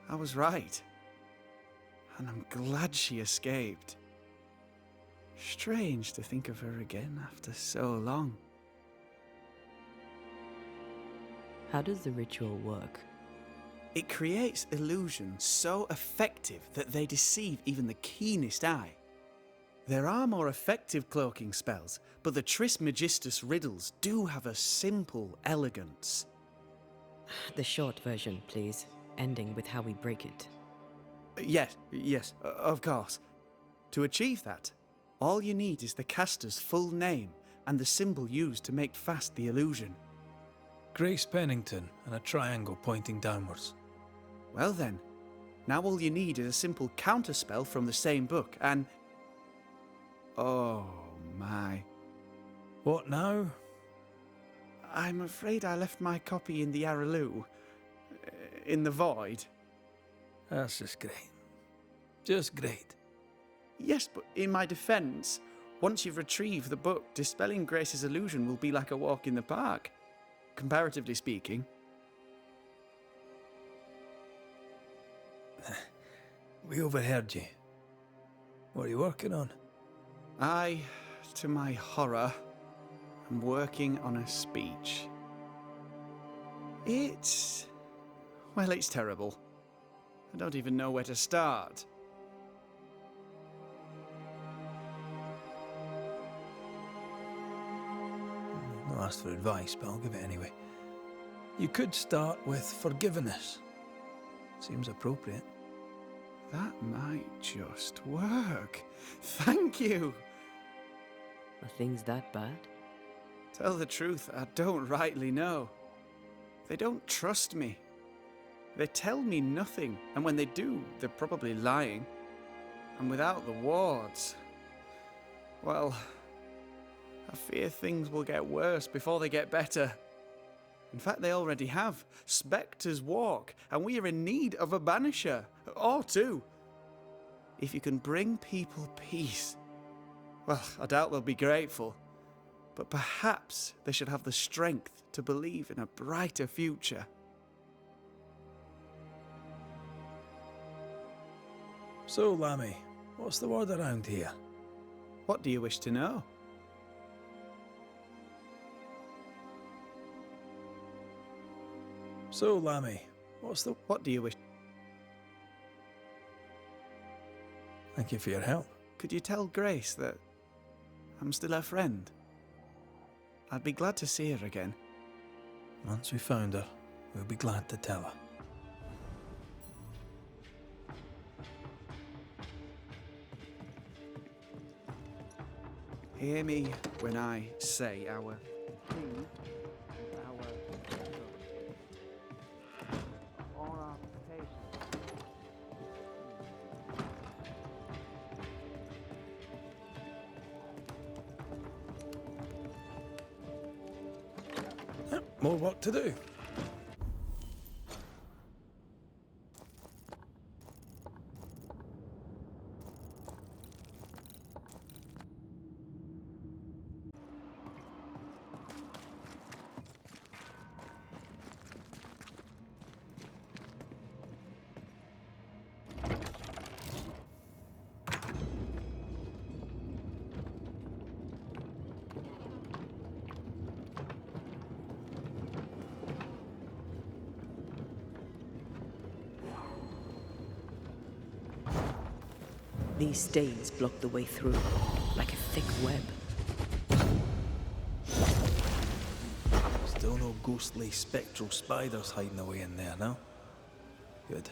I was right. And I'm glad she escaped. Strange to think of her again after so long. How does the ritual work? It creates illusions so effective that they deceive even the keenest eye. There are more effective cloaking spells, but the Trismegistus riddles do have a simple elegance. The short version, please, ending with how we break it. Yes, of course. To achieve that, all you need is the caster's full name and the symbol used to make fast the illusion. Grace Pennington and a triangle pointing downwards. Well then, now all you need is a simple counterspell from the same book and... Oh my. What now? I'm afraid I left my copy in the Araloo. In the void. That's just great. Just great. Yes, but in my defense, once you've retrieved the book, dispelling Grace's illusion will be like a walk in the park, comparatively speaking. We overheard you. What are you working on? I, to my horror, am working on a speech. It's terrible. I don't even know where to start. I'll ask for advice, but I'll give it anyway. You could start with forgiveness. Seems appropriate. That might just work. Thank you! Are things that bad? Tell the truth, I don't rightly know. They don't trust me. They tell me nothing, and when they do, they're probably lying. And without the wards... well, I fear things will get worse before they get better. In fact, they already have. Spectres walk, and we are in need of a banisher, or two. If you can bring people peace, well, I doubt they'll be grateful. But perhaps they should have the strength to believe in a brighter future. So, Lammy, what's the word around here? What do you wish to know? So, Lammy, what do you wish? Thank you for your help. Could you tell Grace that I'm still her friend? I'd be glad to see her again. Once we found her, we'll be glad to tell her. Hear me when I say our king, our More work to do. These stains block the way through, like a thick web. Still no ghostly, spectral spiders hiding away in there, no? Good.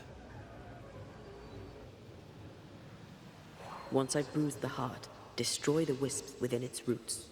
Once I've bruised the heart, destroy the wisps within its roots.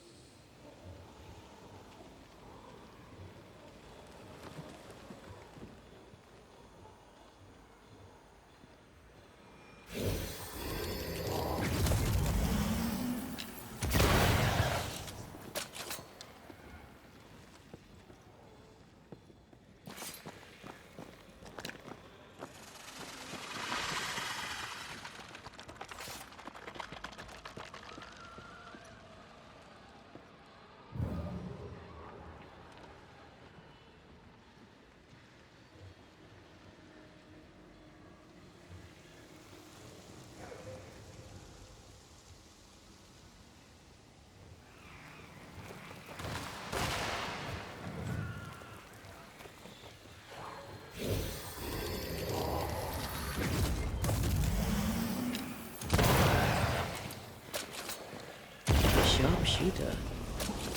computer.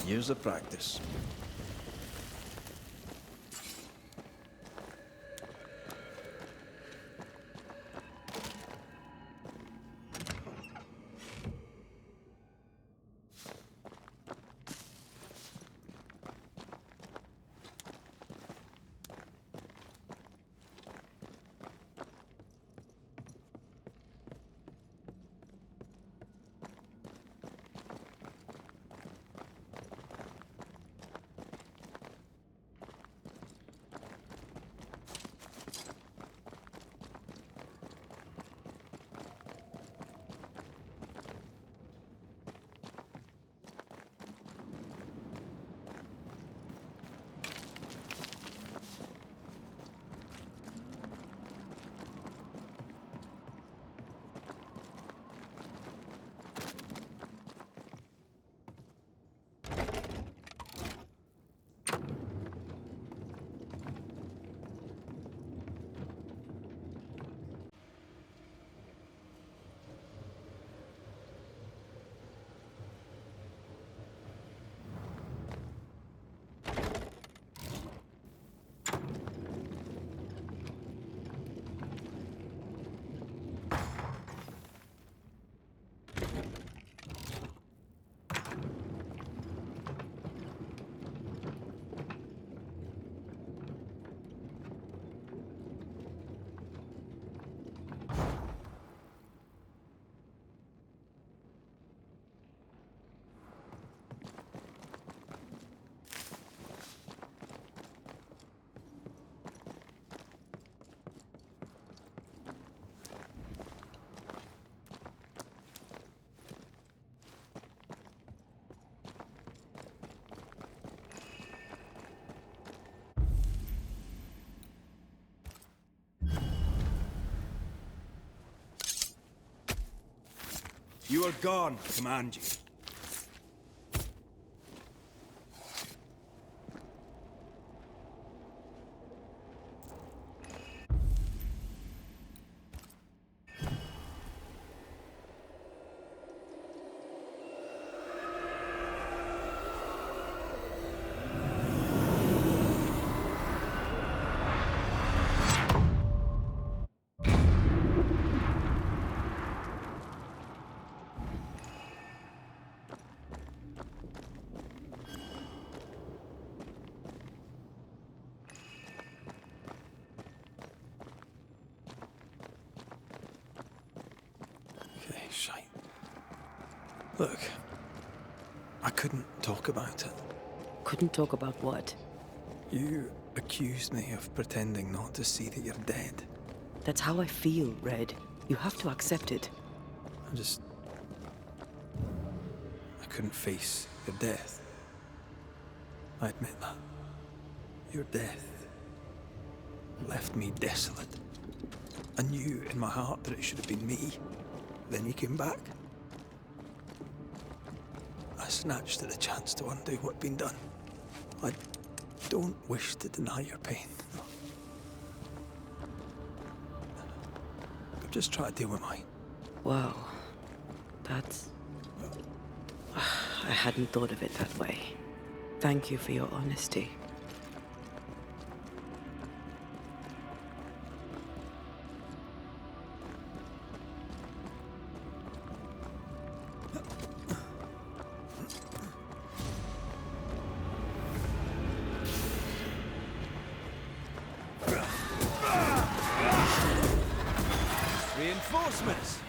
Years of practice. You are gone, I command you. Shite. Look, I couldn't talk about it. Couldn't talk about what? You accused me of pretending not to see that you're dead. That's how I feel, Red. You have to accept it. I couldn't face your death. I admit that. Your death left me desolate. I knew in my heart that it should have been me. Then you came back. I snatched at the chance to undo what'd been done. I don't wish to deny your pain. I'm just trying to deal with mine. Wow. That's... I hadn't thought of it that way. Thank you for your honesty. Reinforcements!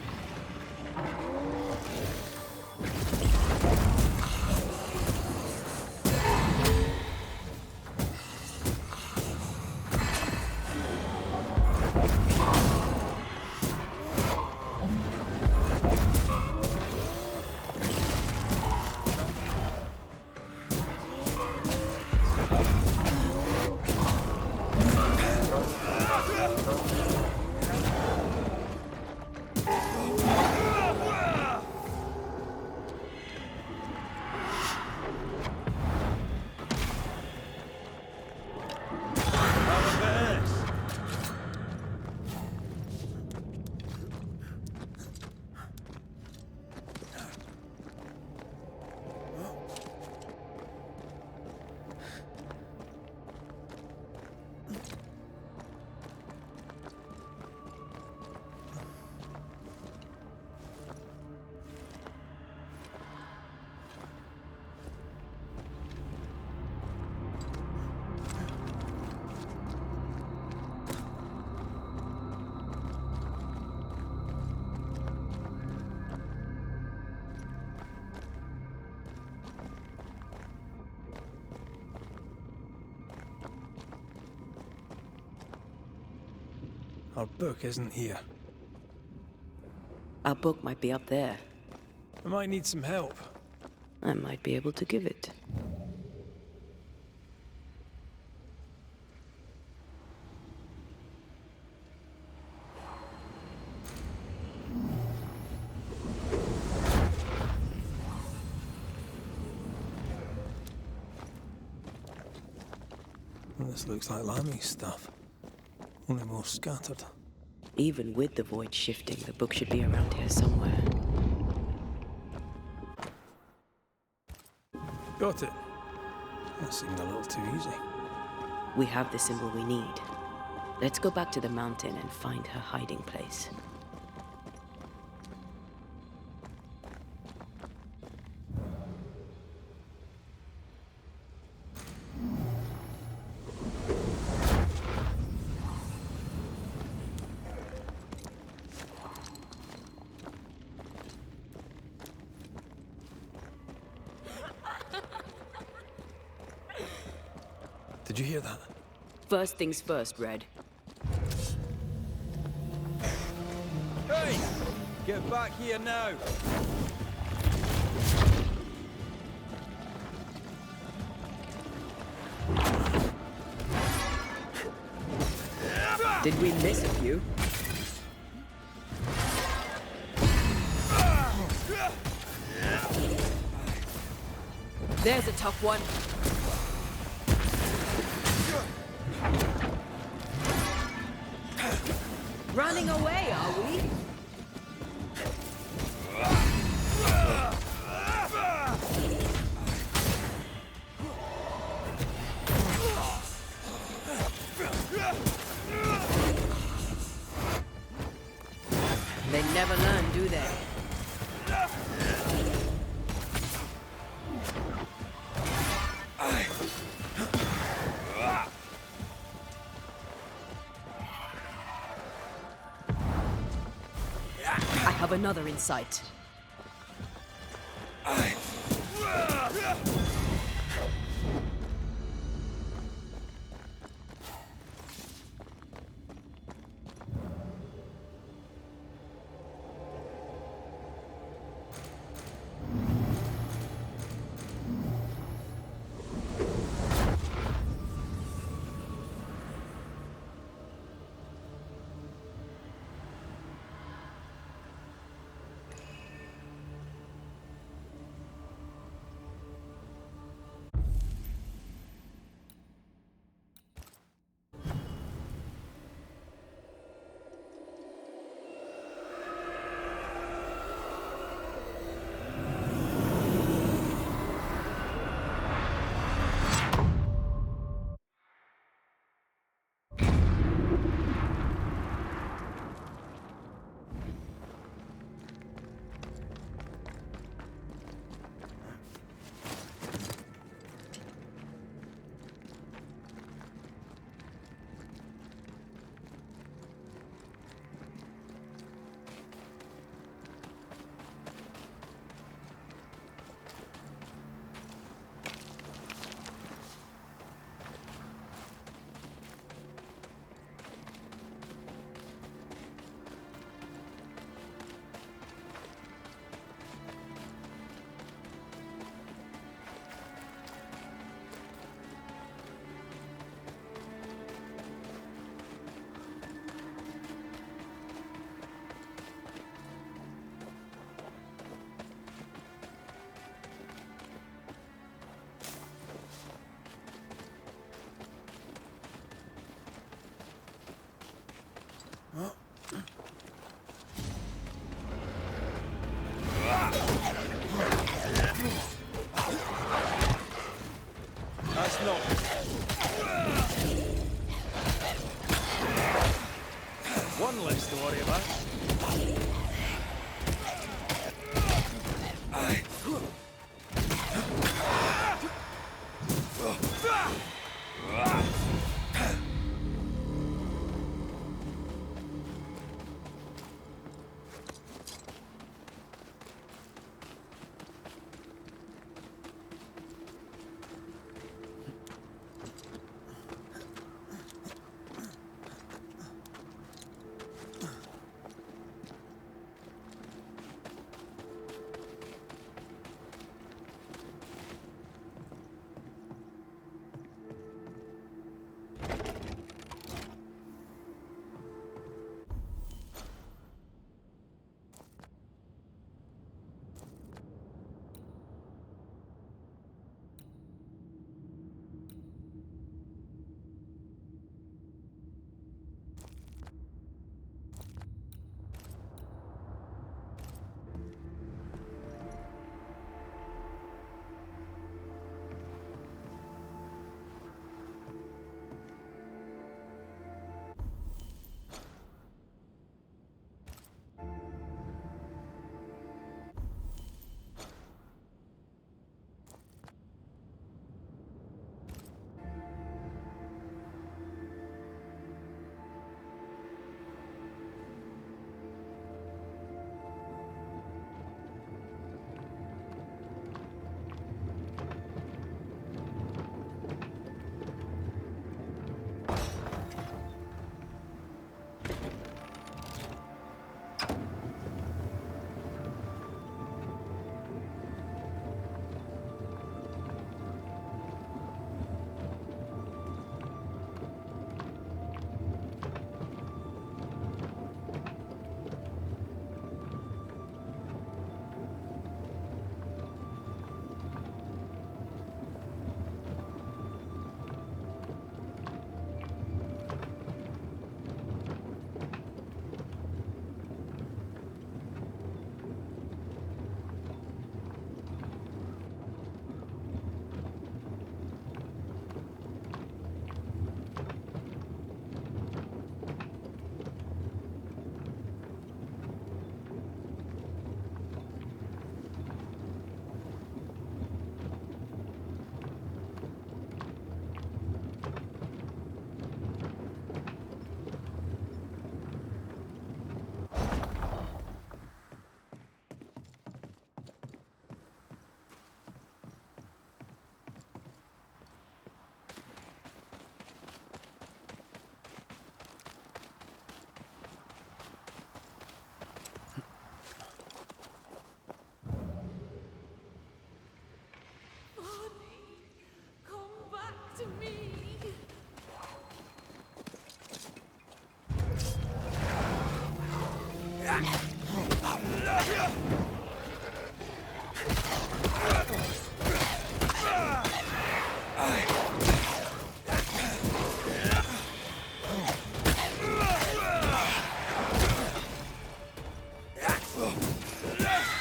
Our book isn't here. Our book might be up there. I might need some help. I might be able to give it. This looks like Lami's stuff. Only more scattered. Even with the void shifting, the book should be around here somewhere. Got it. That seemed a little too easy. We have the symbol we need. Let's go back to the mountain and find her hiding place. Did you hear that? First things first, Red. Hey! Get back here now! Did we miss a few? There's a tough one. Running away, are we? They never learn, do they? I have another in sight.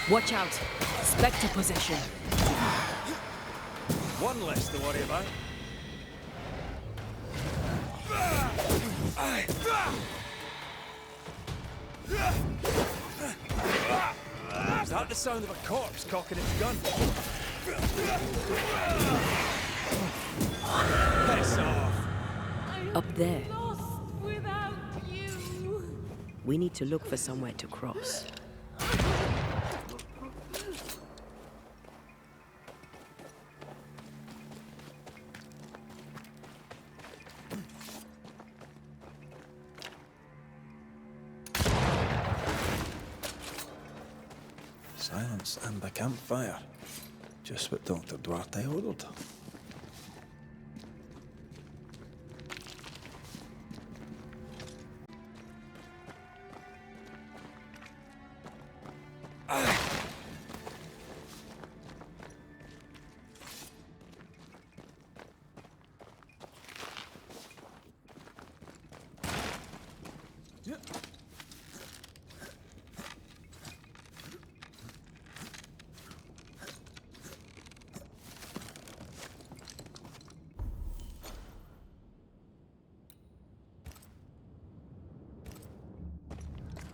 Watch out! Spectre possession. One less to worry about. Is that the sound of a corpse cocking its gun? Piss off! Up there. Lost without you. We need to look for somewhere to cross. Silence and a campfire. Just what Dr. Duarte ordered.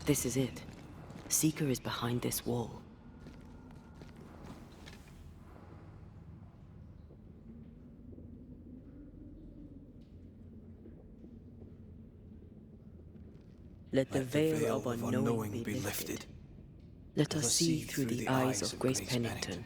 This is it. Seeker is behind this wall. Let the veil of unknowing be lifted. Let us see through the eyes of Grace Pennington.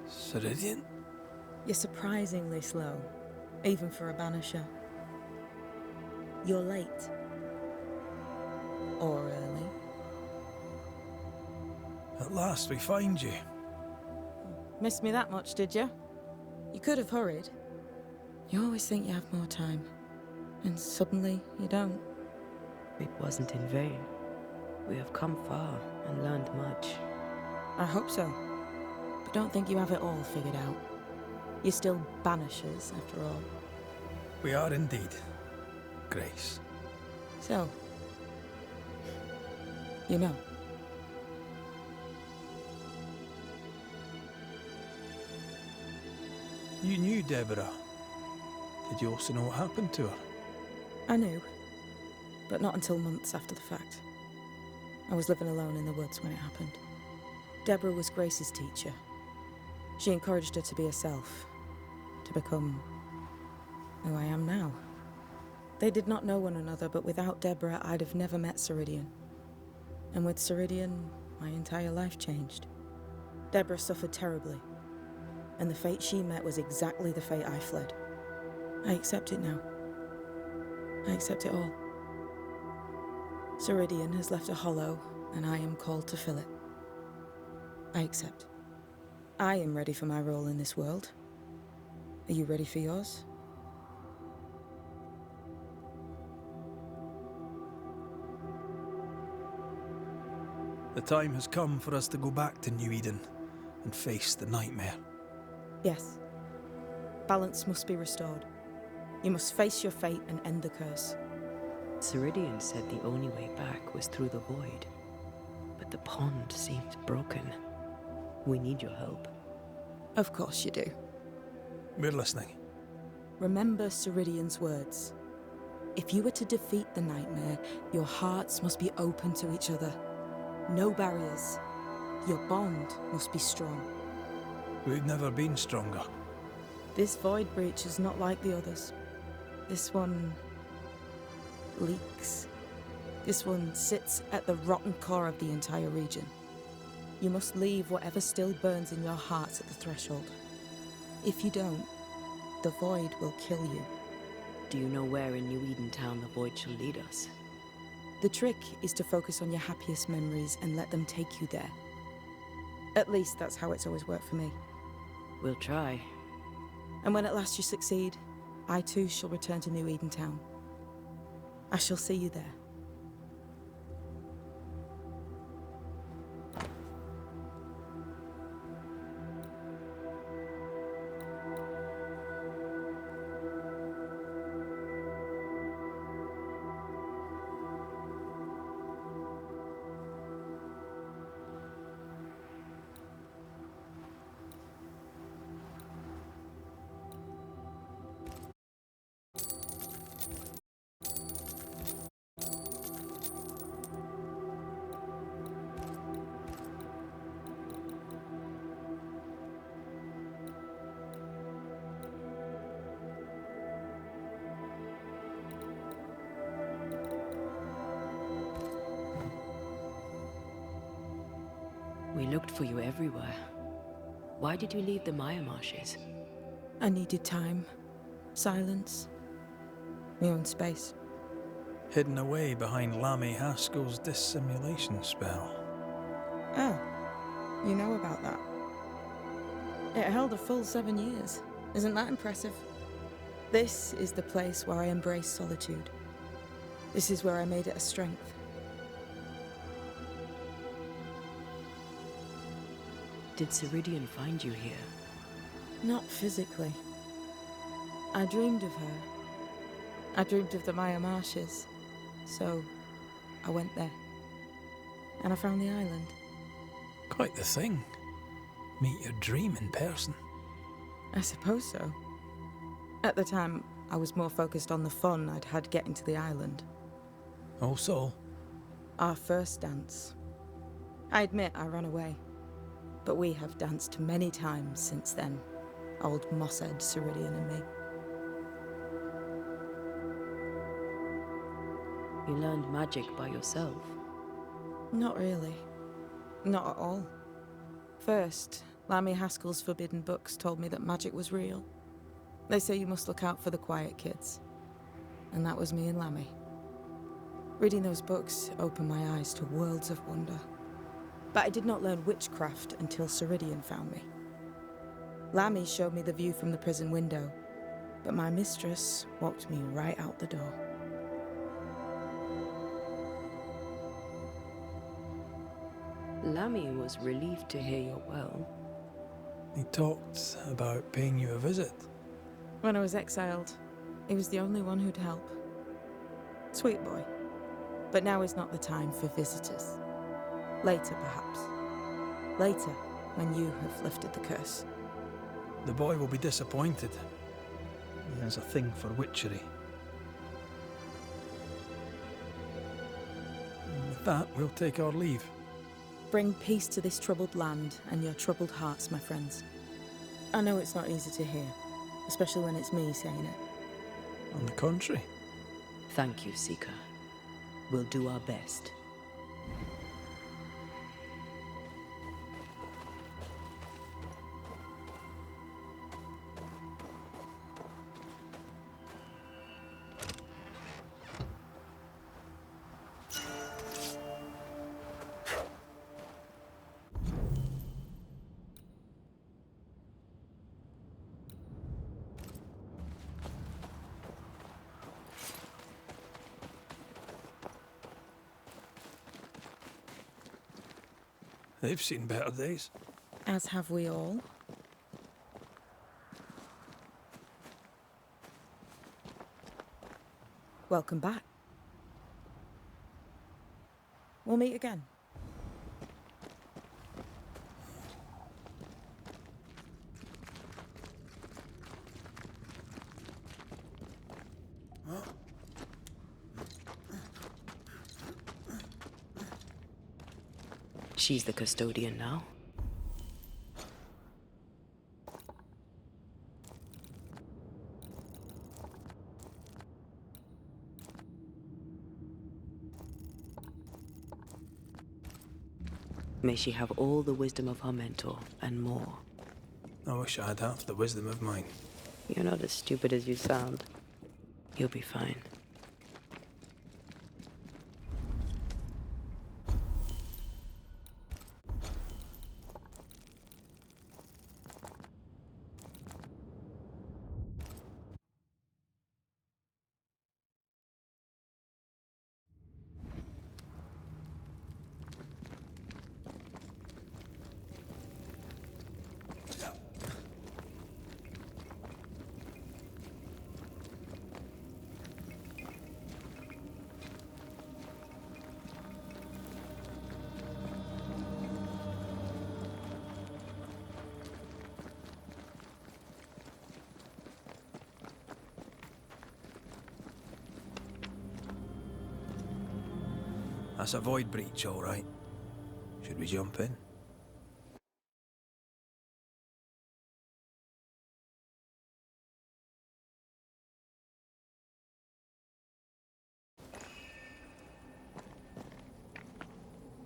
Ceridian? You're surprisingly slow, even for a banisher. You're late. Or early. At last we find you. Missed me that much, did you? You could have hurried. You always think you have more time, and suddenly you don't. It wasn't in vain. We have come far and learned much. I hope so. But don't think you have it all figured out. You're still banishers, after all. We are indeed, Grace. So, you know. You knew Deborah. Did you also know what happened to her? I knew, but not until months after the fact. I was living alone in the woods when it happened. Deborah was Grace's teacher. She encouraged her to be herself, to become who I am now. They did not know one another, but without Deborah, I'd have never met Ceridian. And with Ceridian, my entire life changed. Deborah suffered terribly, and the fate she met was exactly the fate I fled. I accept it now. I accept it all. Ceridian has left a hollow, and I am called to fill it. I accept. I am ready for my role in this world. Are you ready for yours? The time has come for us to go back to New Eden and face the nightmare. Yes. Balance must be restored. You must face your fate and end the curse. Ceridian said the only way back was through the void. But the pond seems broken. We need your help. Of course you do. We're listening. Remember Ceridian's words. If you were to defeat the nightmare, your hearts must be open to each other. No barriers. Your bond must be strong. We've never been stronger. This void breach is not like the others. This one leaks. This one sits at the rotten core of the entire region. You must leave whatever still burns in your hearts at the threshold. If you don't, the void will kill you. Do you know where in New Eden town the void shall lead us? The trick is to focus on your happiest memories and let them take you there. At least that's how it's always worked for me. We'll try. And when at last you succeed, I too shall return to New Eden Town. I shall see you there. We looked for you everywhere. Why did you leave the Maya marshes? I needed time, silence, my own space. Hidden away behind Lammy Haskell's dissimulation spell. Oh, you know about that. It held a full 7 years. Isn't that impressive? This is the place where I embraced solitude. This is where I made it a strength. Did Ceridian find you here? Not physically. I dreamed of her. I dreamed of the Maya marshes. So, I went there. And I found the island. Quite the thing. Meet your dream in person. I suppose so. At the time, I was more focused on the fun I'd had getting to the island. Also? Our first dance. I admit I ran away. But we have danced many times since then. Old Mosshead, Ceridian and me. You learned magic by yourself? Not really. Not at all. First, Lammy Haskell's forbidden books told me that magic was real. They say you must look out for the quiet kids. And that was me and Lammy. Reading those books opened my eyes to worlds of wonder. But I did not learn witchcraft until Ceridian found me. Lammy showed me the view from the prison window, but my mistress walked me right out the door. Lammy was relieved to hear you're well. He talked about paying you a visit. When I was exiled, he was the only one who'd help. Sweet boy. But now is not the time for visitors. Later, perhaps. Later, when you have lifted the curse. The boy will be disappointed. He has a thing for witchery. And with that, we'll take our leave. Bring peace to this troubled land and your troubled hearts, my friends. I know it's not easy to hear, especially when it's me saying it. On the contrary. Thank you, Seeker. We'll do our best. They've seen better days. As have we all. Welcome back. We'll meet again. She's the custodian now. May she have all the wisdom of her mentor, and more. I wish I had half the wisdom of mine. You're not as stupid as you sound. You'll be fine. That's a void breach, all right. Should we jump in?